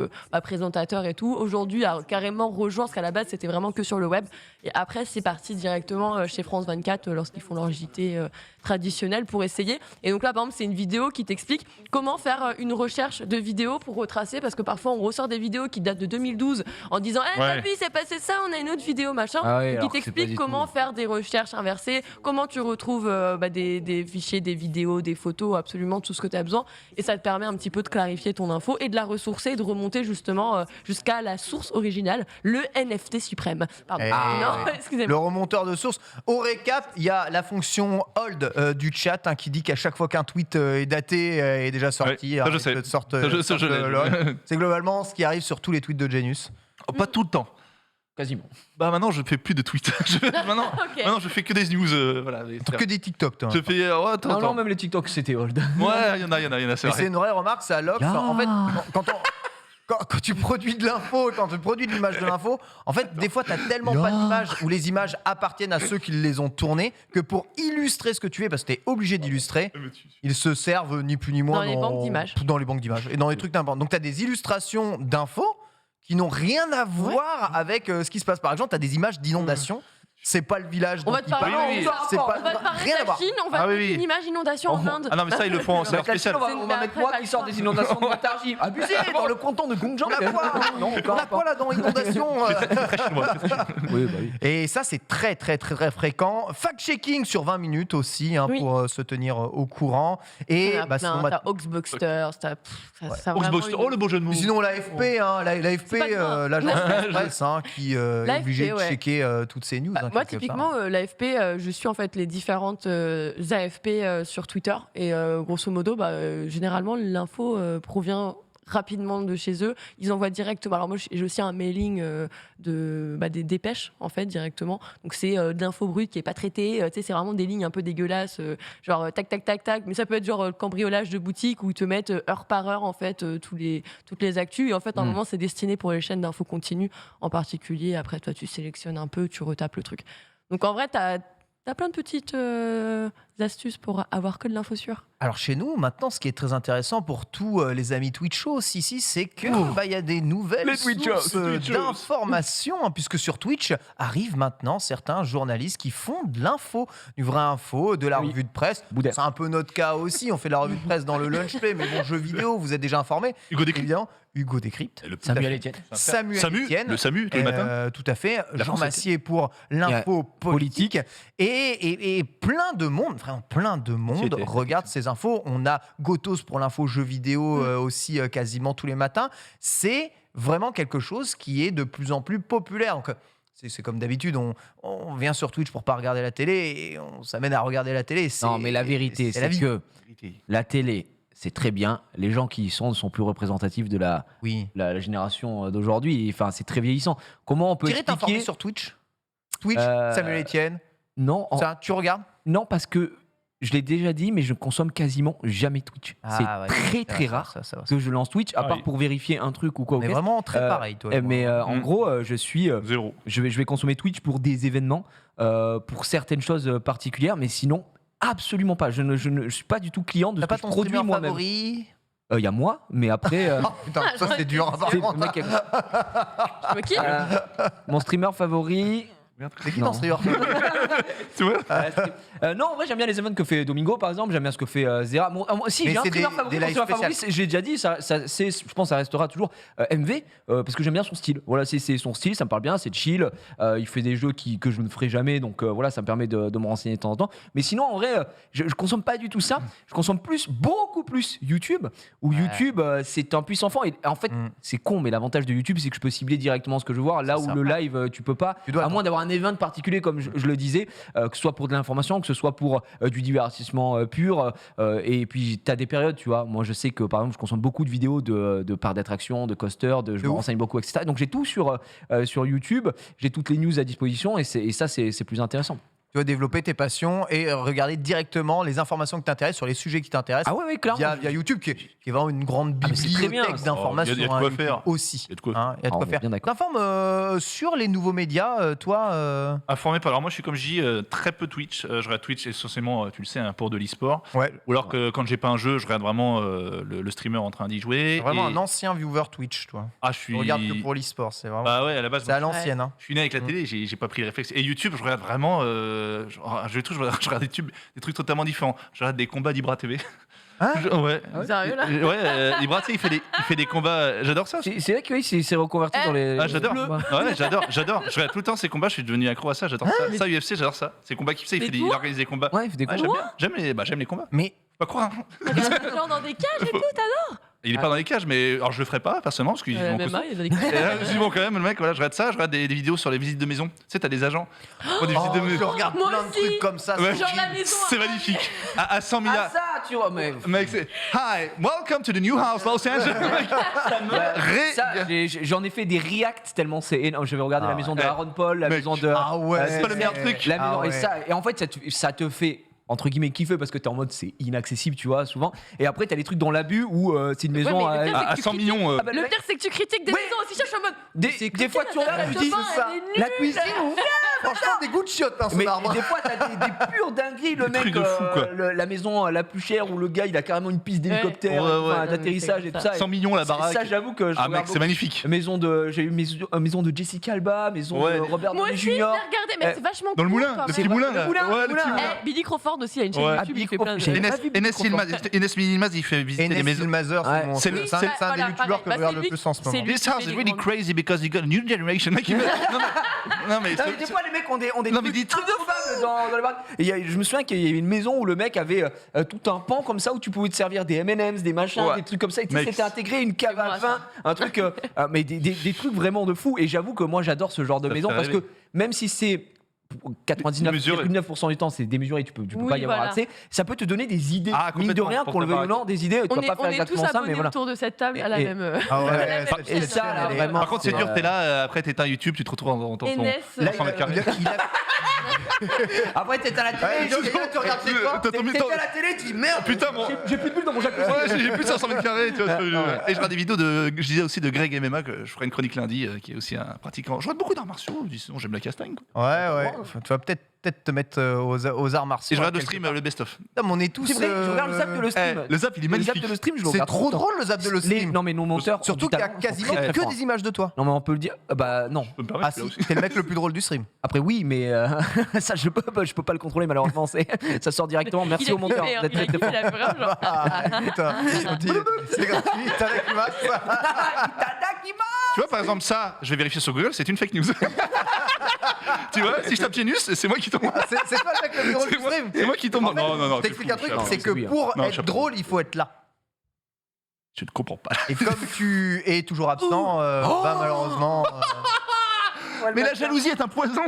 présentateur et tout, aujourd'hui a carrément rejoint, parce qu'à la base, c'était vraiment que sur le web. Et après, c'est parti directement chez France 24 lorsqu'ils font leur JT traditionnel pour essayer. Et donc là, par exemple, c'est une vidéo qui t'explique comment faire une recherche de vidéos pour retracer, parce que parfois, on ressort des vidéos qui datent de 2012 en disant « Eh, Ouais. t'as vu, il s'est passé ça, on a une autre vidéo, machin Ah ouais, qui alors que c'est pas t'explique du comment tout. faire des recherches inversées, comment tu retrouves des fichiers, des vidéos, des photos, absolument tout ce que tu as besoin. Et ça te permet un petit peu de clarifier ton info et de la ressourcer et de remonter justement jusqu'à la source originale, le NFT suprême. Pardon. Eh Non, oui. excusez-moi. Le remonteur de source. Au récap, il y a la fonction hold du chat qui dit qu'à chaque fois qu'un tweet est daté est déjà sorti. Ouais, ça, je de sais. sorte, Ça, je sorte, l'ai. lol. C'est globalement ce qui arrive sur tous les tweets de Genius. Oh, pas tout le temps. Quasiment. Bah maintenant je fais plus de tweets. Maintenant, Ok. maintenant je fais que des news. Voilà. Que des TikTok, toi. Je fais. Attends, Non, attends. même les TikTok, c'était old. Ouais, il y en a, c'est Et vrai. c'est une vraie remarque, ça Lox. Ya. En fait, quand tu produis de l'info, quand tu produis de l'image de l'info, en fait, des fois, tu n'as tellement pas d'images où les images appartiennent à ceux qui les ont tournées que pour illustrer ce que tu fais, parce que tu es obligé d'illustrer, ils se servent ni plus ni moins Dans les banques d'images. Dans les banques d'images et dans les trucs d'importance. Donc, tu as des illustrations d'infos qui n'ont rien à voir avec ce qui se passe. Par exemple, tu as des images d'inondation. C'est pas le village On dont va te il parler, parle. Oui, oui, C'est pas on va te parler rien à de la voir. Chine, on va Ah te oui, mettre oui. une image inondation en Inde. Ah non, mais ça, ils le font en Avec la Chine, spécial. on va, C'est on une va mettre vraie moi qui sort des inondations de Montargis. Abusé dans le canton de Gongjiang. On a quoi Non, On a quoi là dans inondation Oui, bah oui. Et ça, c'est très, très, très, très fréquent. Fact-checking sur 20 minutes aussi, Oui. pour se tenir au courant. Et T'as sinon, plein, t'as Oxbuster, t'as ça vraiment Oxbox. une- Oh le beau jeu de mots. sinon, l'AFP, l'AFP, C'est pas grave. l'agence de presse, qui est L'AFP, obligée de ouais. checker toutes ces news. Bah, hein, moi, quelque typiquement, part. l'AFP, je suis en fait les différentes AFP sur Twitter. Et grosso modo, généralement, l'info provient rapidement de chez eux. Ils envoient directement. Alors moi, j'ai aussi un mailing des dépêches, en fait, directement. Donc c'est de l'info brute qui est pas traitée. Tu sais, c'est vraiment des lignes un peu dégueulasses, genre tac, tac, tac, tac. Mais ça peut être genre le cambriolage de boutique où ils te mettent heure par heure, en fait, toutes les actus. Et en fait, à un moment, c'est destiné pour les chaînes d'info continue en particulier. Après, toi, tu sélectionnes un peu, tu retapes le truc. Donc en vrai, t'as plein de petites astuces pour avoir que de l'info sûre. Alors chez nous, maintenant, ce qui est très intéressant pour tous les amis Twitchos ici, c'est que il y a des nouvelles Les Twitchos, sources d'informations, puisque sur Twitch arrivent maintenant certains journalistes qui font de l'info, du vrai info, de la Oui. revue de presse. Boudin. C'est un peu notre cas aussi, on fait de la revue de presse dans le lunch play, mais bon, jeux vidéo, vous êtes déjà informés. Hugo Décrypte. Évidemment, Hugo Décrypte. Le Tout à Samuel fait. Etienne. Samuel Samu, Etienne. le Samu tous les matins. Tout à fait. La Jean France Massier pour l'info politique. Et plein de monde, vraiment plein de monde C'était- regarde ces infos. On a Gotos pour l'info jeux vidéo aussi quasiment tous les matins. C'est vraiment quelque chose qui est de plus en plus populaire. Donc, c'est comme d'habitude, on vient sur Twitch pour pas regarder la télé et on s'amène à regarder la télé. Non, mais la vérité, c'est la c'est vie. que la télé, c'est très bien. Les gens qui y sont ne sont plus représentatifs de la Oui. génération d'aujourd'hui. Enfin, c'est très vieillissant. Comment on peut Tirer t'informer expliquer sur Twitch. Twitch, Euh, Samuel Etienne. Non, Ça, tu regardes non, parce que je l'ai déjà dit, mais je ne consomme quasiment jamais Twitch. Ah, c'est ouais, très ça, très ça, rare ça va. que je lance Twitch, à Ah part oui. pour vérifier un truc ou quoi. On est au caisse. vraiment très pareil, toi. et moi. Mais en Mm. gros, je suis, Zéro. je vais consommer Twitch pour des événements, pour certaines choses particulières, mais sinon absolument pas. Je ne suis pas du tout client de ce T'as que pas je ton produis streamer moi-même. favori Il y a moi, mais après, Oh, putain, ça c'est dur. c'est- Par contre. mec, Je me kiffe. mon streamer favori. C'est qui Non. dans Streamer Family? Tu vois Non, en vrai, j'aime bien les events que fait Domingo, par exemple. J'aime bien ce que fait Zera. Si, Mais j'ai un c'est streamer des favori. Mon lives streamer favori, spéciales. j'ai déjà dit, je pense que ça restera toujours MV, parce que j'aime bien son style. Voilà, c'est son style, ça me parle bien, c'est chill. Il fait des jeux que je ne ferai jamais, donc voilà, ça me permet de me renseigner de temps en temps. Mais sinon, en vrai, je consomme pas du tout ça. Je consomme beaucoup plus YouTube, où YouTube, c'est un puissant fond. Et en fait, c'est con, mais l'avantage de YouTube, c'est que je peux cibler directement ce que je veux voir, là où ça. le live, tu peux pas, Tu dois à moins d'avoir un event particulier, comme je le disais, que ce soit pour de l'information, que ce soit pour du divertissement pur. Et puis, tu as des périodes, tu vois. Moi, je sais que, par exemple, je consomme beaucoup de vidéos de parcs d'attractions, de coasters, je me renseigne beaucoup, etc. Donc, j'ai tout sur YouTube, j'ai toutes les news à disposition, et ça, c'est plus intéressant. Tu vas développer tes passions et regarder directement les informations qui t'intéressent sur les sujets qui t'intéressent. Ah ouais, clairement. Via YouTube, qui est vraiment une grande mais c'est très bien, bibliothèque ça. d'informations. Il y a de quoi hein, YouTube faire. aussi. Il y a de quoi Hein, il y a de Ah, quoi on est faire. bien d'accord. T'informes sur les nouveaux médias, toi Informé pas. Alors moi, je suis comme je dis, très peu Twitch. Je regarde Twitch essentiellement, tu le sais, pour de l'e-sport. Ouais. Ou alors que quand j'ai pas un jeu, je regarde vraiment le streamer en train d'y jouer. Vraiment et- un ancien viewer Twitch, toi. Ah, je suis. Tu regardes que pour l'e-sport, c'est vraiment. Bah ouais, à la base. C'est à l'ancienne. Hein. Je suis né avec la télé, j'ai pas pris le réflexe. Et YouTube, je regarde vraiment. Je regarde YouTube, des trucs totalement différents. Je regarde des combats d'Ibra TV. Hein Ouais. Sérieux, là Ouais, Ibra, tu sais, il fait des combats. J'adore ça. C'est vrai que oui, c'est reconverti dans les. Ah, j'adore. Ouais. Ouais, j'adore. Je regarde tout le temps ces combats. Je suis devenu accro à ça. J'adore ça. Ça, UFC, j'adore ça. Ces combats qu'il fait, Mais il toi organise des combats. Ouais, il fait des Ouais, combats. j'aime bien. J'aime les combats. Mais Pas croire. Hein. Genre dans des cages et tout, t'adores Il est pas dans les cages, mais alors je le ferai pas personnellement parce qu'ils vont MMA, costaud. il y a dans des cages. Et là, je me suis dit, bon, quand même, le mec, voilà, je regarde ça, je regarde des vidéos sur les visites de maison. Tu sais, t'as des agents. qui font des visites de je maison. regarde Moi plein de aussi. trucs comme ça. Ouais. Genre la maison. C'est magnifique. À 100 milliards. Ah, ça, tu vois, mais. Mec, c'est Hi, welcome to the new house, Los Angeles. Mec, ça me Ça, régale. j'en ai fait des reacts tellement c'est énorme. Je vais regarder la maison de ouais. Aaron Paul, la Mec. maison de. Ah ouais. C'est pas le meilleur truc. La maison, Ah ouais. et en fait, ça te fait entre guillemets kiffer parce que t'es en mode c'est inaccessible, tu vois, souvent. Et après, t'as des trucs dans l'abus où c'est une maison. mais le pire, À 100 millions. Ah bah, Le pire, c'est que tu critiques des Oui. maisons aussi. Je suis en mode. des fois, tu regardes, tu dis c'est ça. La cuisine, franchement, des goûts de chiottes, hein, son mais arbre. des fois, t'as des pures dingueries. Le Des mec, trucs de fou, quoi. la maison la plus chère où le gars il a carrément une piste d'hélicoptère, Ouais, ouais. enfin, d'atterrissage et tout ça. 100 millions la baraque. Ça, j'avoue que je Ah, regarde mec, c'est beaucoup. magnifique. J'ai eu maison de Jessica Alba, maison Ouais. de Robert Moi Downey aussi, je l'ai Jr. regardé, mais c'est vachement Dans le cool, moulin, quand le même. petit moulin, Le là. moulin, Ouais, le le petit moulin. moulin. Billy Crawford aussi, il a une chaîne Ouais. YouTube, il fait plein de. J'avais pas vu Billy Enes Yilmaz, il fait visiter les Enes maisons. Yilmaz, Ouais. c'est C'est mon- le- c'est un c'est- des voilà, youtubeurs que je pareil. regarde Bah, le plus en ce c'est moment. lui. This house is really crazy because you got a new generation. Mec, non, mais Non, mais des fois, les mecs ont des Non, mais trucs des trucs de improbables dans les baraques. Et je me souviens qu'il y avait une maison où le mec avait tout un pan comme ça où tu pouvais te servir des M&M's, des machins, Ouais. des trucs comme ça. Et tu sais, Mec, c'était intégré une cave à moi, vin, un truc, mais des trucs vraiment de fou. Et j'avoue que moi, j'adore ce genre de Ça maison fait parce rêver. que même si c'est 99,9% du temps, c'est démesuré, tu peux Oui, pas y avoir voilà. accès. Ça peut te donner des idées, Ah, mine de complètement, rien, pour qu'on le ta veuille ou baraque. non, des idées. Tu On vas est, pas faire on est tous exactement ça, mais abonnés voilà. autour de cette table à la Et- même. Ah ouais, à la même c'est- Et ça, là, c'est- vraiment. Par contre, c'est dur, t'es là, après t'éteins YouTube, tu te retrouves dans ton. Enes, Là, 100 mètres carrés. Après, t'es à la télé, Ouais, donc, là, tu regardes chez toi, T'as ton t'es mi-temps. à la télé, tu dis merde, Putain, mon. j'ai plus de bulles dans mon jacuzzi. Ouais, j'ai plus de 500 mètres carrés, tu vois. ce que je- Ouais. Et je regarde des vidéos je disais aussi de Greg MMA, que je ferai une chronique lundi, qui est aussi un pratiquant. Je regarde beaucoup d'arts martiaux, sinon j'aime la castagne. Quoi. Ouais. Tu vas peut-être te mettre aux arts martiaux. Et je regarde le quelque stream, part. le best-of. Putain, mais on est tous. C'est vrai, je regarde le zap de le stream. Le zap, il est Le zap magnifique. de le stream, je le C'est regarde trop tout le temps. drôle le zap de le stream. Non, mais nos monteurs. Surtout ont du qu'il y a talent, ils sont quasiment très, très que forts. des images de toi. Non, mais on peut le dire. Bah non. Je peux me Ah permettre, si, là aussi. t'es le mec le plus drôle du stream. Après oui, mais ça je peux pas le contrôler malheureusement. Ça sort directement. Merci au monteur. Vous êtes très très fort. Il a vraiment genre. Ah, putain, c'est gratuit, t'as la climax. Tu vois, par exemple, ça, je vais vérifier sur Google, c'est une fake news. Tu vois, si je tape Genius, c'est moi qui tombe. C'est toi le mec le plus drôle du stream. C'est moi qui tombe. En fait, Non. Je t'explique un truc, je c'est que oui, hein. pour Non, je être sais pas. drôle, il faut être là. ne comprends pas. Et comme tu es toujours absent, bah malheureusement. Mais la jalousie est un poison.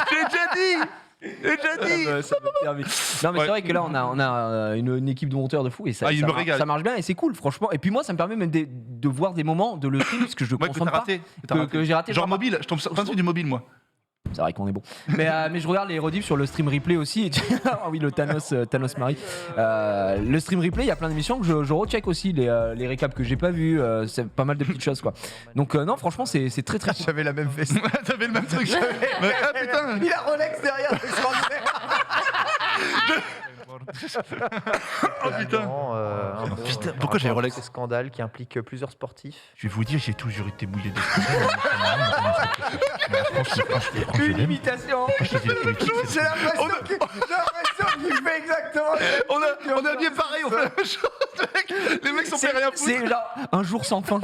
J'ai déjà dit. Ça me permet. Non mais Ouais. c'est vrai que là on a une équipe de monteurs de fou et ça, Ah, il ça me marche- régale. ça marche bien et c'est cool franchement. Et puis moi ça me permet même de voir des moments de le stream parce que je Ouais, que consomme t'as pas. raté. Que j'ai raté. Genre Genre, mobile, je tombe sur plein de trucs du mobile, moi. C'est vrai qu'on est bon. Mais je regarde les rediffs sur le stream replay aussi. Et ah oui, le Thanos Marie. Le stream replay, il y a plein d'émissions que je recheck aussi, les récaps que j'ai pas vus. C'est pas mal de petites choses quoi. Donc non, franchement, c'est très très cool. J'avais la même veste. T'avais le même truc. Mais, ah putain. Il a Rolex derrière, c'est extraordinaire. Oh putain. Putain, pourquoi j'ai Rolex Ce scandale qui implique plusieurs sportifs. Je vais vous dire, j'ai toujours été mouillé de Une imitation. J'ai l'impression qu'il fait exactement On a bien pareil, on fait la même chose, mec. Les mecs sont fait rien foutre. C'est genre un jour sans fin.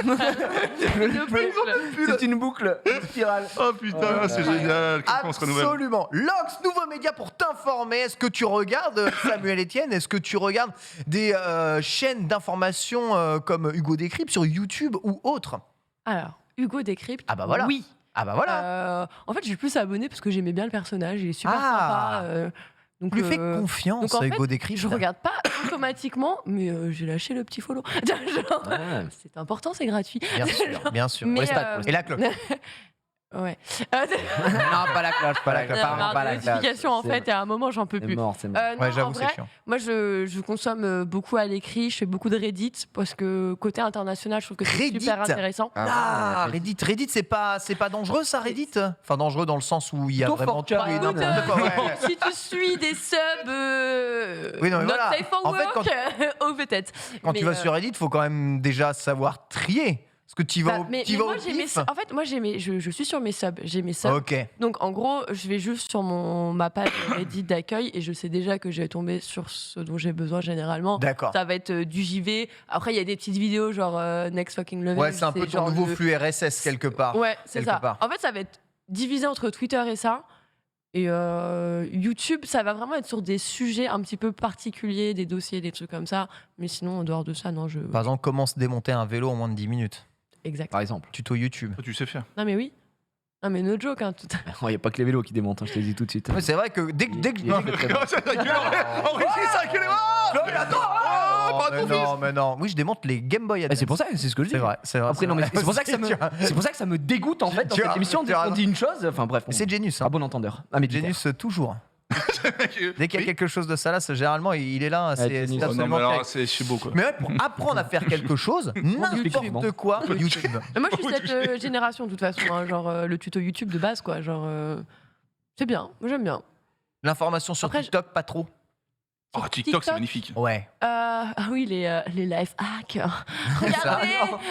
C'est une boucle, une spirale. Oh putain, c'est génial. Comment on se renouvelle. Absolument. Lox, nouveau média pour t'informer. Est-ce que tu regardes, Samuel Etienne, est-ce que tu regardes des chaînes d'information comme Hugo Décrypte sur YouTube ou autre? Alors, Hugo Décrypte. Ah bah voilà. Oui. Ah bah voilà. En fait, j'ai plus abonné parce que j'aimais bien le personnage. Il est super Ah. sympa. Donc, Tu lui fais confiance donc en à Hugo fait, Décrypte. je regarde pas automatiquement, mais j'ai lâché le petit follow. Genre, c'est important, c'est gratuit. Bien sûr, bien sûr. Mais, Ouais, et la cloche. Ouais. Non, pas la cloche, pas la cloche. Apparemment pas la cloche. Notification en fait, et à un moment, j'en peux C'est plus. mort, c'est mort. Non, Ouais, en j'avoue, c'est vrai, chiant. moi, je consomme beaucoup à l'écrit. Je fais beaucoup de Reddit parce que côté international, je trouve que c'est Reddit. super intéressant. Ah, Reddit, c'est pas dangereux ça, Reddit? Enfin, dangereux dans le sens où il y a Plutôt vraiment fort tout et carré, n'importe quoi. Ouais. Si tu suis des subs, Oui, non, mais not voilà. safe for En fait, work, oh, peut-être. Quand Mais, tu vas sur Reddit, faut quand même déjà savoir trier. Parce que tu vas bah, mais au moi, j'ai mes, pif. en fait, moi, je suis sur mes subs. J'ai mes subs. Ok. Donc, en gros, je vais juste sur ma page Reddit d'accueil et je sais déjà que je vais tomber sur ce dont j'ai besoin généralement. D'accord. Ça va être du JV. Après, il y a des petites vidéos genre Next Fucking Level. Ouais, c'est un peu ton genre nouveau le- flux RSS quelque part. Ouais, c'est quelque ça. part. En fait, ça va être divisé entre Twitter et ça. Et YouTube, ça va vraiment être sur des sujets un petit peu particuliers, des dossiers, des trucs comme ça. Mais sinon, en dehors de ça, non, je. Par exemple, comment se démonter un vélo en moins de 10 minutes. Exact. Par exemple. Tuto YouTube. Toi, tu sais faire. Non, mais oui. Non, mais no joke. Hein, tout... Il n'y a pas que les vélos qui démontent, hein, je te le dis tout de suite. Ouais, c'est vrai que dès que. Non, mais c'est rigolo. On réussit ça avec les Non, mais non. Oui, je démonte les Game Boy Advance. C'est pour ça, c'est ce que je dis. C'est vrai, c'est vrai. Après, non, mais c'est pour ça que ça me, c'est pour ça que ça me dégoûte en fait dans Tu cette as- émission. tu Dès as qu'on dit une chose, enfin bref. C'est Genius. Un Hein. bon entendeur. Ah, mais Genius, toujours. Dès qu'il y a quelque chose de ça là, généralement, il est là. C'est Genius. c'est Oh, non, absolument mais alors, correct. c'est beau quoi. Mais ouais, pour apprendre à faire quelque chose, n'importe quoi, YouTube. Mais moi, je suis cette génération, de toute façon. Hein, genre, le tuto YouTube de base, quoi. Genre, c'est bien. Moi, j'aime bien. L'information sur Après, TikTok, pas trop. Oh, TikTok, c'est magnifique. Ouais. Ah oui, les life hacks. Regardez,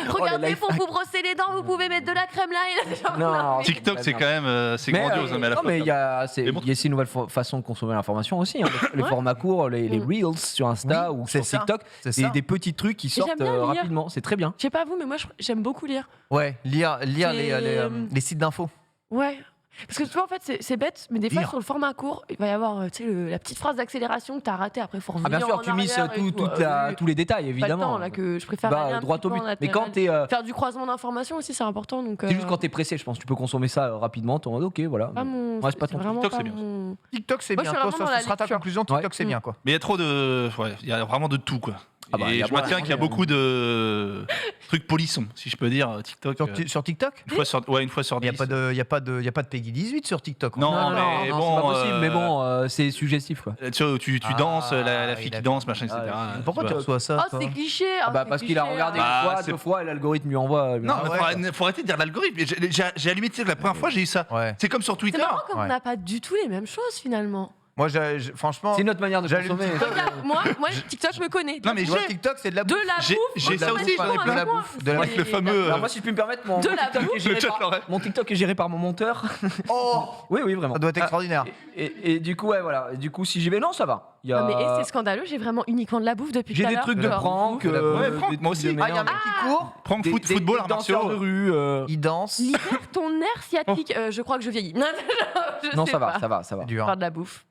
regardez, life pour vous brosser les dents, vous pouvez mettre de la crème là et là. Genre, Non, TikTok, c'est quand même c'est grandiose, hein, mais à la non, fois. mais il y a Mais bon. ces nouvelles façons de consommer l'information aussi. Hein. Les Ouais. formats courts, les Reels sur Insta Oui, ou c'est sur ça. TikTok, C'est ça. des petits trucs qui j'aime sortent bien lire. rapidement. C'est très bien. Je sais pas vous, mais moi, j'aime beaucoup lire. Ouais, lire C'est- les sites d'infos. Ouais. Parce que tu vois, en fait, c'est bête, mais des fois, Lire. sur le format court, il va y avoir tu sais, la petite phrase d'accélération que t'as ratée. Après, faut Ah, revenir bien sûr, en tu misses arrière et tout. tous les détails, Pas le évidemment. temps, là, que je préfère Bah, aller un droit petit au peu but. en Mais quand latéral. t'es. Faire du croisement d'informations aussi, c'est important. Donc, C'est juste quand t'es pressé, je pense. Tu peux consommer ça rapidement. T'es en mode, ok, voilà. pas mon... Ouais, c'est pas ton vraiment TikTok, pas c'est bien. mon- TikTok, c'est Moi, bien. je suis Toi, vraiment ça dans la sera ta lecture. conclusion. Tiktok, Ouais. c'est bien, quoi. Mais il y a trop de. Ouais, il y a vraiment de tout, quoi. Ah bah, Et y a je moi, maintiens qu'il y a ouais. beaucoup de trucs polissons, si je peux dire, TikTok. Sur TikTok Une fois sur Il n'y 10. a pas de Peggy 18 sur TikTok. Non, Non, mais non, bon, c'est pas possible, mais bon, c'est suggestif, quoi. Tu Ah, danses, la oui, fille qui d'accord. danse, machin, etc. Pourquoi Tu tu vois. reçois ça Oh, toi c'est cliché. Ah bah, c'est parce qu'il a cliché, regardé hein. Bah, une fois, c'est- deux fois, et l'algorithme lui envoie. Non, Ah mais ouais, faut arrêter de dire l'algorithme. J'ai allumé, tu sais, la première fois, j'ai eu ça. Ouais. C'est comme sur Twitter. C'est marrant comme Ouais. on n'a pas du tout les mêmes choses finalement. Moi, franchement, C'est une autre manière de J'allume consommer. Regarde, moi, TikTok me connaît. Non, mais tu vois, j'ai. TikTok, c'est de la De bouffe. la J'ai- bouffe. j'ai ça aussi, automatiquement j'en ai plein. avec La moi. bouffe, de la- Avec le C'est- fameux. Alors moi, si je puis me permettre, mon De la TikTok bouffe. est géré Le chat par- l'aurait. mon TikTok est géré par mon monteur. Oh, Oui, oui, vraiment. ça doit être Ah, extraordinaire. et du coup, ouais, voilà. Et du coup, si j'y vais, non, ça va. Il y a... Non, mais et c'est scandaleux, j'ai vraiment uniquement de la bouffe depuis J'ai tout à des l'heure. trucs de Genre, prank. de la bouffe. Ouais, prank, des moi trucs aussi. de Ah, il y a un merde. mec qui court, Prank Des- football, des arts danseurs martiaux. de rue. il danse. Libère ton air sciatique. Je crois que je vieillis. Non, je Non, sais ça va, pas. ça va, ça va. C'est dur. Faire de la bouffe.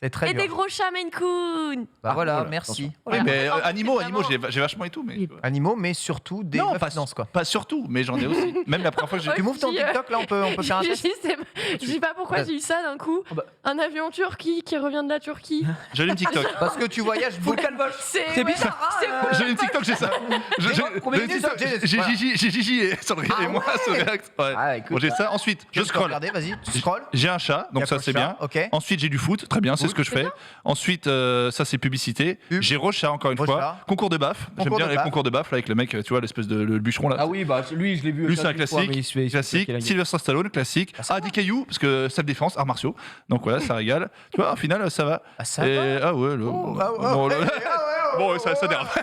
C'est très Et des dur. gros chats Maine Coon. Bah voilà, voilà, merci. Oui, Voilà. mais En fait, animaux, c'est vraiment- j'ai vachement et tout. Mais... Oui. Animaux, mais surtout des Non, meufs pas, qui dansent, quoi. pas surtout, mais j'en ai aussi. Même la première fois que j'ai. Ouais. Tu m'ouvres ton Qui, TikTok, là, on peut faire un test. Je sais pas pourquoi j'ai eu ça d'un coup. Ah bah. Un avion en Turquie qui revient de la Turquie. J'allume TikTok. Parce que tu voyages Full beaucoup. calvoche. C'est C'est bizarre, hein, J'allume TikTok, j'ai ça. Combien J'ai de TikTok, minutes j'ai Voilà. Gigi sur le et moi sur React. Ouais. Ah, écoute. Bon, j'ai ça. Ensuite, je Tu peux scroll. regarder, vas-y, tu scrolles. J'ai un chat, donc ça c'est bien. Ok. Ensuite, j'ai du foot, très bien, c'est ce que je C'est fais. bien. Ensuite, ça c'est publicité. Pub. J'ai Rocha encore une Rocha. fois. Concours de baf. J'aime Concours bien de les baf. concours de baf là avec le mec, tu vois, l'espèce de le bûcheron là. Ah oui, bah lui, je l'ai vu. Lui, c'est un une fois, classique. mais il se fait- Classique. il se fait- Sylvester Stallone, classique. Ah, des cailloux, parce que self-défense, arts martiaux. Donc voilà, ça régale. Tu vois, au final, ça va. Ah, ça Et- Ah ouais, le- Oh, bon, ah, non, ouais, le- ah, ouais, Bon, ça dérape.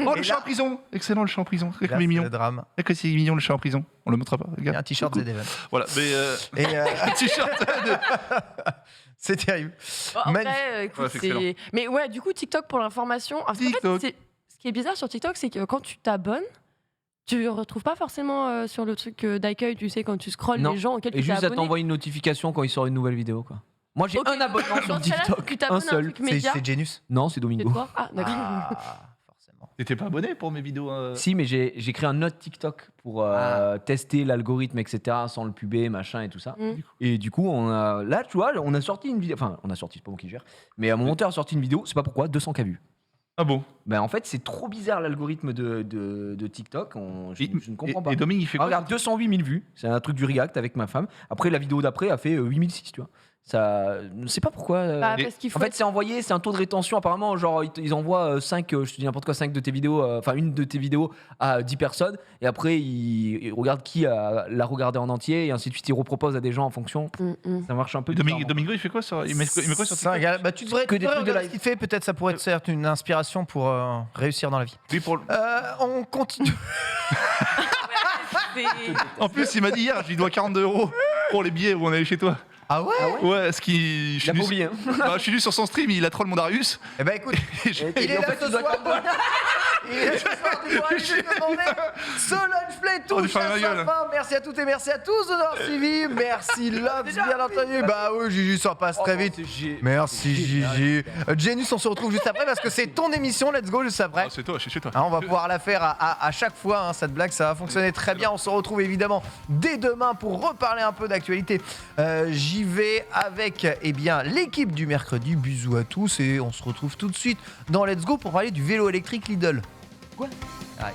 Oh, Et le chat là- en prison. Excellent, le chat en prison. Là, C'est mignon. le drame. C'est mignon, le chat en prison. On le montrera pas, Il y a regarde. un t-shirt Cool. Zedevon. Voilà, mais Et un t-shirt. c'est terrible. Bon, en Magnifique. vrai, écoute, Ouais, c'est excellent. mais ouais, du coup, TikTok pour l'information. En fait, TikTok. ce qui est bizarre sur TikTok, c'est que quand tu t'abonnes, tu ne retrouves pas forcément sur le truc d'accueil, tu sais, quand tu scrolles Non. les gens auxquels Et tu t'es juste, ça abonné. t'envoie une notification quand il sort une nouvelle vidéo, quoi. Moi, j'ai Ok. un abonnement sur Dans ce cas-là, TikTok. tu t'abonnes Un à un seul. truc média. C'est Genius. Non, c'est C'est Domingo. toi Ah, d'accord. Ah, forcément. T'étais pas abonné pour mes vidéos Si, mais j'ai créé un autre TikTok pour tester l'algorithme, etc., sans le pubé, machin et tout ça. Mm. Et du coup, là, tu vois, on a sorti une vidéo. Enfin, on a sorti, c'est pas moi qui gère. Mais mon monteur a sorti une vidéo, c'est pas pourquoi, 200K vues. Ah bon. Ben, en fait, c'est trop bizarre l'algorithme de TikTok. Je ne comprends pas. Et Dominique, il fait quoi? Regarde, 208 000 vues. C'est un truc du React avec ma femme. Après, la vidéo d'après a fait 8006, tu vois. Ça, je sais pas pourquoi. Bah, Et- parce qu'il faut En fait, c'est envoyé, c'est un taux de rétention. Apparemment, genre, ils envoient 5, je te dis n'importe quoi, 5 de tes vidéos, enfin, une de tes vidéos à 10 personnes. Et après, ils regardent qui l'a regardé en entier. Et ainsi de suite, ils reproposent à des gens en fonction. Ça marche un peu. bizarrement. Domingo, il fait quoi sur. Il met quoi sur C'est un TikTok? gars- bah, tu devrais, Que tu des devrais trucs de regarder live. ce qu'il fait. Peut-être ça pourrait être certes une inspiration pour réussir dans la vie. Oui, pour. On continue. En plus, il m'a dit hier, je lui dois 42 € pour les billets où on est allé chez toi. Ah ouais, Ouais, ce qui. Il a pas oublié. Hein. Je suis venu sur son stream, il a troll mon Darius. Eh ben écoute, Et j'ai- il est en là fait, ce il doit soir. Il est là ce soir, tu pourras lui demander. Ce lunch play Oh, du touche à fermer ma sa gueule. fin. Merci à toutes et merci à tous de nous avoir suivis. Merci Lox, bien entendu. Bah oui, Gigi, ça passe très vite. Merci Gigi. Genius, on se retrouve juste après parce que c'est ton émission. Let's go juste après. Ah, c'est toi, je suis chez toi. Hein, on va pouvoir la faire à chaque fois, hein, cette blague, ça va fonctionner très bien. On se retrouve évidemment dès demain pour reparler un peu d'actualité. J'y vais avec l'équipe du mercredi. Bisous à tous et on se retrouve tout de suite dans Let's Go pour parler du vélo électrique Lidl. Quoi ? Ouais.